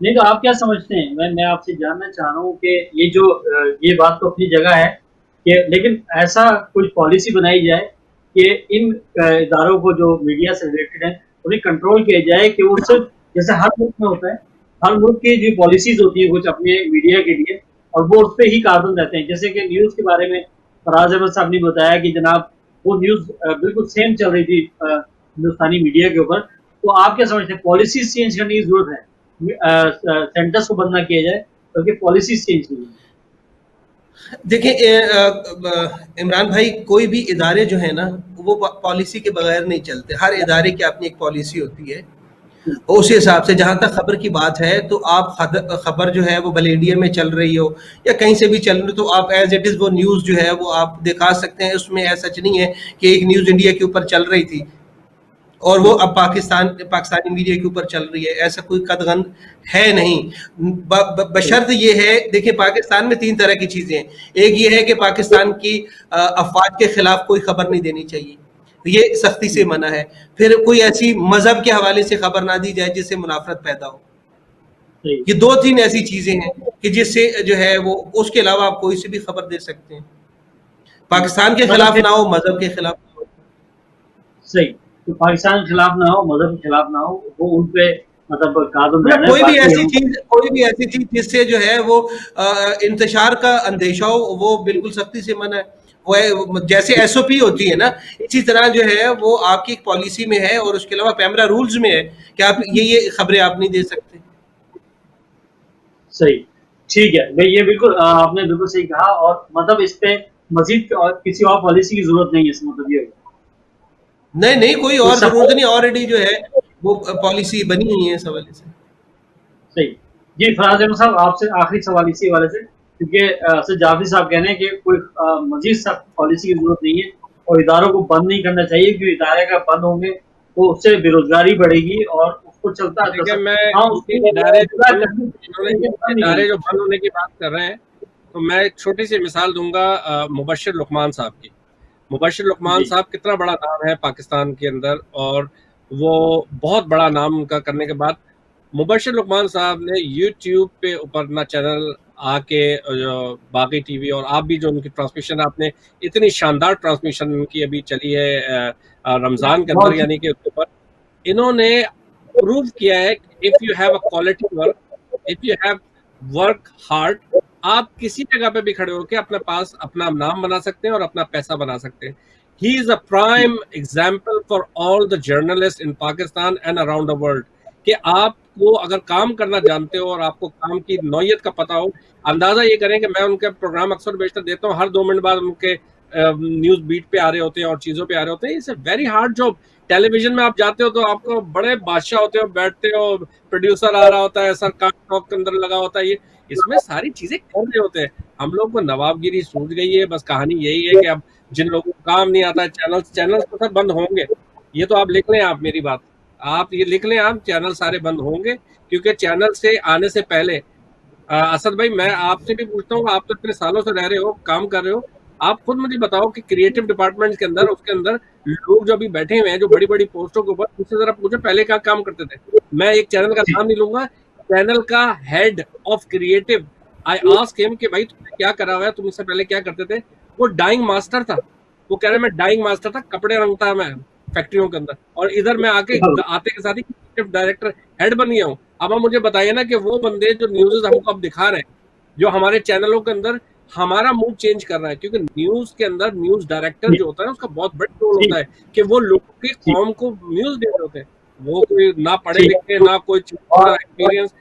A: नहीं तो आप क्या समझते हैं? मैं आपसे जानना चाह रहा हूँ कि ये बात तो अपनी जगह है कि, लेकिन ऐसा कुछ पॉलिसी बनाई जाए कि इन इदारों को जो मीडिया से रिलेटेड है उन्हें कंट्रोल किया जाए कि वो सिर्फ, जैसे हर मुल्क में होता है, हर मुल्क की जो पॉलिसीज होती है कुछ अपने मीडिया के लिए, और वो उस पर ही कारबंद रहते हैं। जैसे कि न्यूज़ के बारे में फराज अहमद साहब ने बताया कि जनाब वो न्यूज़ बिल्कुल सेम चल रही थी हिंदुस्तानी मीडिया के ऊपर। तो आप क्या समझते हैं, पॉलिसीज चेंज करने की जरूरत है? सेंटर्स को बंद ना किया जाए बल्कि पॉलिसीज चेंज की जाए।
D: देखिए इमरान भाई, कोई भी इदारे जो है ना वो पॉलिसी के बगैर नहीं चलते। हर इदारे की अपनी एक पॉलिसी होती है, उस हिसाब से जहाँ तक खबर की बात है, तो आप खबर जो है वो भले इंडिया में चल रही हो या कहीं से भी चल रही हो, तो आप एज इट इज़ वो न्यूज़ जो है वो आप दिखा सकते हैं। उसमें ऐसा सच नहीं है कि एक न्यूज़ इंडिया के ऊपर चल रही थी और वो अब पाकिस्तानी मीडिया के ऊपर चल रही है, ऐसा कोई कदगन है नहीं। बशर्त ये है, देखिए पाकिस्तान में 3 तरह की चीज़ें हैं। एक ये है कि पाकिस्तान की अफवाज के खिलाफ कोई खबर नहीं देनी चाहिए। ये सख्ती से मना है। फिर कोई ऐसी मजहब के हवाले से खबर ना दी जाए जिससे मुनाफरत पैदा हो। ये 2-3 ऐसी चीजें हैं कि जिससे जो है वो, उसके अलावा आप कोई सी भी खबर दे सकते हैं, पाकिस्तान के खिलाफ ना हो, मजहब के खिलाफ ना हो।
A: सही, तो पाकिस्तान के खिलाफ ना हो, मजहब के खिलाफ ना हो, वो उन पे मतलब
D: कोई भी ऐसी चीज जिससे जो है वो इंतशार का अंदेशा हो, वो बिल्कुल सख्ती से मना है। वो जैसे एसओपी होती है ना, इसी तरह जो है वो आपकी एक पॉलिसी में है और उसके अलावा पैमरा रूल्स में है कि आप ये खबरें आप नहीं दे सकते।
A: सही, ठीक है भाई, ये बिल्कुल आपने बिल्कुल सही कहा। और मतलब इस पे मजीद किसी और पॉलिसी की जरूरत नहीं है, इसका मतलब ये है।
D: नहीं, कोई और जरूरत नहीं, ऑलरेडी जो है वो पॉलिसी बनी हुई है इस हवाले से।
A: सही जी। फराज अहमद साहब, आपसे आखिरी सवाल इसी हवाले से, क्योंकि सर जाफरी साहब कह रहे हैं कि कोई मजीद सख्त पॉलिसी की जरूरत नहीं है और इदारों को बंद नहीं करना चाहिए, क्योंकि इदारे अगर बंद होंगे तो उससे बेरोजगारी बढ़ेगी और उसको चलता
B: देखिए, मैं
A: इदारे
B: जो बंद होने की बात कर रहे हैं, तो मैं एक छोटी सी मिसाल दूंगा मुबशिर लुकमान साहब की। मुबशिर लुकमान साहब कितना बड़ा नाम है पाकिस्तान के अंदर, और वो बहुत बड़ा नाम उनका करने के बाद मुबशिर लुकमान साहब ने यूट्यूब पे ऊपर अपना चैनल आके बाकी टीवी, और आप भी जो उनकी ट्रांसमिशन, आपने इतनी शानदार ट्रांसमिशन उनकी अभी चली है रमजान के अंदर, यानी कि उसके ऊपर इन्होंने प्रूव किया है कि if you have a quality work, if you have work hard, आप किसी जगह पे भी खड़े होकर अपने पास अपना नाम बना सकते हैं और अपना पैसा बना सकते हैं। He is a prime example for all the journalist in Pakistan and around the world, कि आपको अगर काम करना जानते हो और आपको काम की नौयत का पता हो, अंदाजा ये करें कि मैं उनके प्रोग्राम अक्सर बेशतर देता हूँ, हर 2 मिनट बाद उनके न्यूज बीट पे आ रहे होते हैं और चीजों पे आ रहे होते हैं। It's a very hard job. Television में आप जाते हो तो आपको बड़े बादशाह होते हो, बैठते हो, प्रोड्यूसर आ रहा होता है, सरकार टॉक के अंदर लगा होता है, ये इसमें सारी चीजें कर रहे होते हैं। हम लोग को नवाबगिरी सूझ गई है, बस कहानी यही है कि अब जिन लोगों को काम नहीं आता है, चैनल्स तो सब बंद होंगे। ये तो आप लिख लें, आप मेरी बात, आप ये लिख लें, आप चैनल सारे बंद होंगे, क्योंकि चैनल से आने से पहले असद भाई, मैं आपसे भी पूछता हूँ, आप तो इतने सालों से रह रहे हो, काम कर रहे हो, आप खुद मुझे बताओ कि क्रिएटिव डिपार्टमेंट के अंदर, उसके अंदर लोग जो अभी बैठे हुए हैं, जो बड़ी बड़ी पोस्टों के ऊपर, उससे जरा पूछो पहले क्या काम करते थे। मैं एक चैनल का नाम नहीं लूंगा, चैनल का head of creative, I ask him कि भाई तुमने क्या करा हुआ है, तुम इससे पहले क्या करते थे। वो डाइंग मास्टर था, वो कह रहे मैं डाइंग मास्टर था, कपड़े रंगता मैं फैक्ट्रियों के अंदर, और इधर मैं आके आते के साथ ही क्रिएटिव डायरेक्टर हेड बन गया हूँ। अब आप मुझे बताइए ना कि वो बंदे जो न्यूज़ हमको अब दिखा रहे हैं, जो हमारे चैनलों के अंदर हमारा मूड चेंज कर रहा है, क्योंकि न्यूज के अंदर न्यूज डायरेक्टर जो होता है उसका बहुत बड़ा रोल होता है कि वो लोगों की कौम को न्यूज दे रहे होते हैं। वो कोई ना पढ़े लिखे, ना कोई एक्सपीरियंस।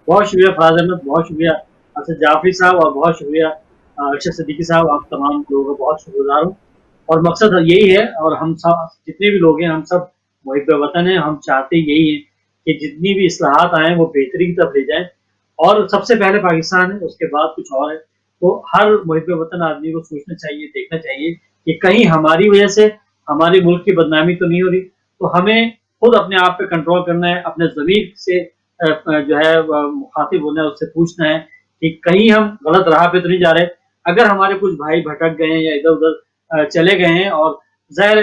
A: बहुत शुक्रिया फराज अहमद, बहुत शुक्रिया असद जाफरी साहब, और बहुत शुक्रिया अरशद सिद्दीकी साहब। आप तमाम लोगों का बहुत शुक्रगुजार हूँ। और मकसद यही है, और हम सब जितने भी लोग हैं, हम सब मुहिब वतन हैं, हम चाहते यही है कि जितनी भी इस्लाहात आए वो बेहतरी की तरफ ले जाएं, और सबसे पहले पाकिस्तान है, उसके बाद कुछ और है। तो हर मुहिब वतन आदमी को सोचना चाहिए, देखना चाहिए कि कहीं हमारी वजह से हमारे मुल्क की बदनामी तो नहीं हो रही। तो हमें खुद अपने आप पे कंट्रोल करना है, अपने ज़मीर से जो है मुखातिब होना है, उससे पूछना है कि कहीं हम गलत राह पे तो नहीं जा रहे। अगर हमारे कुछ भाई भटक गए हैं या इधर उधर चले गए हैं, और ज़ाहिर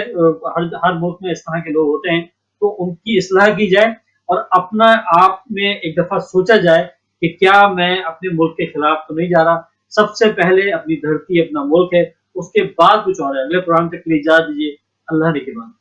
A: हर मुल्क में इस तरह के लोग होते हैं, तो उनकी इस्लाह की जाए और अपना आप में एक दफ़ा सोचा जाए कि क्या मैं अपने मुल्क के खिलाफ तो नहीं जा रहा। सबसे पहले अपनी धरती अपना मुल्क है, उसके बाद कुछ और है। अगले प्रोग्राम तक के लिए इजाज़त दीजिए। अल्लाह ने के बाद।